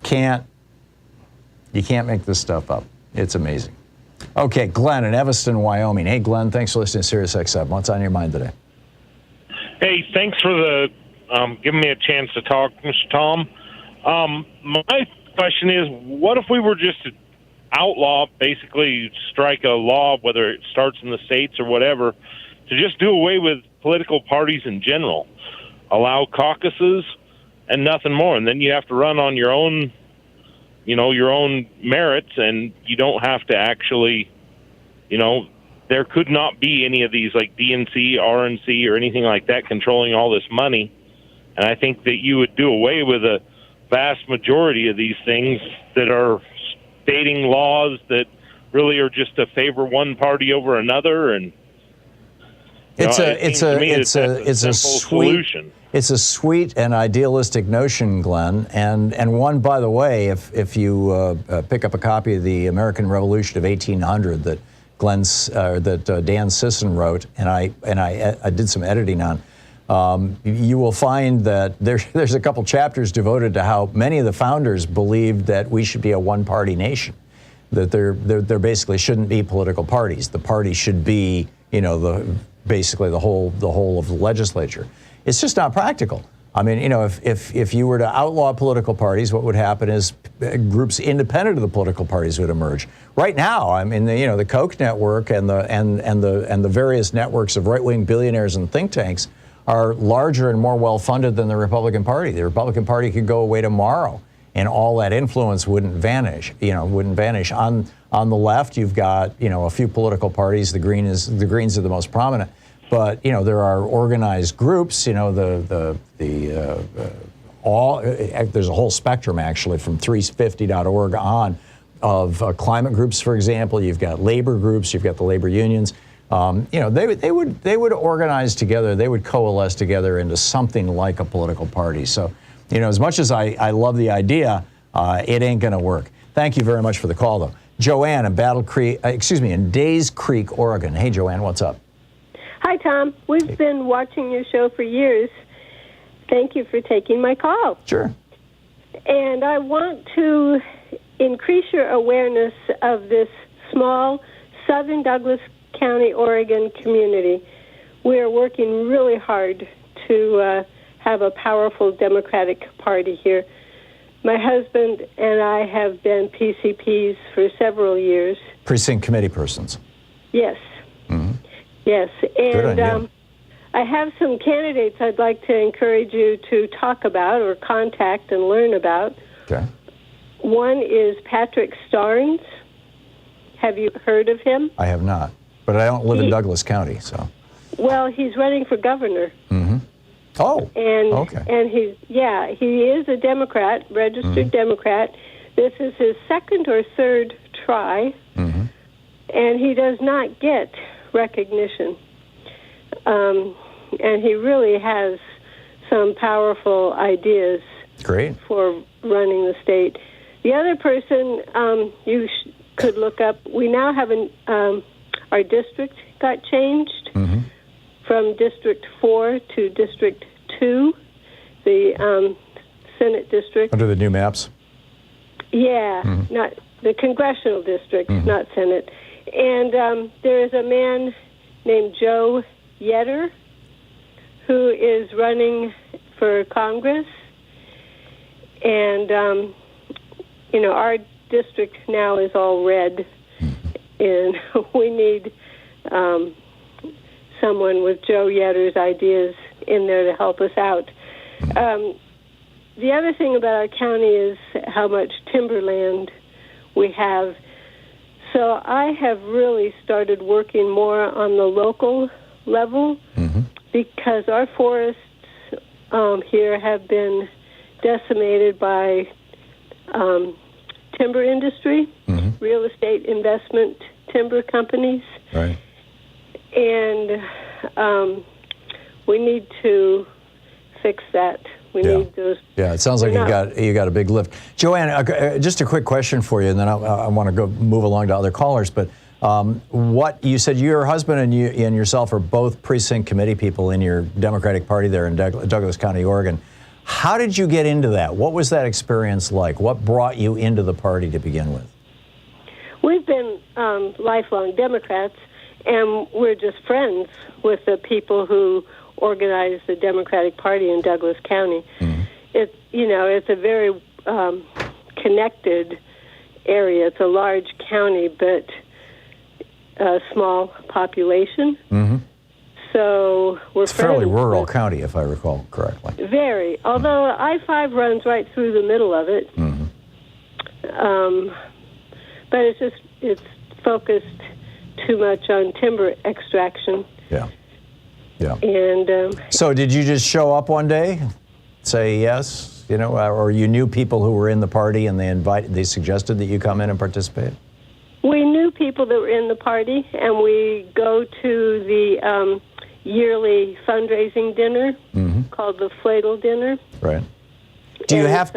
can't make this stuff up. It's amazing. Okay, Glenn in Evanston, Wyoming. Hey, Glenn, thanks for listening to SiriusXM. What's on your mind today? Hey, thanks for giving me a chance to talk, Mr. Tom. My question is, what if we were just to outlaw, basically strike a law, whether it starts in the states or whatever, to just do away with political parties in general, allow caucuses and nothing more, and then you have to run on your own, your own merits, and you don't have to actually, there could not be any of these like DNC, RNC, or anything like that controlling all this money, and I think that you would do away with a vast majority of these things that are stating laws that really are just to favor one party over another, and it's a sweet and idealistic notion, Glenn, and one, by the way, if you pick up a copy of the American Revolution of 1800 that Dan Sisson wrote, and I did some editing on, you will find that there's a couple chapters devoted to how many of the founders believed that we should be a one-party nation, that there basically shouldn't be political parties. The party should be, basically the whole of the legislature. It's just not practical. I mean, if you were to outlaw political parties, what would happen is groups independent of the political parties would emerge. Right now, I mean, the Koch network and the various networks of right-wing billionaires and think tanks are larger and more well-funded than the Republican Party. The Republican Party could go away tomorrow, and all that influence wouldn't vanish. On the left, you've got a few political parties. The Greens are the most prominent, but there are organized groups. There's a whole spectrum actually from 350.org on of climate groups, for example. You've got labor groups. You've got the labor unions. They would organize together. They would coalesce together into something like a political party. So, as much as I love the idea, it ain't going to work. Thank you very much for the call, though. Joanne in Days Creek, Oregon. Hey, Joanne, what's up? Hi, Tom. We've been watching your show for years. Thank you for taking my call. Sure. And I want to increase your awareness of this small southern Douglas County, Oregon community. We are working really hard to have a powerful Democratic Party here. My husband and I have been PCPs for several years. Precinct committee persons. Yes. Mm-hmm. Yes. And Good on you. I have some candidates I'd like to encourage you to talk about or contact and learn about. Okay. One is Patrick Starnes. Have you heard of him? I have not, but I don't live in Douglas County, so. Well, he's running for governor. Mm-hmm. Oh, and okay. And he is a Democrat, registered Democrat. This is his second or third try, and he does not get recognition. And he really has some powerful ideas. Great. For running the state. The other person you could look up. We now have our district got changed. From District 4 to District 2, the Senate district. Under the new maps? Yeah, not the congressional district, not Senate. And there is a man named Joe Yetter who is running for Congress. And, our district now is all red, and we need someone with Joe Yetter's ideas in there to help us out. The other thing about our county is how much timberland we have. So I have really started working more on the local level because our forests here have been decimated by timber industry, real estate investment timber companies. Right. And we need to fix that. We need those. Yeah, it sounds like you got a big lift. Joanne, just a quick question for you, and then I want to go move along to other callers. But what you said, your husband and you and yourself are both precinct committee people in your Democratic Party there in Douglas County, Oregon. How did you get into that? What was that experience like? What brought you into the party to begin with? We've been lifelong Democrats, and we're just friends with the people who organize the Democratic Party in Douglas County. It's a very connected area. It's a large county, but a small population. So we're it's a fairly rural county, if I recall correctly. Very. Although I-5 runs right through the middle of it. But it's focused too much on timber extraction. Yeah. And so did you just show up one day, say yes, or you knew people who were in the party and they suggested that you come in and participate? We knew people that were in the party, and we go to the yearly fundraising dinner called the Fladel Dinner. Right. Do you have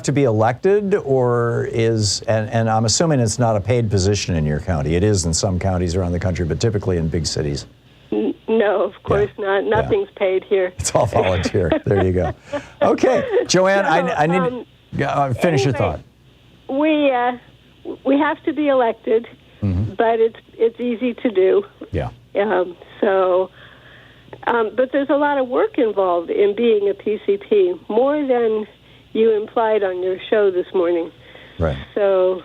to be elected, or and I'm assuming it's not a paid position in your county. It is in some counties around the country, but typically in big cities. No, of course not. Nothing's paid here. It's all volunteer. There you go. Okay, Joanne, I need to finish your thought. We have to be elected, but it's easy to do. Yeah. But there's a lot of work involved in being a PCP, more than you implied on your show this morning. Right. So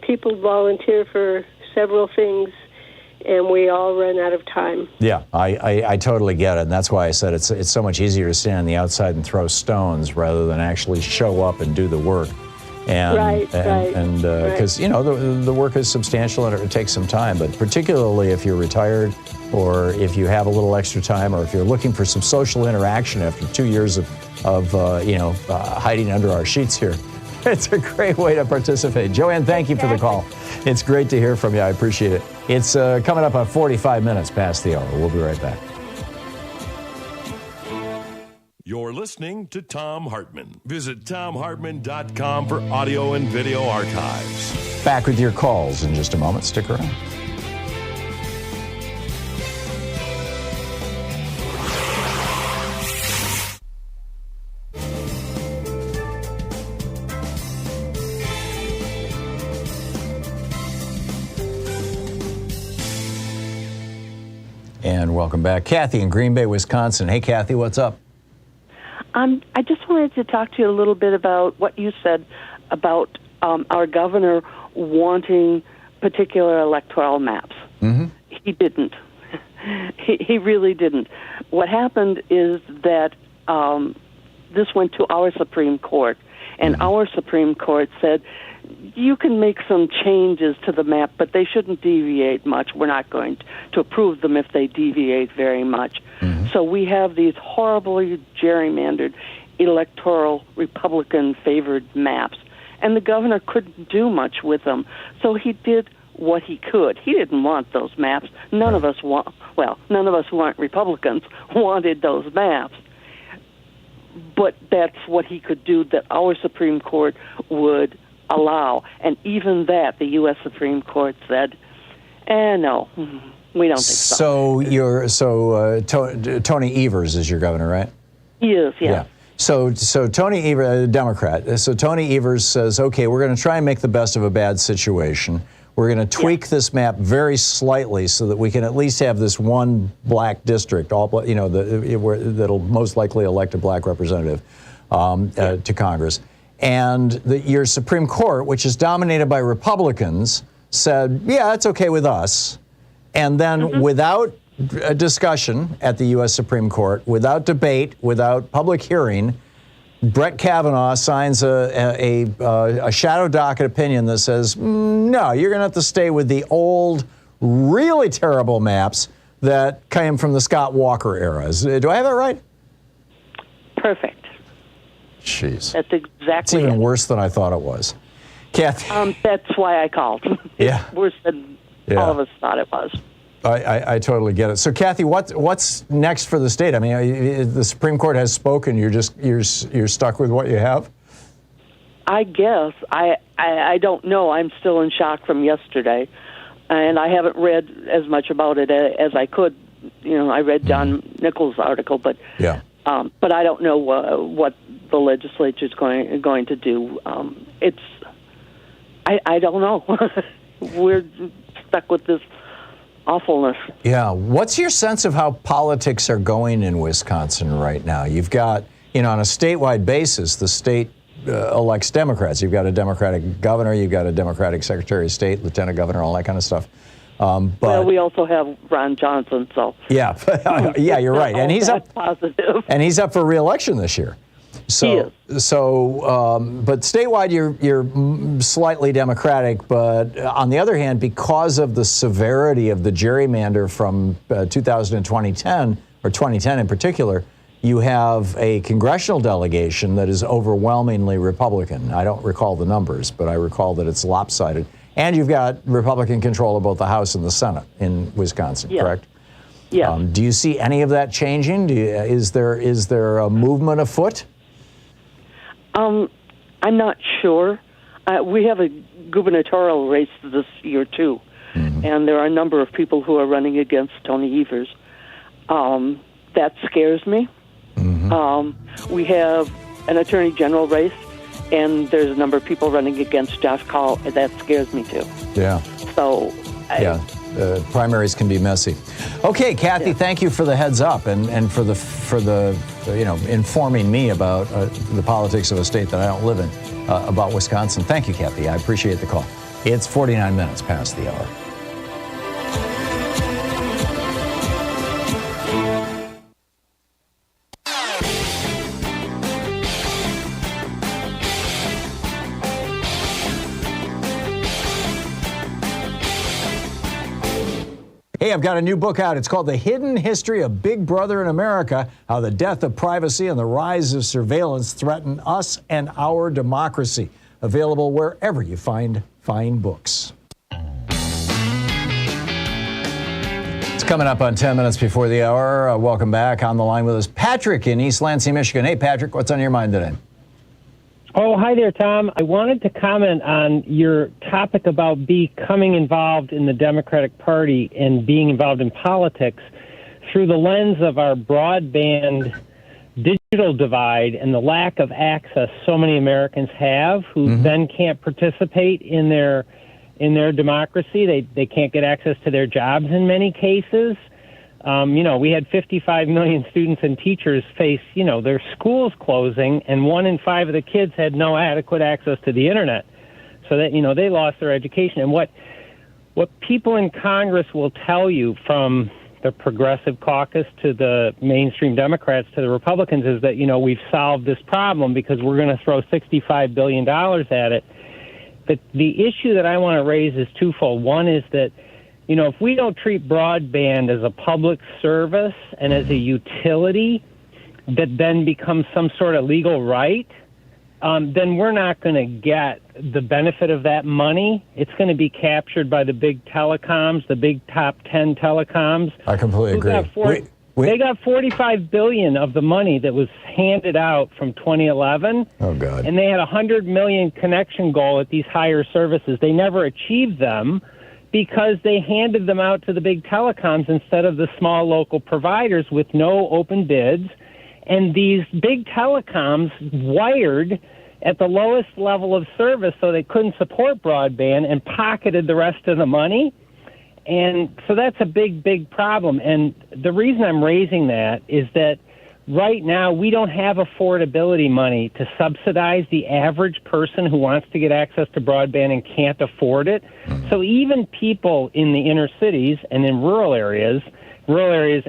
people volunteer for several things, and we all run out of time. Yeah, I totally get it, and that's why I said it's so much easier to stand on the outside and throw stones rather than actually show up and do the work. And because the work is substantial and it takes some time, but particularly if you're retired or if you have a little extra time or if you're looking for some social interaction after 2 years of hiding under our sheets here, it's a great way to participate. Joanne, thank you for the call. It's great to hear from you. I appreciate it. It's coming up on 45 minutes past the hour. We'll be right back. You're listening to Thom Hartmann. Visit thomhartmann.com for audio and video archives. Back with your calls in just a moment. Stick around. And welcome back. Kathy in Green Bay, Wisconsin. Hey, Kathy, what's up? I just wanted to talk to you a little bit about what you said about our governor wanting particular electoral maps. He didn't. He really didn't. What happened is that this went to our Supreme Court, and our Supreme Court said, you can make some changes to the map, but they shouldn't deviate much. We're not going to approve them if they deviate very much. So we have these horribly gerrymandered electoral Republican-favored maps, and the governor couldn't do much with them. So he did what he could. He didn't want those maps. None of us who aren't Republicans wanted those maps. But that's what he could do that our Supreme Court would allow. And even that, the U.S. Supreme Court said, no, we don't think so. Tony Evers is your governor, right? He is, yeah. So Tony Evers, a Democrat. So Tony Evers says, okay, we're going to try and make the best of a bad situation. We're going to tweak this map very slightly so that we can at least have this one black district, that'll most likely elect a black representative to Congress. And your Supreme Court, which is dominated by Republicans, said, yeah, it's okay with us. And then without a discussion at the U.S. Supreme Court, without debate, without public hearing, Brett Kavanaugh signs a shadow docket opinion that says, no, you're going to have to stay with the old, really terrible maps that came from the Scott Walker era. Do I have that right? Perfect. Jeez. That's exactly It's even worse than I thought it was. Kathy. That's why I called. It's worse than all of us thought it was. I totally get it. So, Kathy, what's next for the state? I mean, the Supreme Court has spoken. You're stuck with what you have? I guess. I don't know. I'm still in shock from yesterday, and I haven't read as much about it as I could. You know, I read John Nichols' article, but I don't know what the legislature is going to do. I don't know. We're stuck with this awfulness. Yeah. What's your sense of how politics are going in Wisconsin right now? You've got, on a statewide basis, the state elects Democrats. You've got a Democratic governor, you've got a Democratic Secretary of State, Lieutenant Governor, all that kind of stuff. But we also have Ron Johnson, so yeah, you're right, and he's up positive, and he's up for re-election this year. So, but statewide, you're slightly Democratic. But on the other hand, because of the severity of the gerrymander from 2000 and 2010, or 2010 in particular, you have a congressional delegation that is overwhelmingly Republican. I don't recall the numbers, but I recall that it's lopsided. And you've got Republican control of both the House and the Senate in Wisconsin, correct? Yeah. Do you see any of that changing? Is there a movement afoot? I'm not sure. We have a gubernatorial race this year, too. Mm-hmm. And there are a number of people who are running against Tony Evers. That scares me. Mm-hmm. We have an attorney general race, and there's a number of people running against Josh Call. That scares me, too. Yeah. So... primaries can be messy. Okay, Kathy, thank you for the heads up and for the informing me about the politics of a state that I don't live in, about Wisconsin. Thank you, Kathy. I appreciate the call. It's 49 minutes past the hour. Hey, I've got a new book out. It's called The Hidden History of Big Brother in America, How the Death of Privacy and the Rise of Surveillance Threaten Us and Our Democracy. Available wherever you find fine books. It's coming up on 10 minutes before the hour. Welcome back. On the line with us, Patrick in East Lansing, Michigan. Hey, Patrick, what's on your mind today? Oh, hi there, Tom. I wanted to comment on your topic about becoming involved in the Democratic Party and being involved in politics through the lens of our broadband digital divide and the lack of access so many Americans have who then can't participate in their democracy. They can't get access to their jobs in many cases. We had 55 million students and teachers face, their schools closing, and 1 in 5 of the kids had no adequate access to the internet. So that, they lost their education. And what people in Congress will tell you, from the Progressive Caucus to the mainstream Democrats to the Republicans, is that, we've solved this problem because we're going to throw $65 billion at it. But the issue that I want to raise is twofold. One is that, if we don't treat broadband as a public service and as a utility that then becomes some sort of legal right, then we're not going to get the benefit of that money. It's going to be captured by the big telecoms, the big top 10 telecoms. I completely agree. They got $45 billion of the money that was handed out from 2011. Oh, God. And they had a 100 million connection goal at these higher services. They never achieved them, because they handed them out to the big telecoms instead of the small local providers with no open bids. And these big telecoms wired at the lowest level of service so they couldn't support broadband and pocketed the rest of the money. And so that's a big, big problem. And the reason I'm raising that is that right now we don't have affordability money to subsidize the average person who wants to get access to broadband and can't afford it. So even people in the inner cities and in rural areas,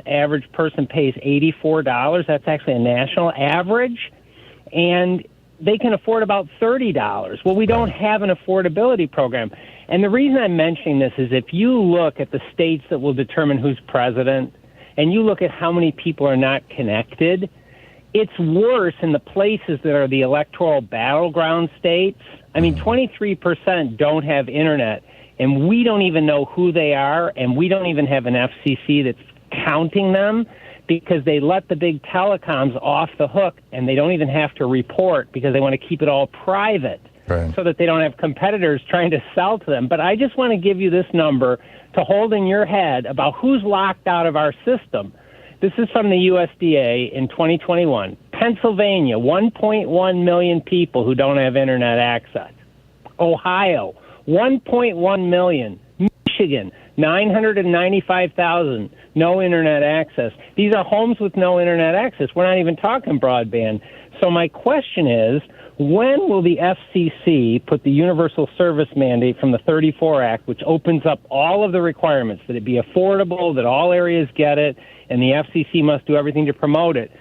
average person pays $84. That's actually a national average. And they can afford about $30. Well, we don't have an affordability program. And the reason I'm mentioning this is if you look at the states that will determine who's president, and you look at how many people are not connected, it's worse in the places that are the electoral battleground states. I mean, 23% don't have internet, and we don't even know who they are, and we don't even have an FCC that's counting them because they let the big telecoms off the hook, and they don't even have to report because they want to keep it all private so that they don't have competitors trying to sell to them. But I just want to give you this number to hold in your head about who's locked out of our system. This is from the USDA in 2021. Pennsylvania, 1.1 million people who don't have internet access. Ohio, 1.1 million. Michigan, 995,000, no internet access. These are homes with no internet access. We're not even talking broadband. So my question is, when will the FCC put the universal service mandate from the 34 Act, which opens up all of the requirements, that it be affordable, that all areas get it, and the FCC must do everything to promote it?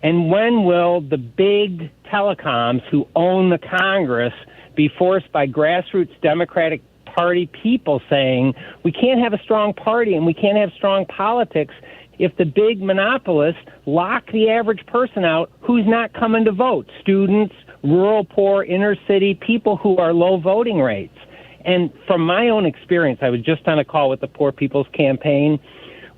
And when will the big telecoms who own the Congress be forced by grassroots Democratic Party people saying, we can't have a strong party and we can't have strong politics if the big monopolists lock the average person out who's not coming to vote? Students, rural, poor, inner city, people who are low voting rates. And from my own experience, I was just on a call with the Poor People's Campaign.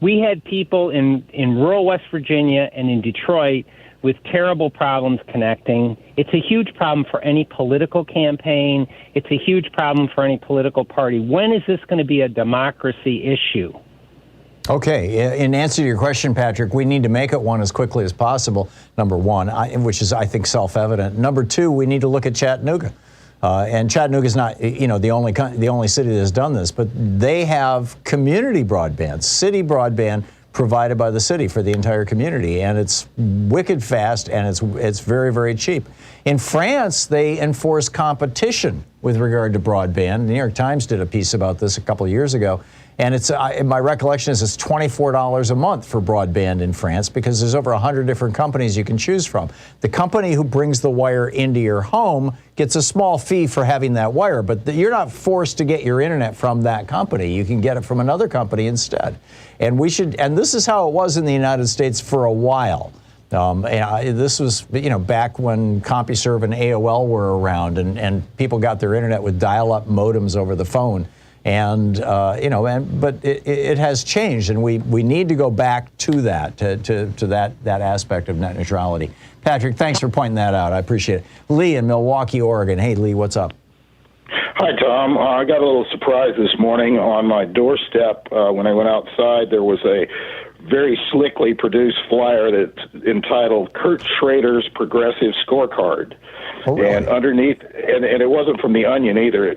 We had people in rural West Virginia and in Detroit with terrible problems connecting. It's a huge problem for any political campaign. It's a huge problem for any political party. When is this going to be a democracy issue? Okay, in answer to your question, Patrick, we need to make it one as quickly as possible, number one, which is, I think, self-evident. Number two, we need to look at Chattanooga. And Chattanooga is not, the only city that has done this, but they have community broadband, city broadband provided by the city for the entire community, and it's wicked fast and it's very, very cheap. In France, they enforce competition with regard to broadband. The New York Times did a piece about this a couple of years ago. And it's my recollection is it's $24 a month for broadband in France because there's over 100 different companies you can choose from. The company who brings the wire into your home gets a small fee for having that wire, but you're not forced to get your internet from that company. You can get it from another company instead. And this is how it was in the United States for a while. This was, back when CompuServe and AOL were around, and people got their internet with dial-up modems over the phone. But it has changed, and we need to go back to that, to that aspect of net neutrality. Patrick, thanks for pointing that out. I appreciate it. Lee in Milwaukee, Oregon. Hey, Lee, what's up? Hi, Tom. I got a little surprise this morning on my doorstep. When I went outside, there was a very slickly produced flyer that's entitled Kurt Schrader's Progressive Scorecard. Oh, really? And underneath, and it wasn't from The Onion either.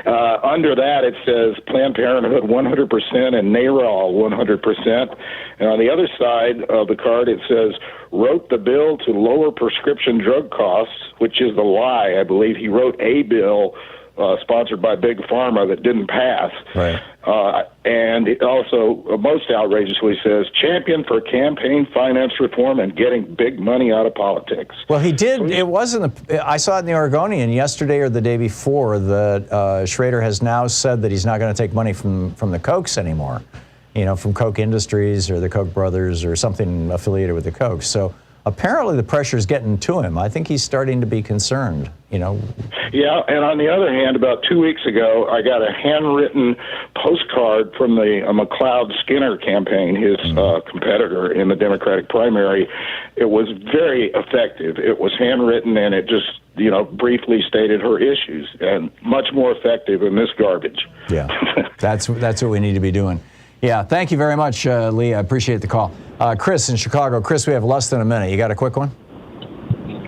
Under that, it says Planned Parenthood 100% and NARAL 100%. And on the other side of the card, it says, wrote the bill to lower prescription drug costs, which is the lie. I believe he wrote a bill sponsored by Big Pharma that didn't pass. Right. And it also, most outrageously, says, champion for campaign finance reform and getting big money out of politics. Well, he did. It wasn't. I saw it in the Oregonian yesterday or the day before that Schrader has now said that he's not going to take money from the Kochs anymore, from Koch Industries or the Koch brothers or something affiliated with the Kochs. So apparently the pressure's getting to him. I think he's starting to be concerned, Yeah, and on the other hand, about 2 weeks ago, I got a handwritten postcard from the McLeod Skinner campaign, his competitor in the Democratic primary. It was very effective. It was handwritten, and it just, briefly stated her issues, and much more effective than this garbage. Yeah, that's what we need to be doing. Yeah, thank you very much, Lee. I appreciate the call. Chris in Chicago. Chris, we have less than a minute. You got a quick one?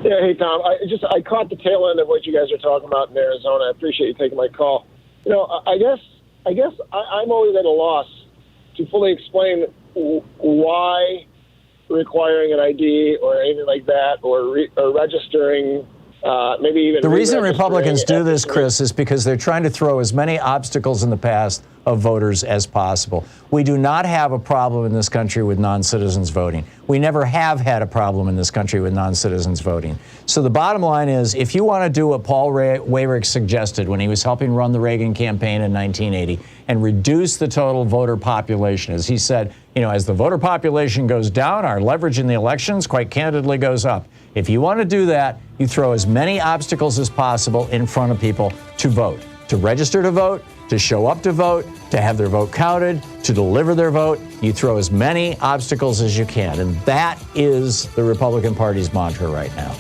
Yeah, hey, Tom. I caught the tail end of what you guys are talking about in Arizona. I appreciate you taking my call. I guess I'm always at a loss to fully explain why requiring an ID or anything like that or registering maybe even the reason re-registering Republicans do this, ethnically. Chris, is because they're trying to throw as many obstacles in the past of voters as possible. We do not have a problem in this country with non-citizens voting. We never have had a problem in this country with non-citizens voting. So the bottom line is, if you want to do what Paul Weyrich suggested when he was helping run the Reagan campaign in 1980 and reduce the total voter population, as he said, as the voter population goes down, our leverage in the elections quite candidly goes up. If you want to do that, you throw as many obstacles as possible in front of people to vote, to register to vote, to show up to vote, to have their vote counted, to deliver their vote. You throw as many obstacles as you can. And that is the Republican Party's mantra right now.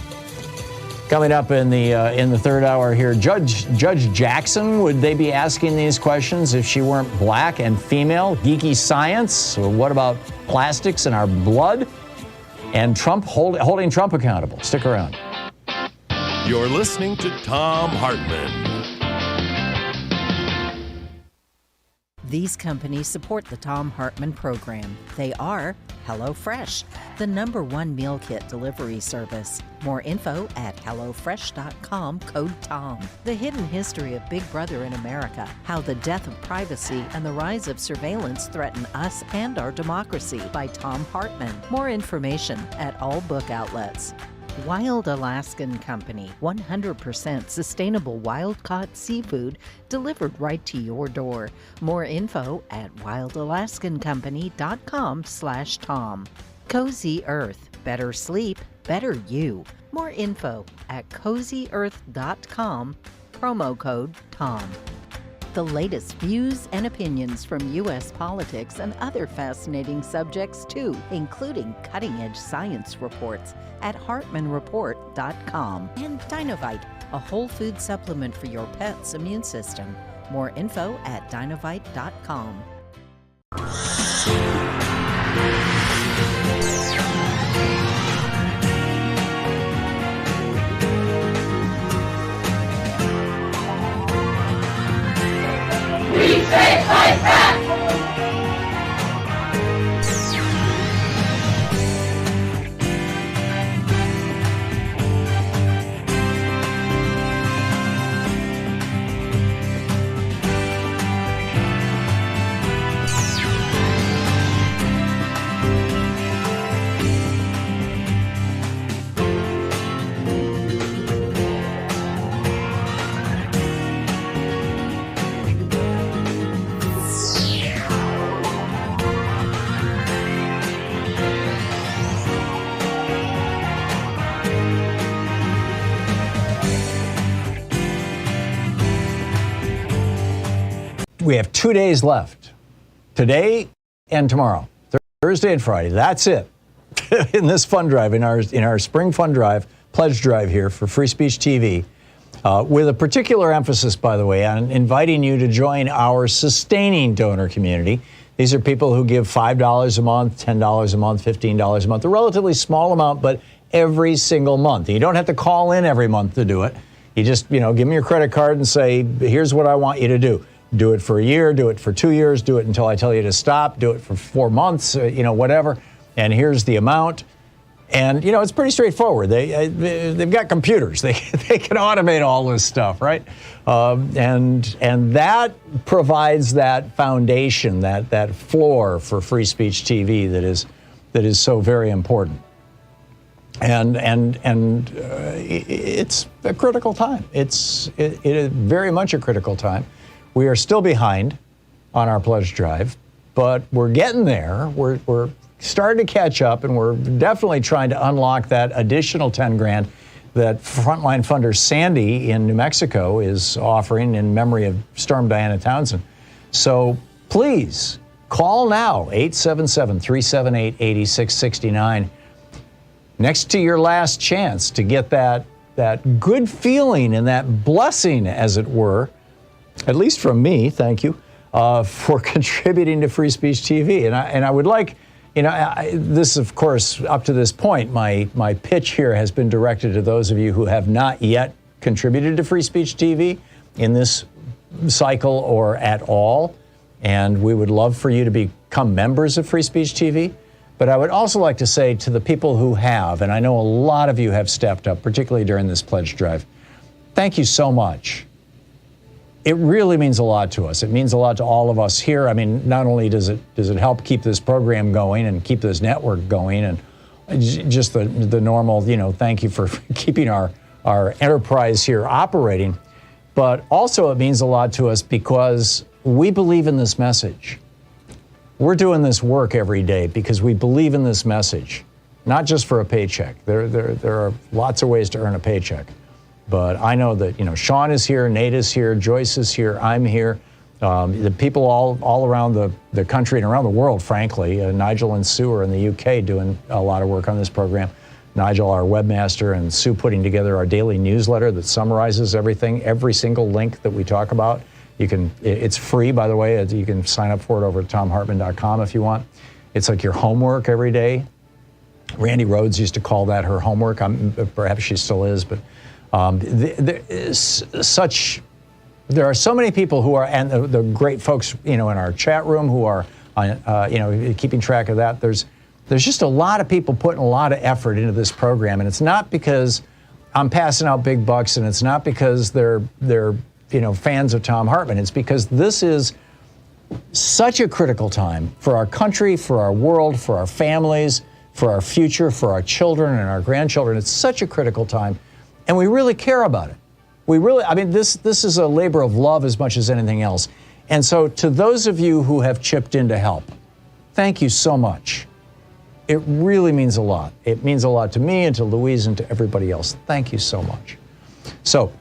Coming up in the third hour here, Judge Jackson, would they be asking these questions if she weren't black and female? Geeky science? Or what about plastics in our blood? And Trump holding Trump accountable. Stick around. You're listening to Thom Hartmann. These companies support the Thom Hartmann Program. They are HelloFresh, the #1 meal kit delivery service. More info at HelloFresh.com, code TOM. The hidden history of Big Brother in America, how the death of privacy and the rise of surveillance threaten us and our democracy, by Thom Hartmann. More information at all book outlets. Wild Alaskan Company, 100% sustainable wild-caught seafood delivered right to your door. More info at wildalaskancompany.com/Tom. Cozy Earth, better sleep, better you. More info at cozyearth.com, promo code TOM. The latest views and opinions from U.S. politics and other fascinating subjects too, including cutting-edge science reports at HartmanReport.com. And Dinovite, a whole food supplement for your pet's immune system. More info at Dinovite.com. We say fight back! We have 2 days left, today and tomorrow, Thursday and Friday. That's it in this fund drive, in our spring fund drive, pledge drive here for Free Speech TV, with a particular emphasis, by the way, on inviting you to join our sustaining donor community. These are people who give $5 a month, $10 a month, $15 a month, a relatively small amount, but every single month. You don't have to call in every month to do it. You just, give me your credit card and say, here's what I want you to do. Do it for a year, do it for 2 years, do it until I tell you to stop, do it for 4 months, whatever. And here's the amount. And, it's pretty straightforward. They've got computers. They can automate all this stuff, right? And that provides that foundation, that floor for Free Speech TV that is so very important. And it's a critical time. It is very much a critical time. We are still behind on our pledge drive, but we're getting there. We're starting to catch up, and we're definitely trying to unlock that additional 10 grand that Frontline Funder Sandy in New Mexico is offering in memory of Storm Diana Townsend. So please call now, 877-378-8669. Next to your last chance to get that good feeling and that blessing, as it were, at least from me, thank you, for contributing to Free Speech TV. And I would like, this, of course, up to this point, my pitch here has been directed to those of you who have not yet contributed to Free Speech TV in this cycle or at all. And we would love for you to become members of Free Speech TV. But I would also like to say to the people who have, and I know a lot of you have stepped up, particularly during this pledge drive, thank you so much. It really means a lot to us. It means a lot to all of us here. I mean, not only does it help keep this program going and keep this network going, and just the normal, thank you for keeping our enterprise here operating, but also it means a lot to us because we believe in this message. We're doing this work every day because we believe in this message, not just for a paycheck. There are lots of ways to earn a paycheck. But I know that, Sean is here, Nate is here, Joyce is here, I'm here. The people all around the country and around the world, frankly. Nigel and Sue are in the UK doing a lot of work on this program. Nigel, our webmaster, and Sue putting together our daily newsletter that summarizes everything, every single link that we talk about. It's free, by the way. You can sign up for it over at thomhartmann.com if you want. It's like your homework every day. Randy Rhodes used to call that her homework. Perhaps she still is, but there are so many people who are, and the great folks, in our chat room who are, keeping track of that. There's just a lot of people putting a lot of effort into this program, and it's not because I'm passing out big bucks, and it's not because they're fans of Thom Hartmann. It's because this is such a critical time for our country, for our world, for our families, for our future, for our children and our grandchildren. It's such a critical time, and we really care about it. This is a labor of love as much as anything else. And so to those of you who have chipped in to help, thank you so much. It really means a lot. It means a lot to me and to Louise and to everybody else. Thank you so much. So,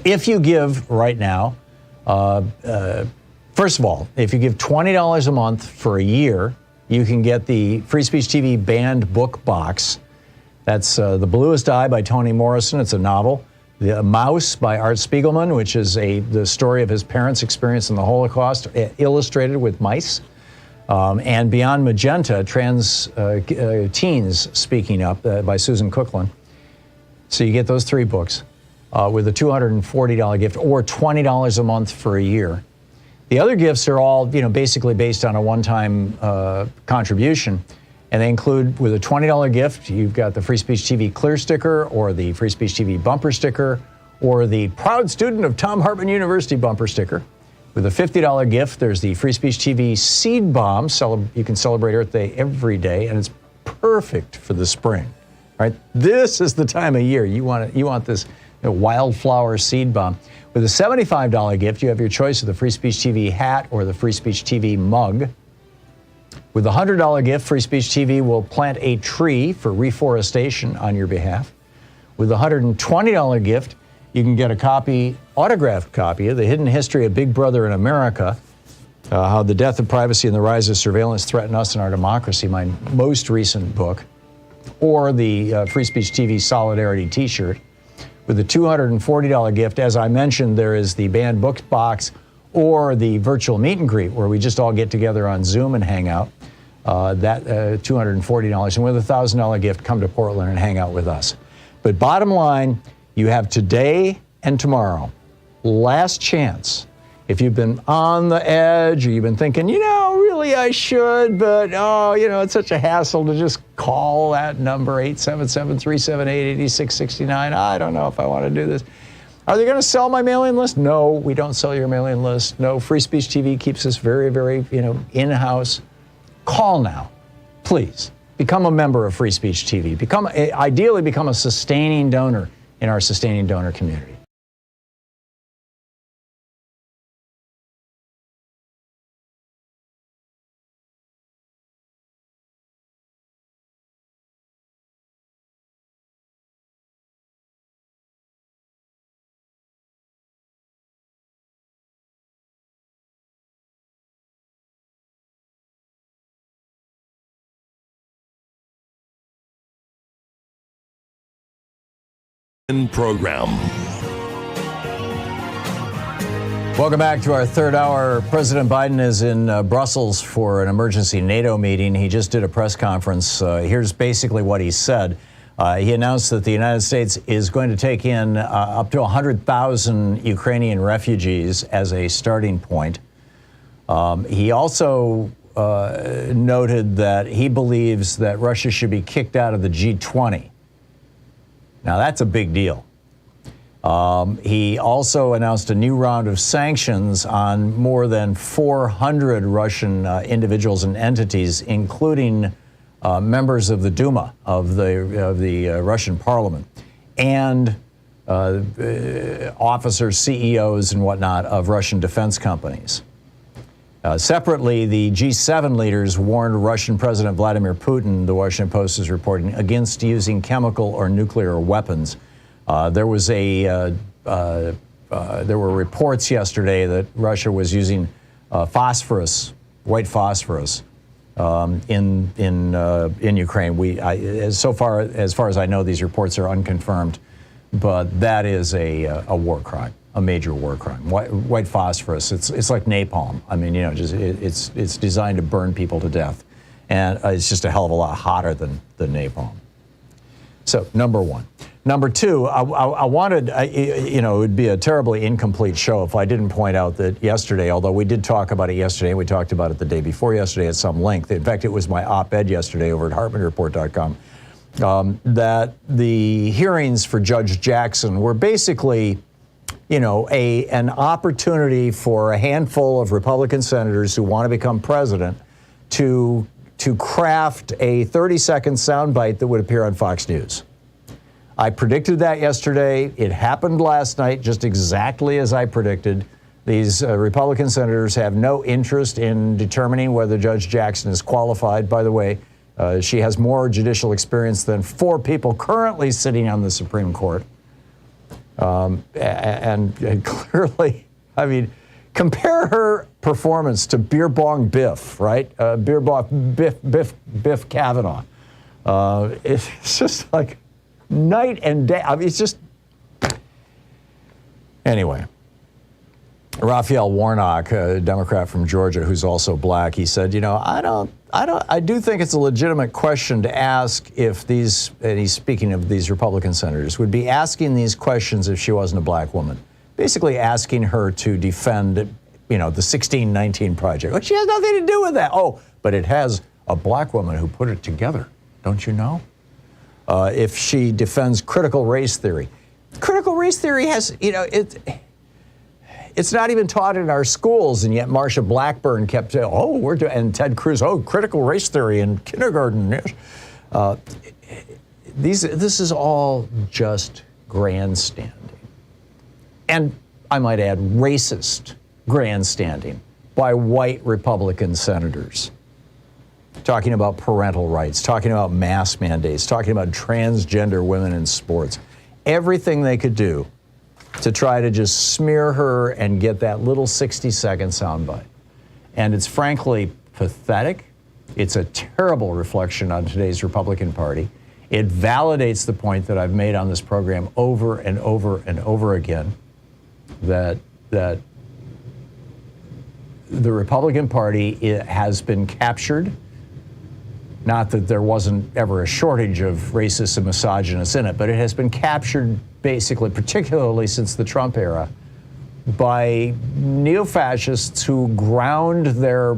if you give right now, first of all, if you give $20 a month for a year, you can get the Free Speech TV banned book box. That's The Bluest Eye by Toni Morrison. It's a novel. The Mouse by Art Spiegelman, which is the story of his parents' experience in the Holocaust, illustrated with mice. And Beyond Magenta, Trans Teens Speaking Up by Susan Cookland. So you get those 3 books. With a $240 gift or $20 a month for a year. The other gifts are all, basically based on a one-time contribution, and they include, with a $20 gift, you've got the Free Speech TV Clear Sticker, or the Free Speech TV Bumper Sticker, or the Proud Student of Thom Hartmann University Bumper Sticker. With a $50 gift, there's the Free Speech TV Seed Bomb. You can celebrate Earth Day every day, and it's perfect for the spring. Right? This is the time of year you want this. Wildflower seed bomb. With a $75 gift, you have your choice of the Free Speech TV hat or the Free Speech TV mug. With a $100 gift, Free Speech TV will plant a tree for reforestation on your behalf. With a $120 gift, you can get a autographed copy of The Hidden History of Big Brother in America, How the Death of Privacy and the Rise of Surveillance Threaten Us and Our Democracy, my most recent book, or the Free Speech TV Solidarity t-shirt. With a $240 gift, as I mentioned, there is the banned books box or the virtual meet and greet where we just all get together on Zoom and hang out. That $240. And with a $1,000 gift, come to Portland and hang out with us. But bottom line, you have today and tomorrow. Last chance. If you've been on the edge or you've been thinking, really I should, but it's such a hassle to just call that number, 877-378-8669. I don't know if I want to do this. Are they going to sell my mailing list? No, we don't sell your mailing list. No, Free Speech TV keeps us very, very, in-house. Call now, please. Become a member of Free Speech TV. Ideally become a sustaining donor in our sustaining donor community. Program. Welcome back to our third hour. President Biden is in Brussels for an emergency NATO meeting. He just did a press conference. Here's basically what he said. He announced that the United States is going to take in up to 100,000 Ukrainian refugees as a starting point. He also noted that he believes that Russia should be kicked out of the G20. Now, that's a big deal. He also announced a new round of sanctions on more than 400 Russian individuals and entities, including members of the Duma of the Russian parliament, and officers, CEOs, and whatnot of Russian defense companies. Separately, the G7 leaders warned Russian President Vladimir Putin, the Washington Post is reporting, against using chemical or nuclear weapons. There were reports yesterday that Russia was using phosphorus, white phosphorus, in Ukraine. As far as I know, these reports are unconfirmed, but that is a war crime, a major war crime. White phosphorus, it's like napalm. I mean, it's designed to burn people to death, and it's just a hell of a lot hotter than napalm. So, number one. Number two, I wanted, it would be a terribly incomplete show if I didn't point out that yesterday, although we did talk about it yesterday, we talked about it the day before yesterday at some length. In fact, it was my op-ed yesterday over at HartmannReport.com, that the hearings for Judge Jackson were basically, an opportunity for a handful of Republican senators who want to become president to craft a 30-second soundbite that would appear on Fox News. I predicted that yesterday. It happened last night, just exactly as I predicted. These Republican senators have no interest in determining whether Judge Jackson is qualified. By the way, she has more judicial experience than 4 people currently sitting on the Supreme Court. And clearly, I mean, compare her performance to Beer Bong Biff, right? Beer Bong Biff Kavanaugh. It's just like night and day. I mean, it's just. Anyway, Raphael Warnock, a Democrat from Georgia who's also black, he said, I do think it's a legitimate question to ask if these, and he's speaking of these Republican senators, would be asking these questions if she wasn't a black woman. Basically asking her to defend, the 1619 Project. Like, she has nothing to do with that. Oh, but it has a black woman who put it together. Don't you know? If she defends critical race theory. Critical race theory has, it's not even taught in our schools, and yet Marsha Blackburn kept saying, and Ted Cruz, critical race theory in kindergarten. Yes. This is all just grandstanding. And I might add, racist grandstanding by white Republican senators. Talking about parental rights, talking about mask mandates, talking about transgender women in sports. Everything they could do to try to just smear her and get that little 60-second soundbite. And it's frankly pathetic. It's a terrible reflection on today's Republican Party. It validates the point that I've made on this program over and over and over again, that the Republican Party has been captured. Not that there wasn't ever a shortage of racists and misogynists in it, but it has been captured basically, particularly since the Trump era, by neo-fascists who ground their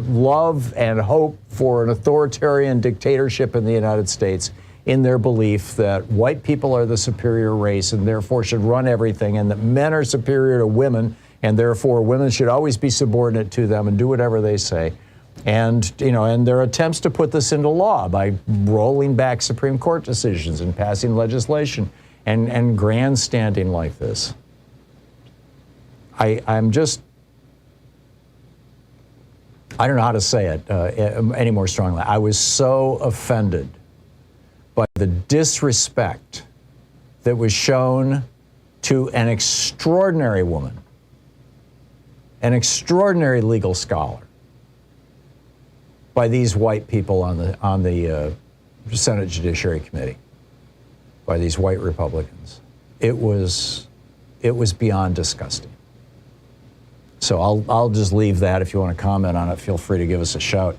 love and hope for an authoritarian dictatorship in the United States in their belief that white people are the superior race and therefore should run everything, and that men are superior to women and therefore women should always be subordinate to them and do whatever they say. And, and their attempts to put this into law by rolling back Supreme Court decisions and passing legislation and grandstanding like this. I'm just, I don't know how to say it any more strongly. I was so offended by the disrespect that was shown to an extraordinary woman, an extraordinary legal scholar, by these white people on the Senate Judiciary Committee, by these white Republicans. It was beyond disgusting. So I'll just leave that. If you want to comment on it, feel free to give us a shout.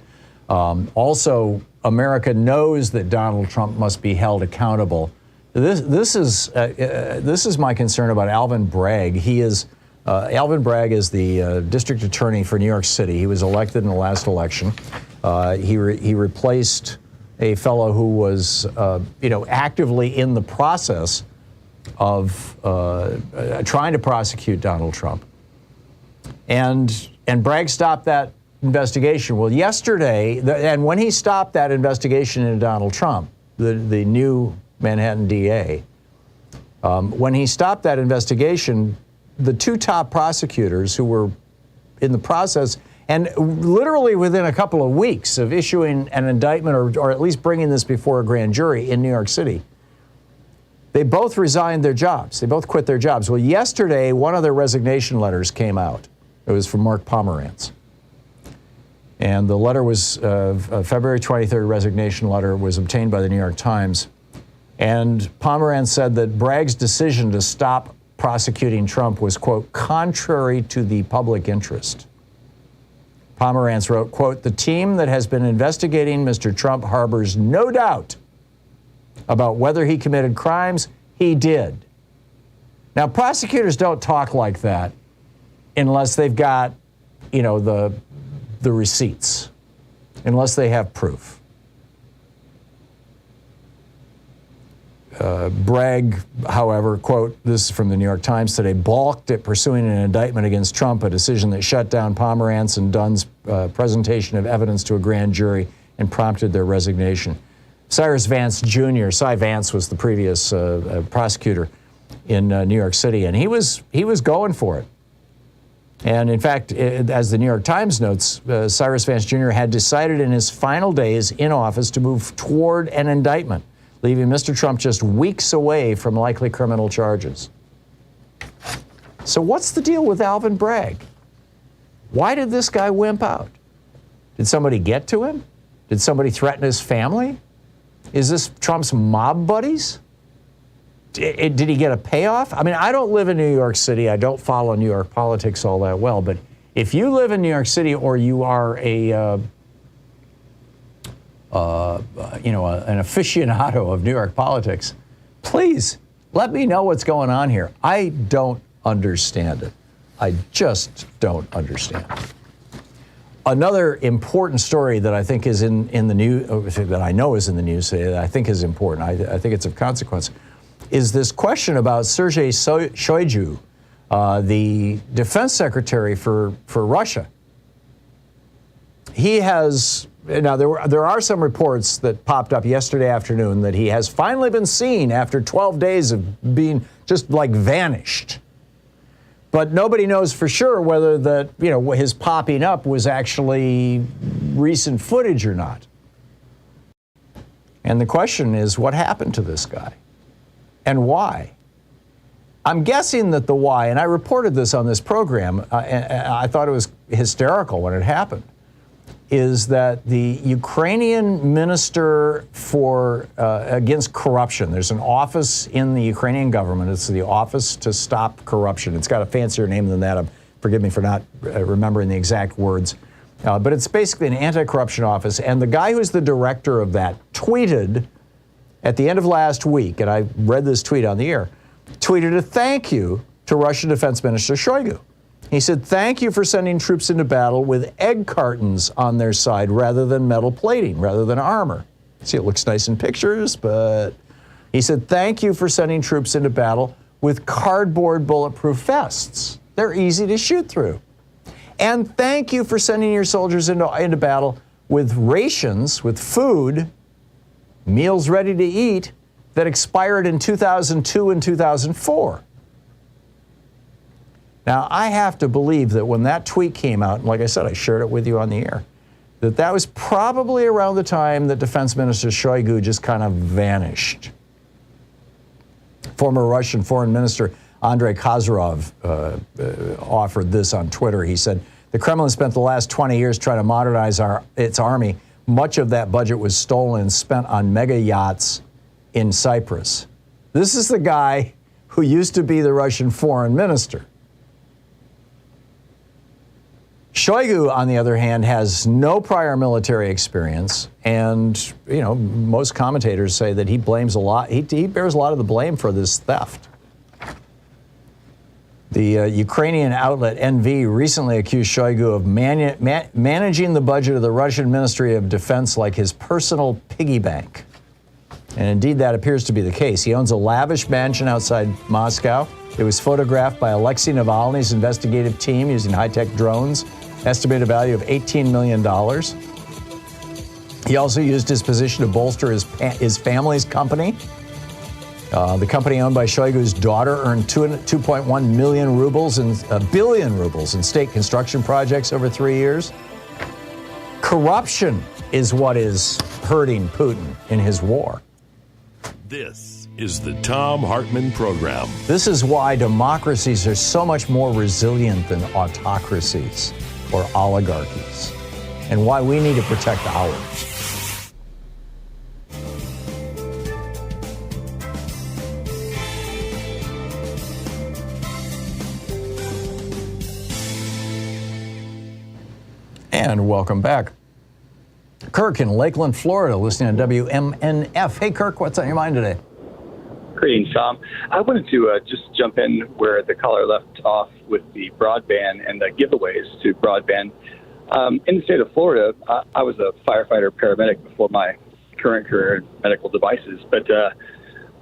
Also, America knows that Donald Trump must be held accountable. This is my concern about Alvin Bragg. He is Alvin Bragg is the district attorney for New York City. He was elected in the last election. He replaced a fellow who was, actively in the process of trying to prosecute Donald Trump. And Bragg stopped that investigation. Well, yesterday, and when he stopped that investigation into Donald Trump, the new Manhattan DA, when he stopped that investigation, the two top prosecutors who were in the process, and literally within a couple of weeks of issuing an indictment or at least bringing this before a grand jury in New York City, they both resigned their jobs. They both quit their jobs. Well, yesterday, one of their resignation letters came out. It was from Mark Pomerantz. And the letter was, a February 23rd resignation letter was obtained by the New York Times. And Pomerantz said that Bragg's decision to stop prosecuting Trump was, quote, contrary to the public interest. Pomerantz wrote, quote, the team that has been investigating Mr. Trump harbors no doubt about whether he committed crimes. He did. Now, prosecutors don't talk like that unless they've got, the receipts, unless they have proof. Bragg, however, quote, this is from the New York Times today, balked at pursuing an indictment against Trump, a decision that shut down Pomerantz and Dunn's presentation of evidence to a grand jury and prompted their resignation. Cyrus Vance Jr., Cy Vance was the previous prosecutor in New York City, and he was going for it. And in fact, as the New York Times notes, Cyrus Vance Jr. had decided in his final days in office to move toward an indictment, leaving Mr. Trump just weeks away from likely criminal charges. So what's the deal with Alvin Bragg? Why did this guy wimp out? Did somebody get to him? Did somebody threaten his family? Is this Trump's mob buddies? Did he get a payoff? I mean, I don't live in New York City. I don't follow New York politics all that well. But if you live in New York City or you are an aficionado of New York politics, please let me know what's going on here. I don't understand it. I just don't understand it. Another important story that I think is in the news, that I know is in the news today, that I think is important, I think it's of consequence, is this question about Sergei Shoigu, the defense secretary for Russia. He has, now there are some reports that popped up yesterday afternoon that he has finally been seen after 12 days of being just like vanished. But nobody knows for sure whether that, his popping up was actually recent footage or not. And the question is, what happened to this guy? And why? I'm guessing that the why, and I reported this on this program, and I thought it was hysterical when it happened, is that the Ukrainian minister for against corruption, there's an office in the Ukrainian government, it's the Office to Stop Corruption. It's got a fancier name than that. Forgive me for not remembering the exact words. But it's basically an anti-corruption office. And the guy who's the director of that tweeted at the end of last week, and I read this tweet on the air, tweeted a thank you to Russian Defense Minister Shoigu. He said, thank you for sending troops into battle with egg cartons on their side rather than metal plating, rather than armor. See, it looks nice in pictures, but he said, thank you for sending troops into battle with cardboard bulletproof vests. They're easy to shoot through. And thank you for sending your soldiers into battle with rations, with food, meals ready to eat, that expired in 2002 and 2004. Now, I have to believe that when that tweet came out, and like I said, I shared it with you on the air, that was probably around the time that Defense Minister Shoigu just kind of vanished. Former Russian Foreign Minister Andrei Kozyrov offered this on Twitter. He said, the Kremlin spent the last 20 years trying to modernize its army. Much of that budget was stolen and spent on mega yachts in Cyprus. This is the guy who used to be the Russian foreign minister. Shoigu, on the other hand, has no prior military experience, and most commentators say that he blames a lot. He bears a lot of the blame for this theft. The Ukrainian outlet NV recently accused Shoigu of managing the budget of the Russian Ministry of Defense like his personal piggy bank. And indeed, that appears to be the case. He owns a lavish mansion outside Moscow. It was photographed by Alexei Navalny's investigative team using high-tech drones, estimated value of $18 million. He also used his position to bolster his family's company. The company owned by Shoigu's daughter earned 2.1 million rubles and $1 billion rubles in state construction projects over 3 years. Corruption is what is hurting Putin in his war. This is the Thom Hartmann Program. This is why democracies are so much more resilient than autocracies or oligarchies, and why we need to protect ours. And welcome back. Kirk in Lakeland, Florida, listening to WMNF. Hey, Kirk, what's on your mind today? Greetings, Tom. I wanted to just jump in where the caller left off with the broadband and the giveaways to broadband. In the state of Florida, I was a firefighter paramedic before my current career in medical devices, but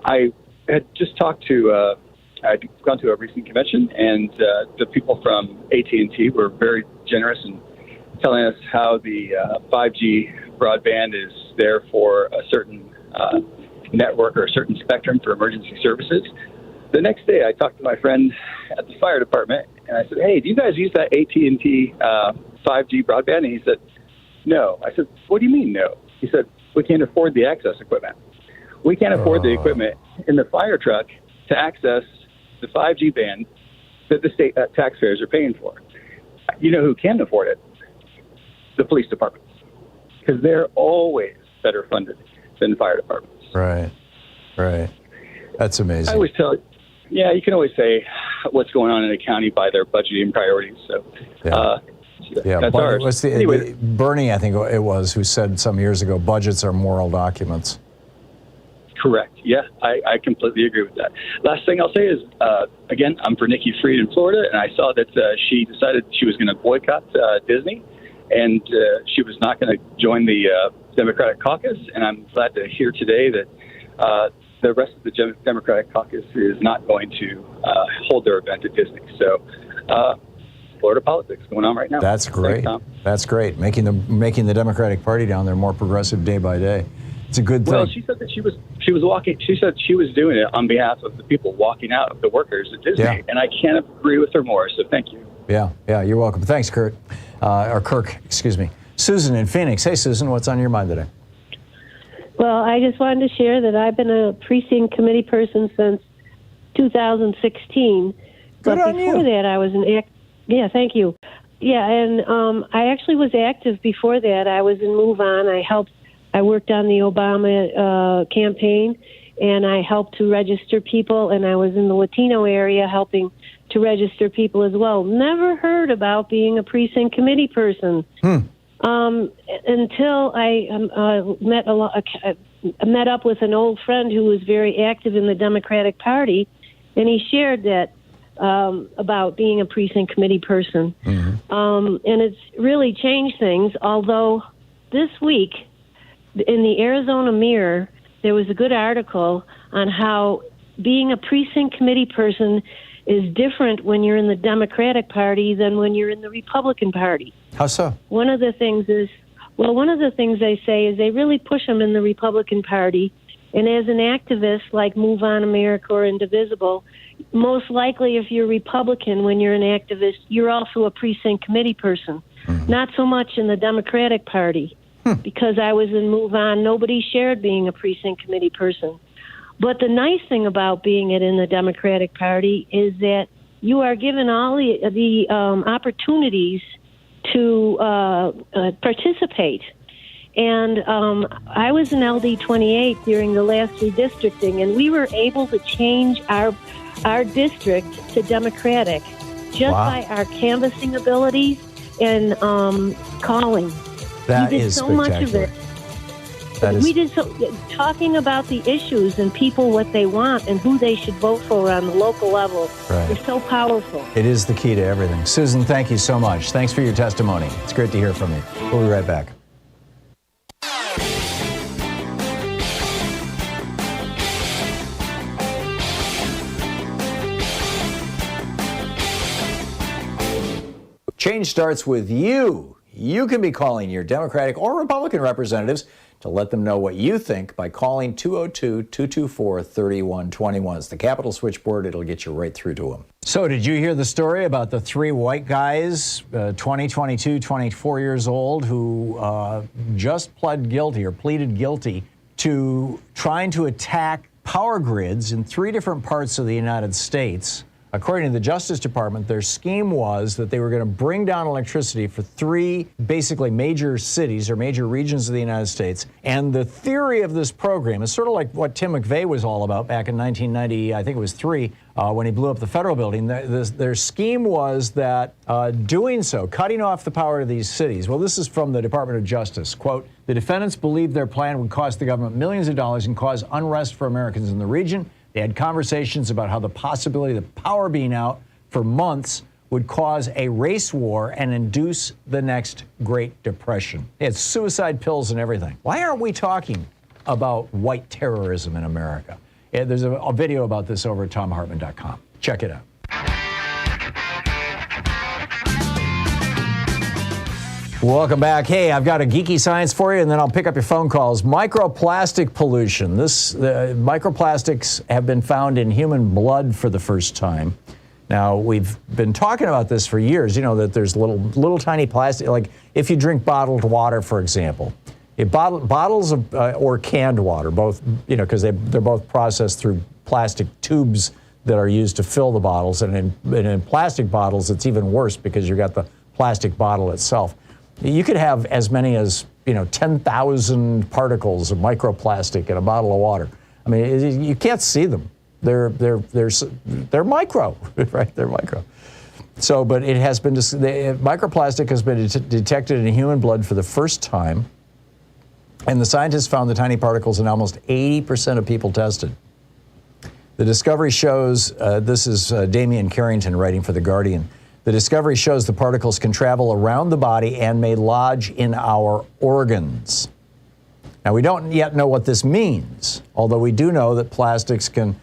I had just talked to I'd gone to a recent convention, and the people from AT&T were very generous in telling us how the 5G broadband is there for a certain network or a certain spectrum for emergency services. The next day, I talked to my friend at the fire department, and I said, hey, do you guys use that AT&T 5G broadband? And he said, no. I said, what do you mean no? He said, we can't afford the access equipment. We can't afford the equipment in the fire truck to access the 5G band that the state taxpayers are paying for. You know who can afford it? The police departments, because they're always better funded than fire departments. Right. That's amazing. I always tell, you can always say what's going on in a county by their budgeting priorities. So, that's ours. Anyway, Bernie, I think it was, who said some years ago, budgets are moral documents. Correct. Yeah, I completely agree with that. Last thing I'll say is, again, I'm for Nikki Fried in Florida, and I saw that she decided she was going to boycott Disney. And she was not going to join the Democratic caucus. And I'm glad to hear today that the rest of the Democratic caucus is not going to hold their event at Disney. So Florida politics going on right now. That's great. Thanks, that's great. Making the Democratic Party down there more progressive day by day. It's a good thing. Well, she said that she was walking. She said she was doing it on behalf of the people walking out, the workers at Disney. Yeah. And I can't agree with her more. So thank you. Yeah, you're welcome. Thanks, Kurt. Or Kirk, excuse me. Susan in Phoenix. Hey, Susan, what's on your mind today? Well, I just wanted to share that I've been a precinct committee person since 2016. Good but on before you. that, I was Yeah, thank you. Yeah, and I actually was active before that. I was in Move On. I worked on the Obama campaign, and I helped to register people, and I was in the Latino area helping to register people as well. Never heard about being a precinct committee person until I met up with an old friend who was very active in the Democratic Party, and he shared that about being a precinct committee person. And it's really changed things, although this week in the Arizona Mirror, there was a good article on how being a precinct committee person is different when you're in the Democratic Party than when you're in the Republican Party. How so? One of the things they say is they really push them in the Republican Party. And as an activist like Move On America or Indivisible, most likely if you're Republican when you're an activist, you're also a precinct committee person. Not so much in the Democratic Party. Because I was in Move On, nobody shared being a precinct committee person. But the nice thing about being in the Democratic Party is that you are given all the opportunities to participate. And I was in LD 28 during the last redistricting, and we were able to change our district to Democratic just by our canvassing abilities and calling. That we did is so much of it. We did talking about the issues and people what they want and who they should vote for on the local level is so powerful. It is the key to everything. Susan, thank you so much. Thanks for your testimony. It's great to hear from you. We'll be right back. Change starts with you. You can be calling your Democratic or Republican representatives to let them know what you think by calling 202-224-3121. It's the Capitol switchboard. It'll get you right through to them. So did you hear the story about the three white guys, 20, 22, 24 years old, who just pleaded guilty to trying to attack power grids in three different parts of the United States? According to the Justice Department, their scheme was that they were going to bring down electricity for three basically major cities or major regions of the United States. And the theory of this program is sort of like what Tim McVeigh was all about back in 1990, I think it was 3, when he blew up the federal building. Their scheme was that doing so, cutting off the power to these cities. Well, this is from the Department of Justice. Quote, the defendants believed their plan would cost the government millions of dollars and cause unrest for Americans in the region. They had conversations about how the possibility of the power being out for months would cause a race war and induce the next Great Depression. They had suicide pills and everything. Why aren't we talking about white terrorism in America? There's a video about this over at thomhartmann.com. Check it out. Welcome back. Hey, I've got a geeky science for you, and then I'll pick up your phone calls. Microplastic pollution. Microplastics have been found in human blood for the first time. Now, we've been talking about this for years, you know, that there's little tiny plastic, like if you drink bottled water, for example. Bottles of, or canned water, both, you know, because they're both processed through plastic tubes that are used to fill the bottles. And in plastic bottles, it's even worse because you got the plastic bottle itself. You could have as many as, 10,000 particles of microplastic in a bottle of water. I mean, you can't see them. They're micro, right? They're micro. So, but it has been, microplastic has been detected in human blood for the first time. And the scientists found the tiny particles in almost 80% of people tested. The discovery shows, this is Damian Carrington writing for The Guardian. The discovery shows the particles can travel around the body and may lodge in our organs. Now, we don't yet know what this means, although we do know that plastics can,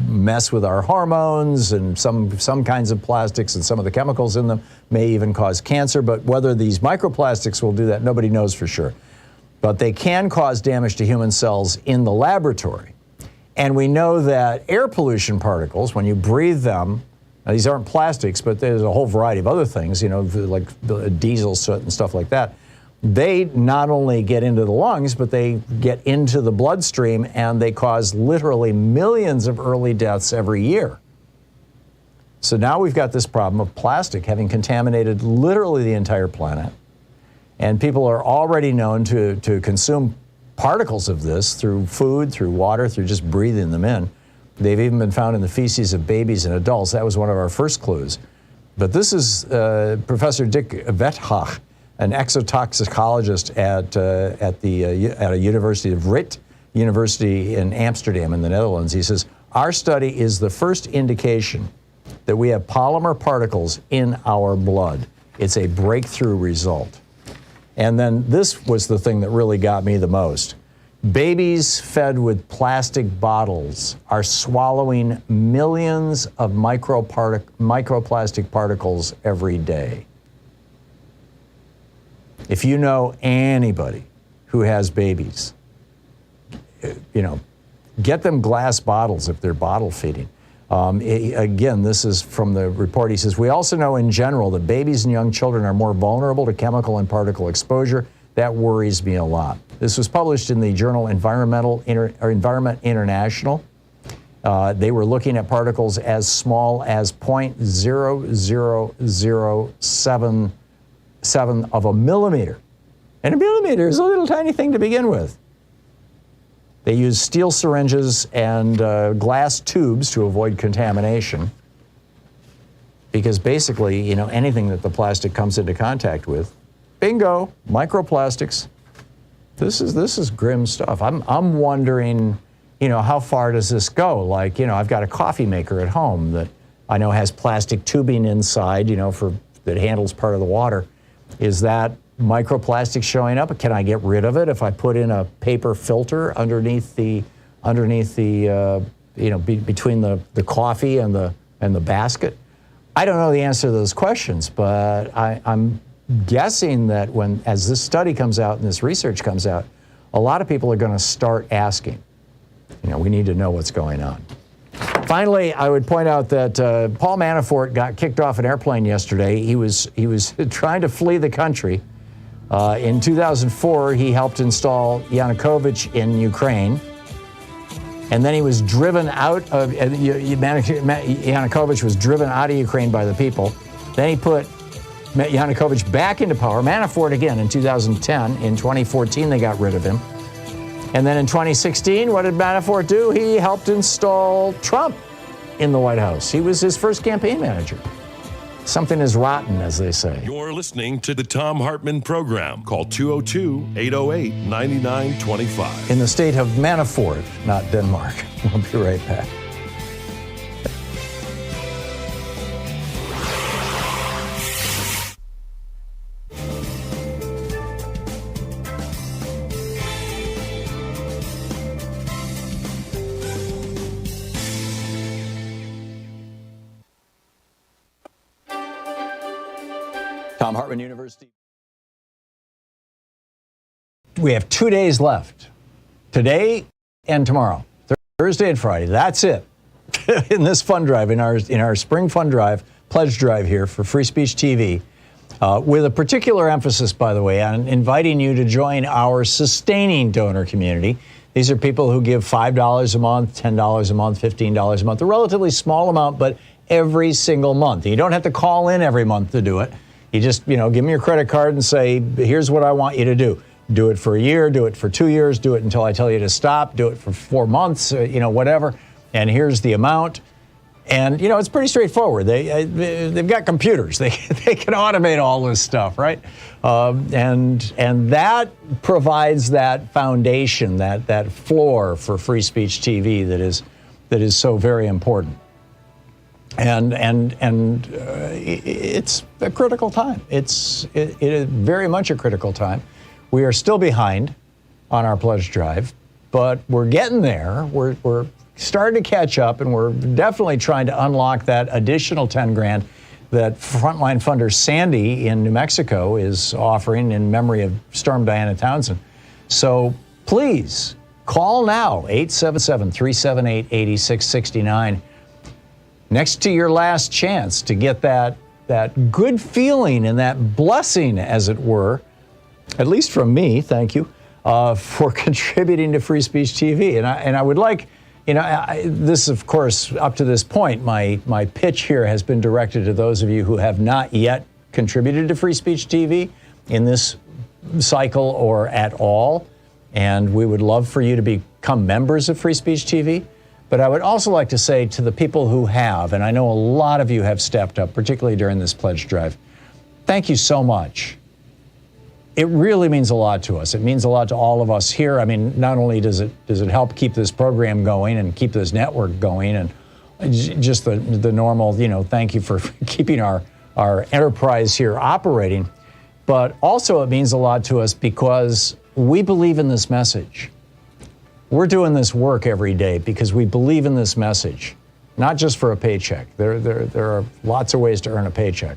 mess with our hormones, and some kinds of plastics and some of the chemicals in them may even cause cancer. But whether these microplastics will do that, nobody knows for sure. But they can cause damage to human cells in the laboratory. And we know that air pollution particles, when you breathe them, now, these aren't plastics, but there's a whole variety of other things, like diesel soot and stuff like that. They not only get into the lungs, but they get into the bloodstream, and they cause literally millions of early deaths every year. So now we've got this problem of plastic having contaminated literally the entire planet. And people are already known to consume particles of this through food, through water, through just breathing them in. They've even been found in the feces of babies and adults. That was one of our first clues. But this is Professor Dick Vethoff, an exotoxicologist at a University of RIT University in Amsterdam in the Netherlands. He says, our study is the first indication that we have polymer particles in our blood. It's a breakthrough result. And then this was the thing that really got me the most. Babies fed with plastic bottles are swallowing millions of microplastic particles every day. If you know anybody who has babies, get them glass bottles if they're bottle feeding. Again, this is from the report. He says, we also know in general that babies and young children are more vulnerable to chemical and particle exposure. That worries me a lot. This was published in the journal Environment International. They were looking at particles as small as 0.00077 of a millimeter. And a millimeter is a little tiny thing to begin with. They used steel syringes and glass tubes to avoid contamination. Because basically, anything that the plastic comes into contact with, bingo, microplastics. This is grim stuff. I'm wondering, how far does this go? Like, I've got a coffee maker at home that I know has plastic tubing inside, that handles part of the water. Is that microplastic showing up? Can I get rid of it if I put in a paper filter underneath the between the coffee and the basket? I don't know the answer to those questions, but I'm guessing that as this study comes out and this research comes out, a lot of people are going to start asking. We need to know what's going on. Finally, I would point out that Paul Manafort got kicked off an airplane yesterday. He was trying to flee the country. In 2004, he helped install Yanukovych in Ukraine. And then he was driven out of, Yanukovych was driven out of Ukraine by the people. Then he put Yanukovych back into power. Manafort again in 2010. In 2014, they got rid of him. And then in 2016, what did Manafort do? He helped install Trump in the White House. He was his first campaign manager. Something is rotten, as they say. You're listening to the Thom Hartmann Program. Call 202-808-9925. In the state of Manafort, not Denmark. We'll be right back. Thom Hartmann University. We have 2 days left, today and tomorrow, Thursday and Friday. That's it in this fund drive, in our spring fund drive, pledge drive here for Free Speech TV, with a particular emphasis, by the way, on inviting you to join our sustaining donor community. These are people who give $5 a month, $10 a month, $15 a month, a relatively small amount, but every single month. You don't have to call in every month to do it. You just, give me your credit card and say, here's what I want you to do. Do it for a year, do it for 2 years, do it until I tell you to stop, do it for 4 months, whatever. And here's the amount. And, it's pretty straightforward. They've got computers. They can automate all this stuff, right? And that provides that foundation, that floor for Free Speech TV that is so very important. And it's a critical time. It is very much a critical time. We are still behind on our pledge drive, but we're getting there. We're starting to catch up, and we're definitely trying to unlock that additional 10 grand that frontline funder Sandy in New Mexico is offering in memory of Storm Diana Townsend. So please call now, 877-378-8669. Next to your last chance to get that good feeling and that blessing, as it were, at least from me, thank you, for contributing to Free Speech TV. And I would like, this, of course, up to this point, my pitch here has been directed to those of you who have not yet contributed to Free Speech TV in this cycle or at all. And we would love for you to become members of Free Speech TV. But I would also like to say to the people who have, and I know a lot of you have stepped up, particularly during this pledge drive, thank you so much. It really means a lot to us. It means a lot to all of us here. I mean, not only does it help keep this program going and keep this network going, and just the normal, thank you for keeping our enterprise here operating, but also it means a lot to us because we believe in this message. We're doing this work every day because we believe in this message, not just for a paycheck. There are lots of ways to earn a paycheck.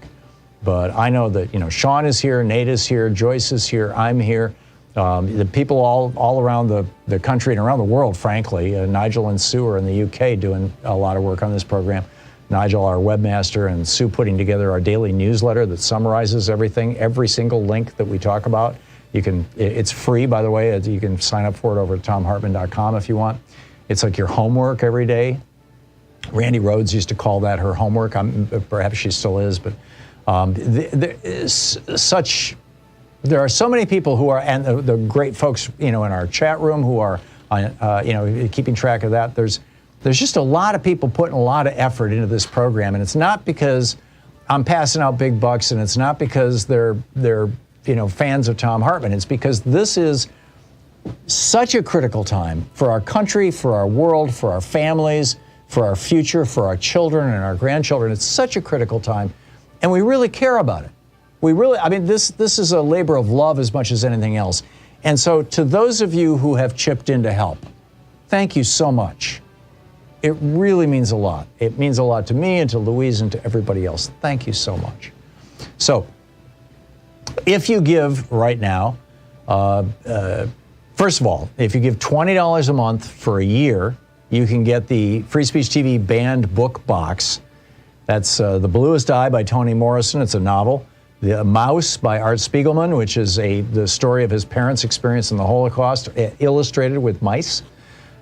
But I know that, Sean is here, Nate is here, Joyce is here, I'm here. The people all around the country and around the world, frankly. Nigel and Sue are in the UK doing a lot of work on this program. Nigel, our webmaster, and Sue putting together our daily newsletter that summarizes everything, every single link that we talk about. It's free, by the way. You can sign up for it over at thomhartmann.com if you want. It's like your homework every day. Randy Rhodes used to call that her homework. Perhaps she still is, but there are so many people who are, and the great folks, in our chat room who are, keeping track of that. There's just a lot of people putting a lot of effort into this program, and it's not because I'm passing out big bucks, and it's not because they're fans of Thom Hartmann. It's because this is Such a critical time for our country, for our world, for our families, for our future, for our children and our grandchildren. It's such a critical time, and we really care about it. We really, I mean, this is a labor of love as much as anything else. And so to those of you who have chipped in to help, thank you so much. It really means a lot. It means a lot to me and to Louise and to everybody else. Thank you so much. So if you give right now, first of all, if you give $20 a month for a year, you can get the Free Speech TV banned book box. That's The Bluest Eye by Toni Morrison. It's a novel. The Mouse by Art Spiegelman, which is the story of his parents' experience in the Holocaust, illustrated with mice.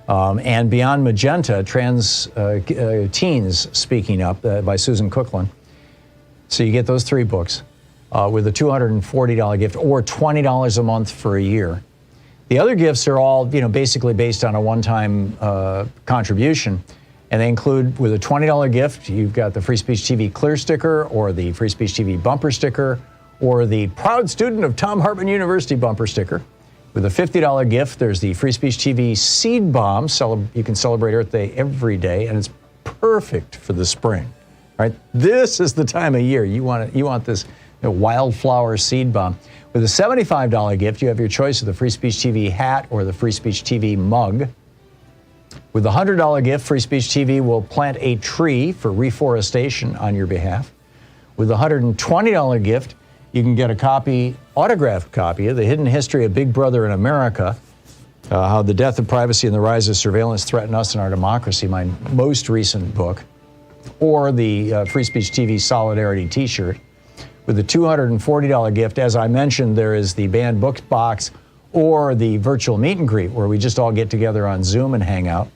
And Beyond Magenta, Trans Teens Speaking Up by Susan Cookland. So you get those 3 books with a $240 gift or $20 a month for a year. The other gifts are all, basically based on a one-time contribution. And they include, with a $20 gift, you've got the Free Speech TV clear sticker or the Free Speech TV bumper sticker or the Proud Student of Thom Hartmann University bumper sticker. With a $50 gift, there's the Free Speech TV seed bomb. You can celebrate Earth Day every day, and it's perfect for the spring. Right? This is the time of year you want this wildflower seed bomb. With a $75 gift, you have your choice of the Free Speech TV hat or the Free Speech TV mug. With the $100 gift, Free Speech TV will plant a tree for reforestation on your behalf. With the $120 gift, you can get a autographed copy of The Hidden History of Big Brother in America, How the Death of Privacy and the Rise of Surveillance Threaten Us and Our Democracy, my most recent book, or the Free Speech TV Solidarity t-shirt. With the $240 gift, as I mentioned, there is the banned book box or the virtual meet and greet where we just all get together on Zoom and hang out.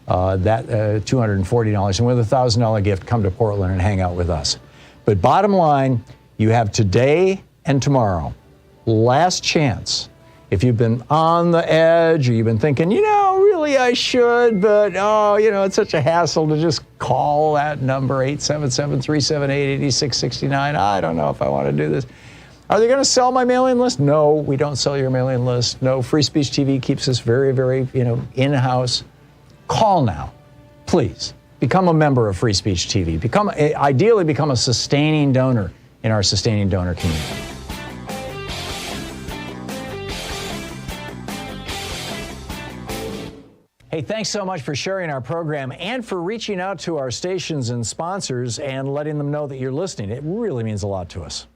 That $240. And with a $1,000 gift, come to Portland and hang out with us. But bottom line, you have today and tomorrow. Last chance. If you've been on the edge or you've been thinking, really I should, but it's such a hassle to just call that number 877-378-8669. I don't know if I want to do this. Are they going to sell my mailing list? No, we don't sell your mailing list. No, Free Speech TV keeps us very, very, in-house. Call now, please. Become a member of Free Speech TV. Ideally become a sustaining donor in our sustaining donor community. Hey, thanks so much for sharing our program and for reaching out to our stations and sponsors and letting them know that you're listening. It really means a lot to us.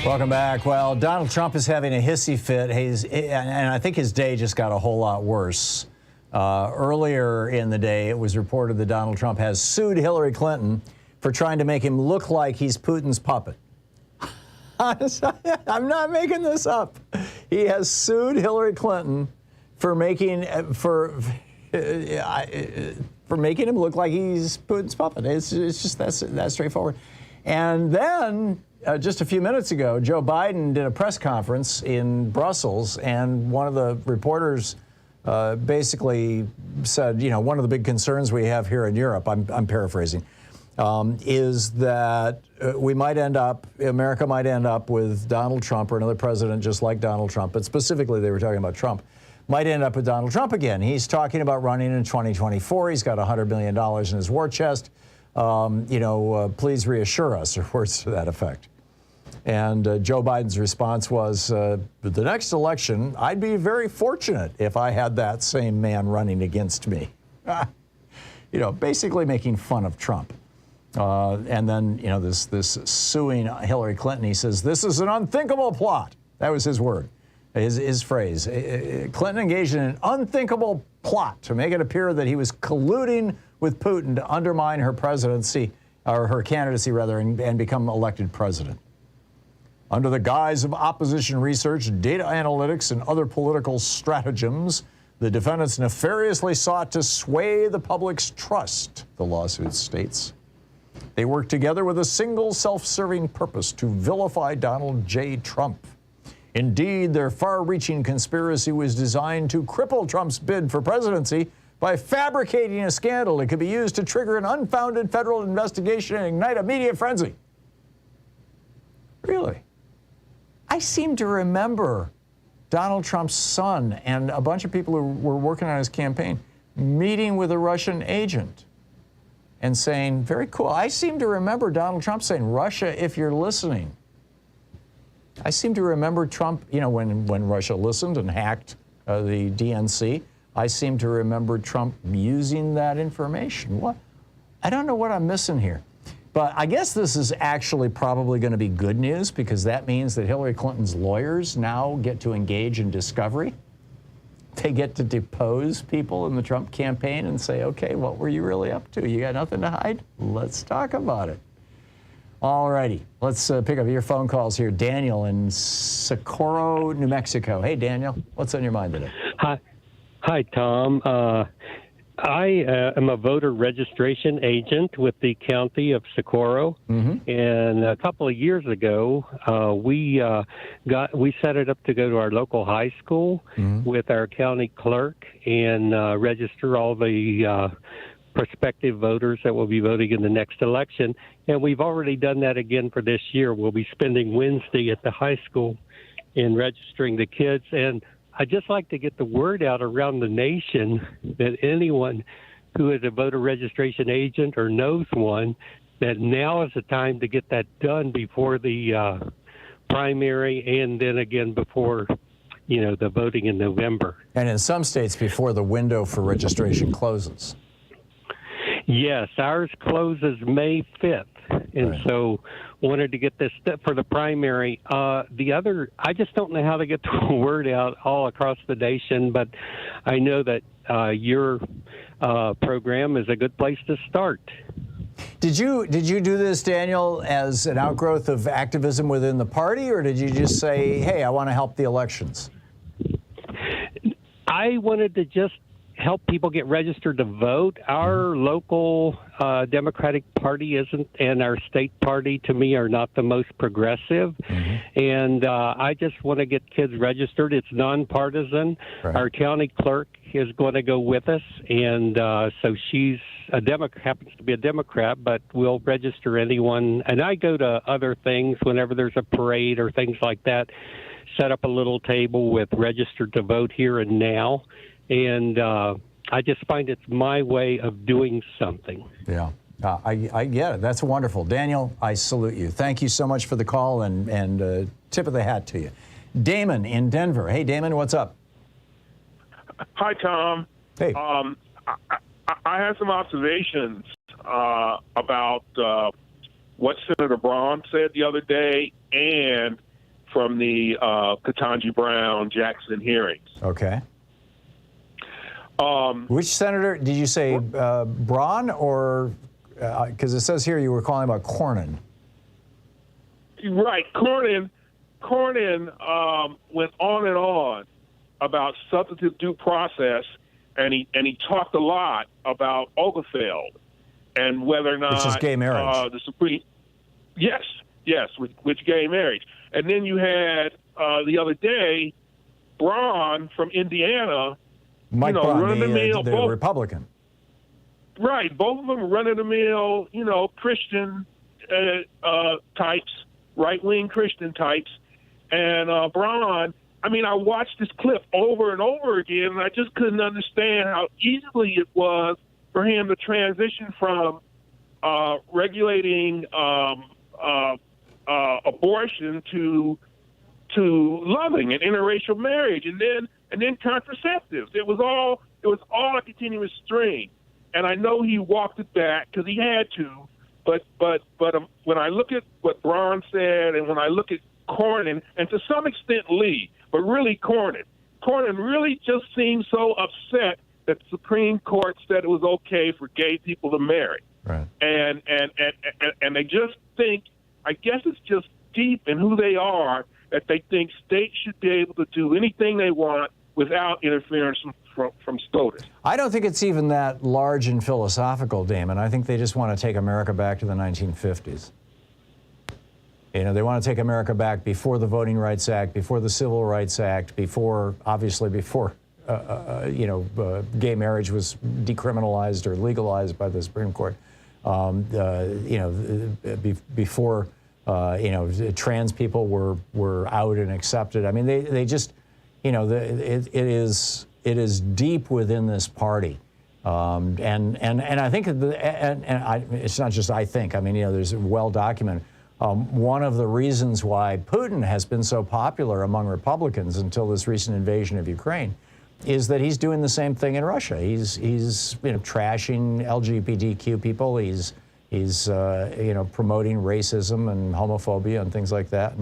Welcome back. Well, Donald Trump is having a hissy fit, and I think his day just got a whole lot worse. Earlier in the day, it was reported that Donald Trump has sued Hillary Clinton for trying to make him look like he's Putin's puppet. I'm not making this up. He has sued Hillary Clinton for making him look like he's Putin's puppet. It's just that straightforward. And then just a few minutes ago, Joe Biden did a press conference in Brussels, and one of the reporters basically said, one of the big concerns we have here in Europe, I'm paraphrasing, is that America might end up with Donald Trump or another president just like Donald Trump, but specifically they were talking about Trump, might end up with Donald Trump again. He's talking about running in 2024. He's got $100 million in his war chest. Please reassure us, or words to that effect. And Joe Biden's response was, the next election, I'd be very fortunate if I had that same man running against me. Basically making fun of Trump. And then, this suing Hillary Clinton, he says, this is an unthinkable plot. That was his word, his phrase. Clinton engaged in an unthinkable plot to make it appear that he was colluding with Putin to undermine her presidency, or her candidacy rather, and become elected president. Under the guise of opposition research, data analytics, and other political stratagems, the defendants nefariously sought to sway the public's trust, the lawsuit states. They worked together with a single self-serving purpose to vilify Donald J. Trump. Indeed, their far-reaching conspiracy was designed to cripple Trump's bid for presidency by fabricating a scandal that could be used to trigger an unfounded federal investigation and ignite a media frenzy. Really? I seem to remember Donald Trump's son and a bunch of people who were working on his campaign meeting with a Russian agent and saying, very cool. I seem to remember Donald Trump saying, Russia, if you're listening. I seem to remember Trump, you know, when Russia listened and hacked the DNC, I seem to remember Trump using that information. What? I don't know what I'm missing here. But I guess this is actually probably going to be good news, because that means that Hillary Clinton's lawyers now get to engage in discovery. They get to depose people in the Trump campaign and say, okay, what were you really up to? You got nothing to hide? Let's talk about it. All righty. Let's pick up your phone calls here. Daniel in Socorro, New Mexico. Hey, Daniel, what's on your mind today? Hi, Tom. I am a voter registration agent with the county of Socorro, and a couple of years ago, we set it up to go to our local high school with our county clerk and register all the prospective voters that will be voting in the next election. And we've already done that again for this year. We'll be spending Wednesday at the high school and registering the kids. And I'd just like to get the word out around the nation that anyone who is a voter registration agent or knows one, that now is the time to get that done before the primary, and then again before, you know, the voting in November. And in some states, before the window for registration closes. Yes, ours closes May 5th. And so wanted to get this for the primary. The other, I just don't know how to get the word out all across the nation, but I know that your program is a good place to start. Did you do this, Daniel, as an outgrowth of activism within the party, or did you just say, hey, I want to help the elections? I wanted to just help people get registered to vote. Our local Democratic Party isn't, and our state party, to me, are not the most progressive. And I just want to get kids registered. It's nonpartisan. Right. Our county clerk is going to go with us, and so she's a happens to be a Democrat, but we'll register anyone. And I go to other things whenever there's a parade or things like that, set up a little table with registered to vote here and now. And I just find it's my way of doing something. Yeah, I get it. That's wonderful. Daniel, I salute you. Thank you so much for the call, and tip of the hat to you. Damon in Denver. Hey, Damon, what's up? Hi, Tom. Hey. I have some observations about what Senator Braun said the other day, and from the Ketanji Brown Jackson hearings. Okay. Which senator did you say, Braun, or because it says here you were calling about Cornyn? Right, Cornyn went on and on about substantive due process, and he talked a lot about Obergefell and whether or not, which is gay marriage. The Supreme, yes, which gay marriage, and then you had the other day Braun from Indiana. Mike Braun, the Republican. Right. Both of them run-of-the-mill, Christian types, right-wing Christian types. And Braun, I watched this clip over and over again, and I just couldn't understand how easily it was for him to transition from regulating abortion to loving and interracial marriage, and then contraceptives. It was all a continuous string, and I know he walked it back because he had to. But when I look at what Braun said, and when I look at Cornyn, and to some extent Lee, but really Cornyn really just seemed so upset that the Supreme Court said it was okay for gay people to marry. Right. And they just think, I guess it's just deep in who they are, that they think states should be able to do anything they want without interference from SCOTUS. I don't think it's even that large and philosophical, Damon. I think they just want to take America back to the 1950s. They want to take America back before the Voting Rights Act, before the Civil Rights Act, before gay marriage was decriminalized or legalized by the Supreme Court. Before Trans people were out and accepted. I mean, they just, it is deep within this party. And I think, it's not just I think, I mean, there's well documented. One of the reasons why Putin has been so popular among Republicans until this recent invasion of Ukraine is that he's doing the same thing in Russia. He's trashing LGBTQ people. He's promoting racism and homophobia and things like that.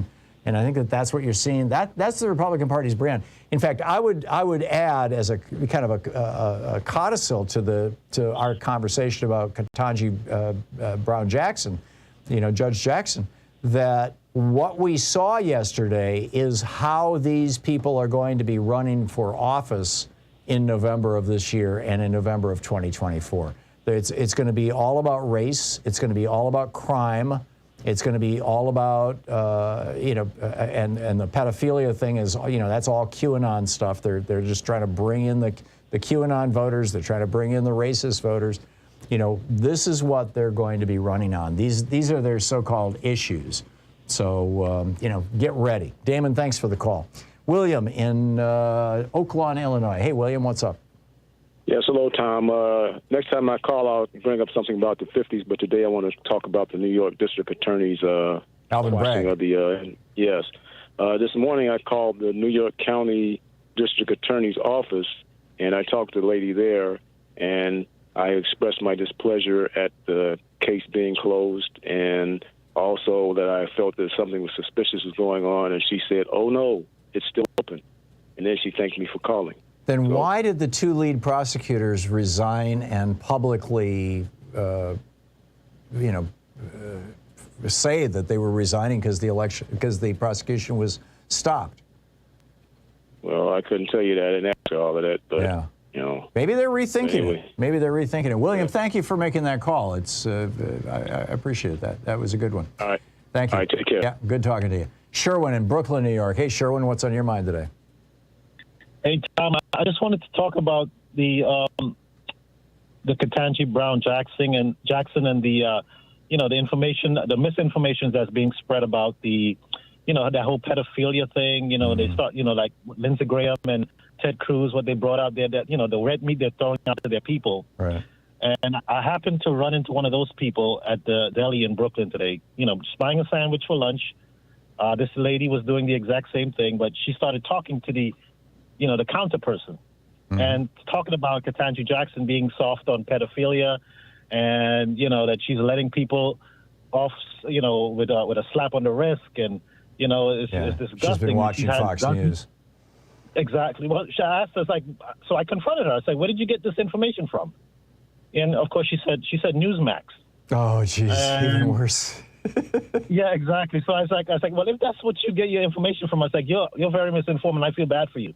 And I think that's what you're seeing. That's the Republican Party's brand. In fact, I would add as a kind of a codicil to our conversation about Ketanji Brown Jackson, Judge Jackson, that what we saw yesterday is how these people are going to be running for office in November of this year and in November of 2024. It's going to be all about race. It's going to be all about crime. It's going to be all about, and the pedophilia thing is, that's all QAnon stuff. They're just trying to bring in the QAnon voters. They're trying to bring in the racist voters. This is what they're going to be running on. These are their so-called issues. So, get ready. Damon, thanks for the call. William in Oak Lawn, Illinois. Hey, William, what's up? Yes, hello, Tom. Next time I call, I'll bring up something about the 50s, but today I want to talk about the New York District Attorney's Alvin Bragg. Yes. This morning I called the New York County District Attorney's office, and I talked to the lady there, and I expressed my displeasure at the case being closed, and also that I felt that something was suspicious was going on, and she said, "Oh, no, it's still open." And then she thanked me for calling. Then why did the two lead prosecutors resign and publicly, say that they were resigning because the prosecution was stopped? Well, I couldn't tell you that and after all of that, but yeah. Maybe they're rethinking it. Maybe they're rethinking it. William, thank you for making that call. It's I appreciate that. That was a good one. All right. Thank you. All right, take care. Yeah, good talking to you. Sherwin in Brooklyn, New York. Hey, Sherwin, what's on your mind today? Hey, Tom, I just wanted to talk about the Ketanji Brown Jackson and the the information, the misinformation that's being spread about the that whole pedophilia thing. They start like Lindsey Graham and Ted Cruz, what they brought out there, that the red meat they're throwing out to their people. Right. And I happened to run into one of those people at the deli in Brooklyn today. Just buying a sandwich for lunch. This lady was doing the exact same thing, but she started talking to the counter person and talking about Ketanji Jackson being soft on pedophilia and, that she's letting people off, with a slap on the wrist. And, it's disgusting. She's been watching Fox News. Exactly. Well, I asked her, so I confronted her. I said, where did you get this information from? And, of course, she said Newsmax. Oh, geez, even worse. Yeah, exactly. So I was like, well, if that's what you get your information from, I was like, you're very misinformed, and I feel bad for you.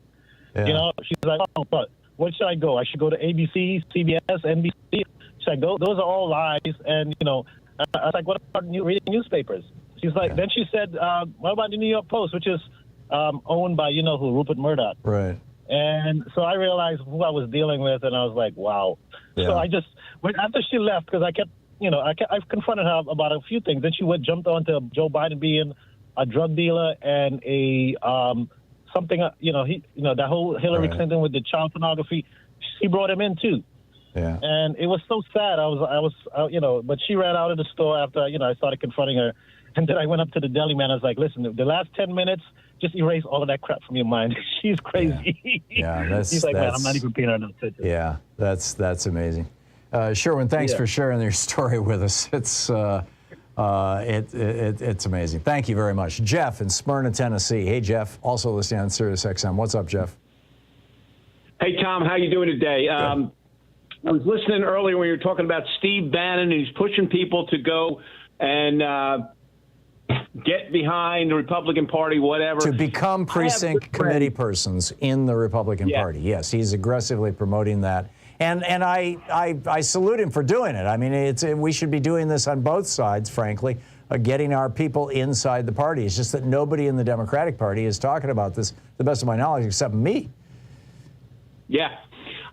Yeah. She's like, oh, but where should I go? I should go to ABC, CBS, NBC. She's like, those are all lies. And, I was like, what about reading newspapers? She's like, Then she said, what about the New York Post, which is owned by, who, Rupert Murdoch. Right. And so I realized who I was dealing with, and I was like, wow. Yeah. So I just, after she left, because I kept, I've confronted her about a few things. Then she jumped on to Joe Biden being a drug dealer and a something. That whole Hillary Clinton with the child pornography. She brought him in too. Yeah. And it was so sad. But she ran out of the store after I started confronting her, and then I went up to the deli man. I was like, listen, the last 10 minutes, just erase all of that crap from your mind. She's crazy. Yeah, He's like, man, I'm not even paying her enough attention. Yeah, that's amazing. Sherwin, thanks for sharing your story with us. It's it's amazing. Thank you very much. Jeff in Smyrna, Tennessee. Hey, Jeff, also listening on Sirius XM. What's up, Jeff? Hey, Tom, how you doing today? I was listening earlier when you were talking about Steve Bannon, and he's pushing people to go and get behind the Republican Party, whatever. To become precinct committee persons in the Republican Party. Yes, he's aggressively promoting that. And I salute him for doing it. I mean, we should be doing this on both sides, frankly, getting our people inside the party. It's just that nobody in the Democratic Party is talking about this, to the best of my knowledge, except me. Yeah,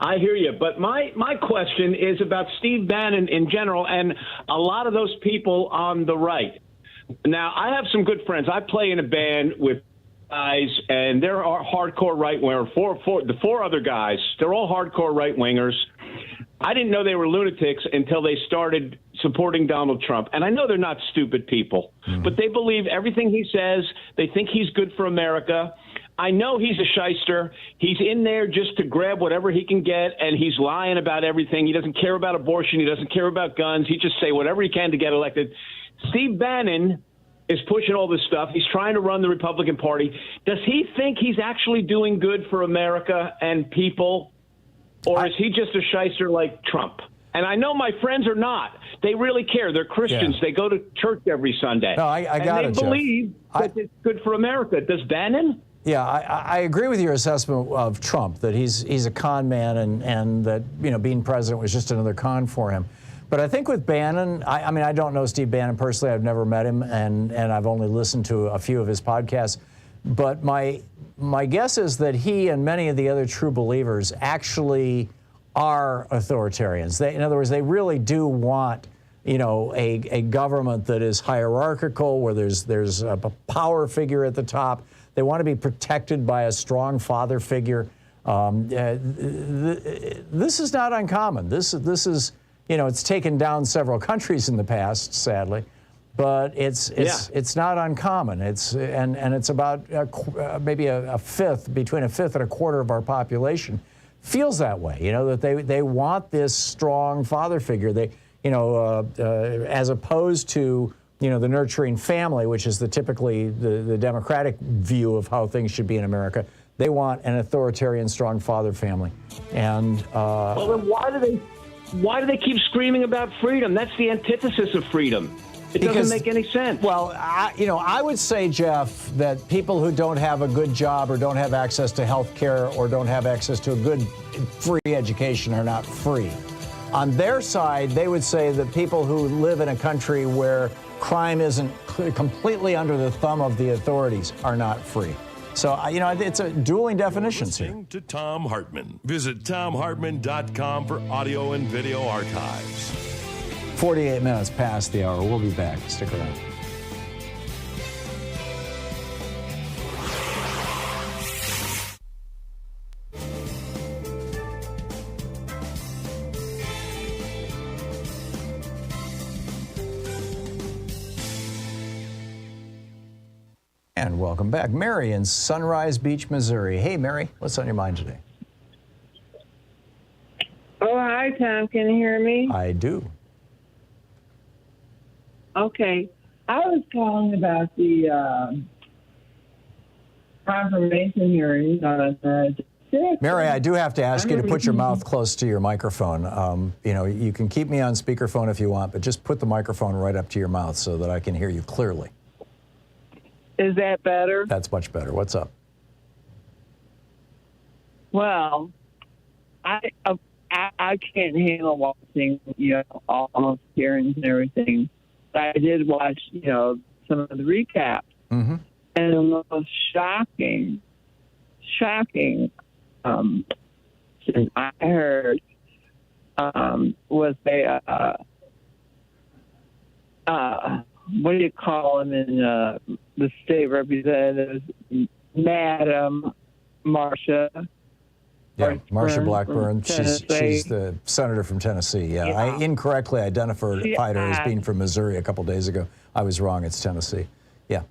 I hear you. But my question is about Steve Bannon in general and a lot of those people on the right. Now, I have some good friends. I play in a band with guys, and they're hardcore right-wingers. The four other guys, they're all hardcore right-wingers. I didn't know they were lunatics until they started supporting Donald Trump. And I know they're not stupid people, but they believe everything he says. They think he's good for America. I know he's a shyster. He's in there just to grab whatever he can get, and he's lying about everything. He doesn't care about abortion. He doesn't care about guns. He just say whatever he can to get elected. Steve Bannon is pushing all this stuff. He's trying to run the Republican Party. Does he think he's actually doing good for America and people, or is he just a shyster like Trump? And I know my friends are not. They really care. They're Christians. They go to church every Sunday. No, I got it, Jeff. They believe that it's good for America. Does Bannon? Yeah, I agree with your assessment of Trump, that he's a con man and that, being president was just another con for him. But I think with Bannon, I mean, I don't know Steve Bannon personally. I've never met him, and I've only listened to a few of his podcasts. But my guess is that he and many of the other true believers actually are authoritarians. In other words, they really do want, a government that is hierarchical, where there's a power figure at the top. They want to be protected by a strong father figure. This is not uncommon. This is, it's taken down several countries in the past, sadly, but it's not uncommon. It's about maybe between a fifth and a quarter of our population feels that way. That they want this strong father figure. They, as opposed to the nurturing family, which is typically the Democratic view of how things should be in America. They want an authoritarian, strong father family. And well, then why do they keep screaming about freedom? That's the antithesis of freedom. It doesn't make any sense. Well, I would say, Jeff, that people who don't have a good job or don't have access to health care or don't have access to a good free education are not free. On their side, they would say that people who live in a country where crime isn't completely under the thumb of the authorities are not free. So, it's a dueling definitions here. Listening to Thom Hartmann. Visit ThomHartmann.com for audio and video archives. 48 minutes past the hour. We'll be back. Stick around. And welcome back. Mary in Sunrise Beach, Missouri. Hey, Mary, what's on your mind today? Oh, hi, Tom. Can you hear me? I do. Okay. I was calling about the confirmation hearings on the 6th. Mary, I do have to ask you to put your mouth close to your microphone. You can keep me on speakerphone if you want, but just put the microphone right up to your mouth so that I can hear you clearly. Is that better? That's much better. What's up? Well, I can't handle watching, all those hearings and everything. I did watch, some of the recaps. Mm-hmm. And the most shocking I heard was what do you call them in the state representatives? Madam Marsha. Yeah, Marsha Blackburn. She's the senator from Tennessee. Yeah. I incorrectly identified her as being from Missouri a couple days ago. I was wrong. It's Tennessee. Yeah.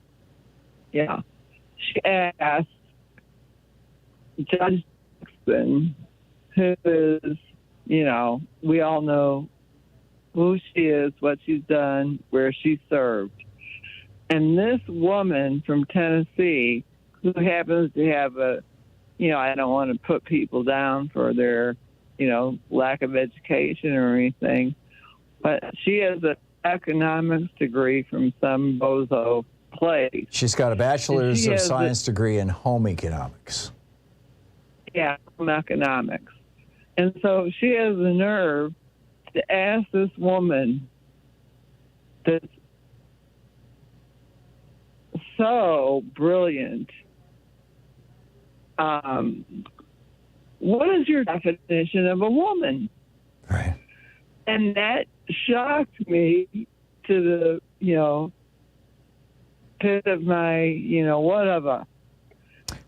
Yeah. She asked Judge Jackson, who is, we all know who she is, what she's done, where she served. And this woman from Tennessee, who happens to have I don't want to put people down for their, lack of education or anything, but she has an economics degree from some bozo place. She's got a bachelor's of science degree in home economics. Yeah, home economics. And so she has the nerve to ask this woman that's so brilliant, what is your definition of a woman? Right. And that shocked me to the, pit of my, whatever.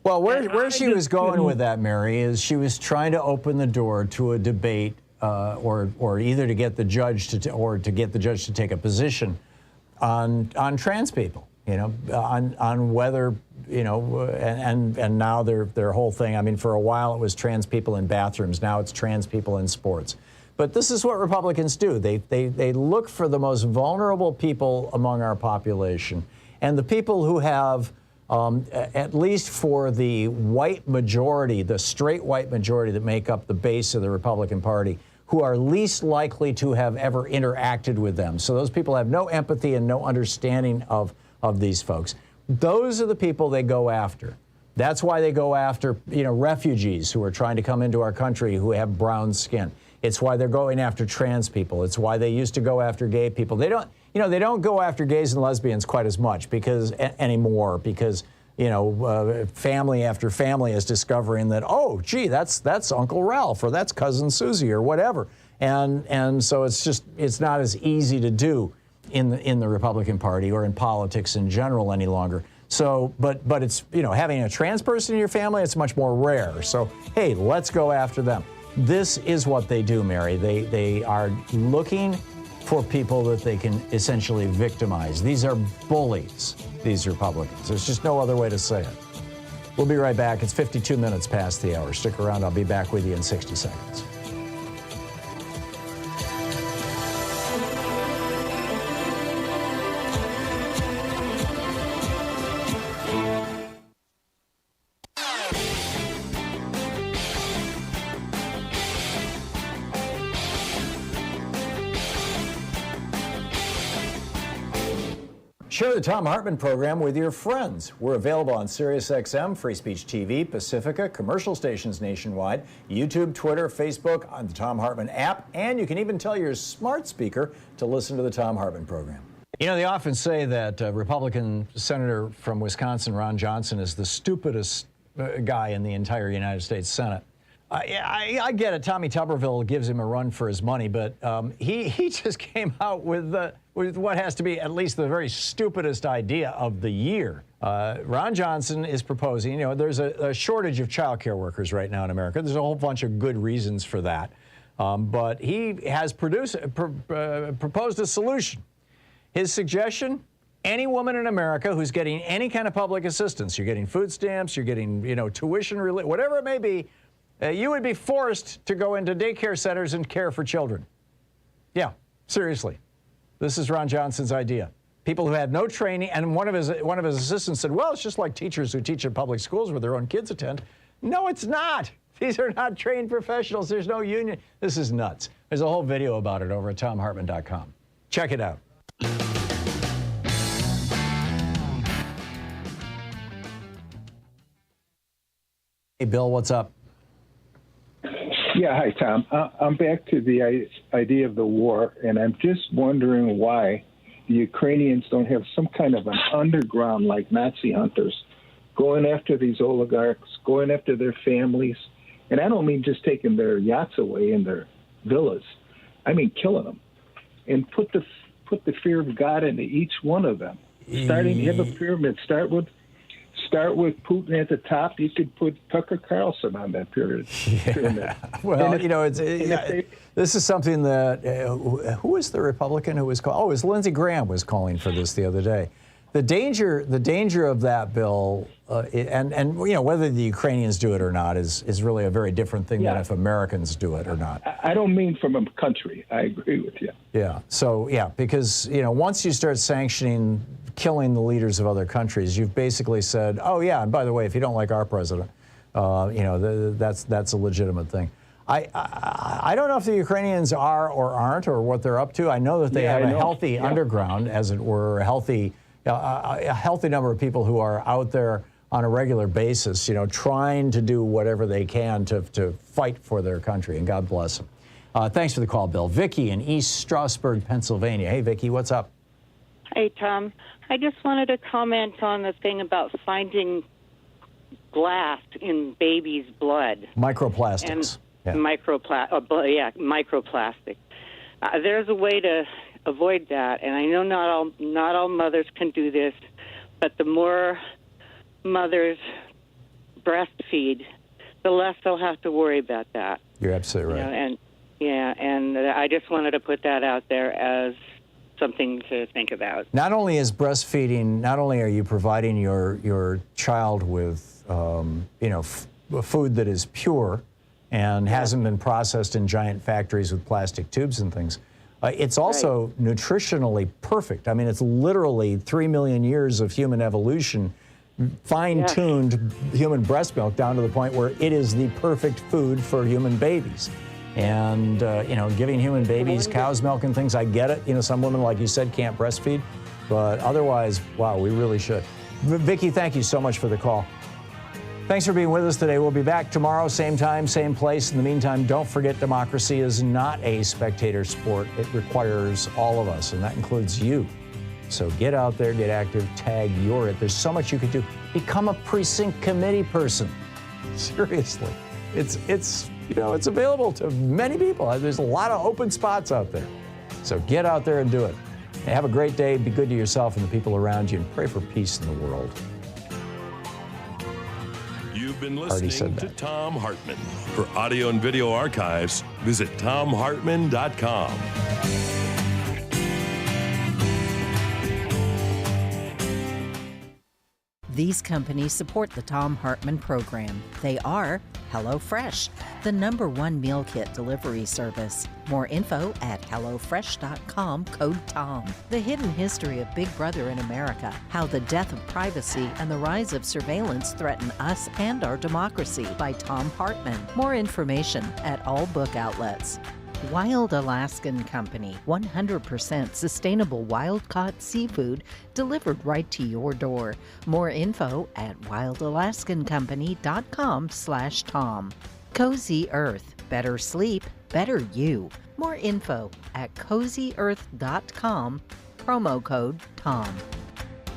Well, where she was going with that, Mary, is she was trying to open the door to a debate, or either to get the judge to get the judge to take a position on trans people, on whether, and now their whole thing. I mean, for a while it was trans people in bathrooms. Now it's trans people in sports. But this is what Republicans do. They look for the most vulnerable people among our population, and the people who have, at least for the white majority, the straight white majority that make up the base of the Republican Party, who are least likely to have ever interacted with them. So those people have no empathy and no understanding of these folks. Those are the people they go after. That's why they go after, refugees who are trying to come into our country who have brown skin. It's why they're going after trans people. It's why they used to go after gay people. They don't go after gays and lesbians quite as much anymore because family after family is discovering that, oh, gee, that's Uncle Ralph or that's Cousin Susie or whatever. And so it's not as easy to do in the Republican Party or in politics in general any longer. So, but it's, having a trans person in your family, it's much more rare. So, hey, let's go after them. This is what they do, Mary. They are looking for people that they can essentially victimize. These are bullies, these Republicans. There's just no other way to say it. We'll be right back. It's 52 minutes past the hour. Stick around. I'll be back with you in 60 seconds. Share the Thom Hartmann Program with your friends. We're available on SiriusXM, Free Speech TV, Pacifica, commercial stations nationwide, YouTube, Twitter, Facebook, on the Thom Hartmann app, and you can even tell your smart speaker to listen to the Thom Hartmann Program. They often say that Republican Senator from Wisconsin, Ron Johnson, is the stupidest guy in the entire United States Senate. I get it. Tommy Tuberville gives him a run for his money, but he just came out with what has to be at least the very stupidest idea of the year. Ron Johnson is proposing, there's a shortage of child care workers right now in America. There's a whole bunch of good reasons for that. But he has proposed a solution. His suggestion, any woman in America who's getting any kind of public assistance, you're getting food stamps, you're getting, tuition relief, whatever it may be, you would be forced to go into daycare centers and care for children. Yeah, seriously. This is Ron Johnson's idea. People who had no training, and one of his assistants said, well, it's just like teachers who teach in public schools where their own kids attend. No, it's not. These are not trained professionals. There's no union. This is nuts. There's a whole video about it over at ThomHartmann.com. Check it out. Hey, Bill, what's up? Yeah, hi, Tom. I'm back to the idea of the war, and I'm just wondering why the Ukrainians don't have some kind of an underground, like Nazi hunters, going after these oligarchs, going after their families. And I don't mean just taking their yachts away and their villas. I mean killing them, and put the fear of God into each one of them. Starting, you have a pyramid. Start with Putin at the top. You could put Tucker Carlson on that pyramid. Yeah. Well, this is something that who was the Republican who was calling? Oh, it was Lindsey Graham was calling for this the other day. The danger of that bill, and whether the Ukrainians do it or not is really a very different thing than if Americans do it or not. I don't mean from a country. I agree with you. Yeah. So because once you start sanctioning killing the leaders of other countries, you've basically said, oh yeah, and by the way, if you don't like our president, that's a legitimate thing. I don't know if the Ukrainians are or aren't or what they're up to. I know that they have a healthy underground, as it were, a healthy number of people who are out there on a regular basis, trying to do whatever they can to fight for their country, and God bless them. Thanks for the call, Bill. Vicky in East Stroudsburg, Pennsylvania. Hey, Vicky, what's up? Hey, Tom. I just wanted to comment on the thing about finding glass in babies' blood. Microplastics. And microplastic. There's a way to avoid that, and I know not all mothers can do this, but the more mothers breastfeed, the less they'll have to worry about that. You're absolutely right. And I just wanted to put that out there as something to think about. Not only is breastfeeding, not only are you providing your child with, food that is pure and hasn't been processed in giant factories with plastic tubes and things, it's also nutritionally perfect. I mean, it's literally 3 million years of human evolution, fine-tuned human breast milk down to the point where it is the perfect food for human babies. And, giving human babies cow's milk and things, I get it. Some women, like you said, can't breastfeed. But otherwise, wow, we really should. Vicki, thank you so much for the call. Thanks for being with us today. We'll be back tomorrow, same time, same place. In the meantime, don't forget democracy is not a spectator sport. It requires all of us, and that includes you. So get out there, get active, tag you're it. There's so much you could do. Become a precinct committee person. Seriously. It's available to many people. There's a lot of open spots out there. So get out there and do it. And have a great day. Be good to yourself and the people around you, and pray for peace in the world. You've been listening to Thom Hartmann. For audio and video archives, visit thomhartmann.com. These companies support the Thom Hartmann Program. They are HelloFresh, the #1 meal kit delivery service. More info at HelloFresh.com, code TOM. The Hidden History of Big Brother in America, How the Death of Privacy and the Rise of Surveillance Threaten Us and Our Democracy by Thom Hartmann. More information at all book outlets. Wild Alaskan Company, 100% sustainable wild-caught seafood delivered right to your door. More info at wildalaskancompany.com/Tom. Cozy Earth, better sleep, better you. More info at cozyearth.com, promo code TOM.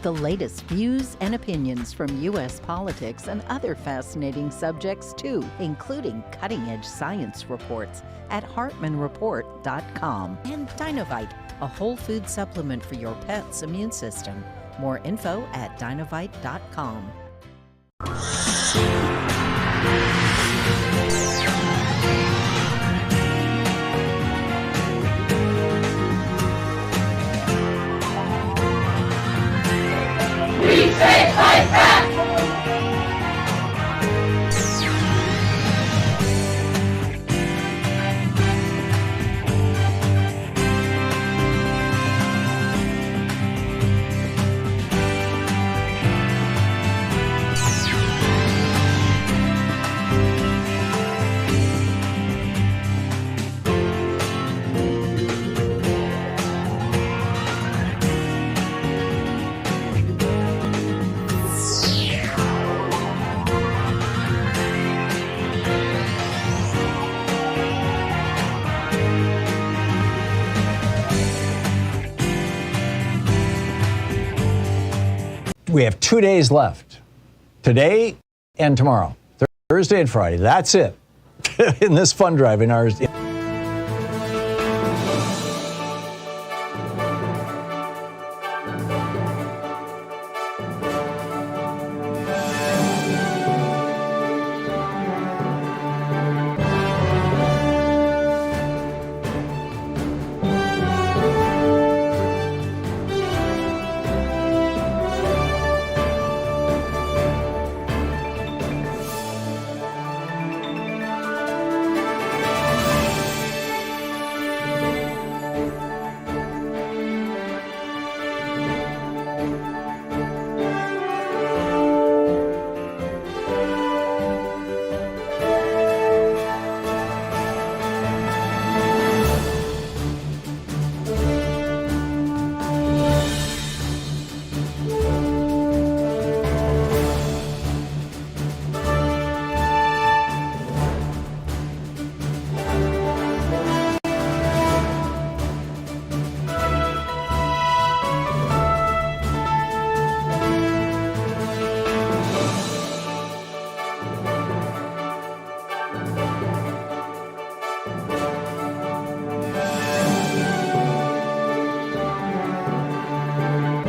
The latest views and opinions from U.S. politics and other fascinating subjects too, including cutting-edge science reports at hartmanreport.com. And Dinovite, a whole food supplement for your pet's immune system. More info at dinovite.com. We say fight back! We have 2 days left, today and tomorrow, Thursday and Friday. That's it in this fund drive in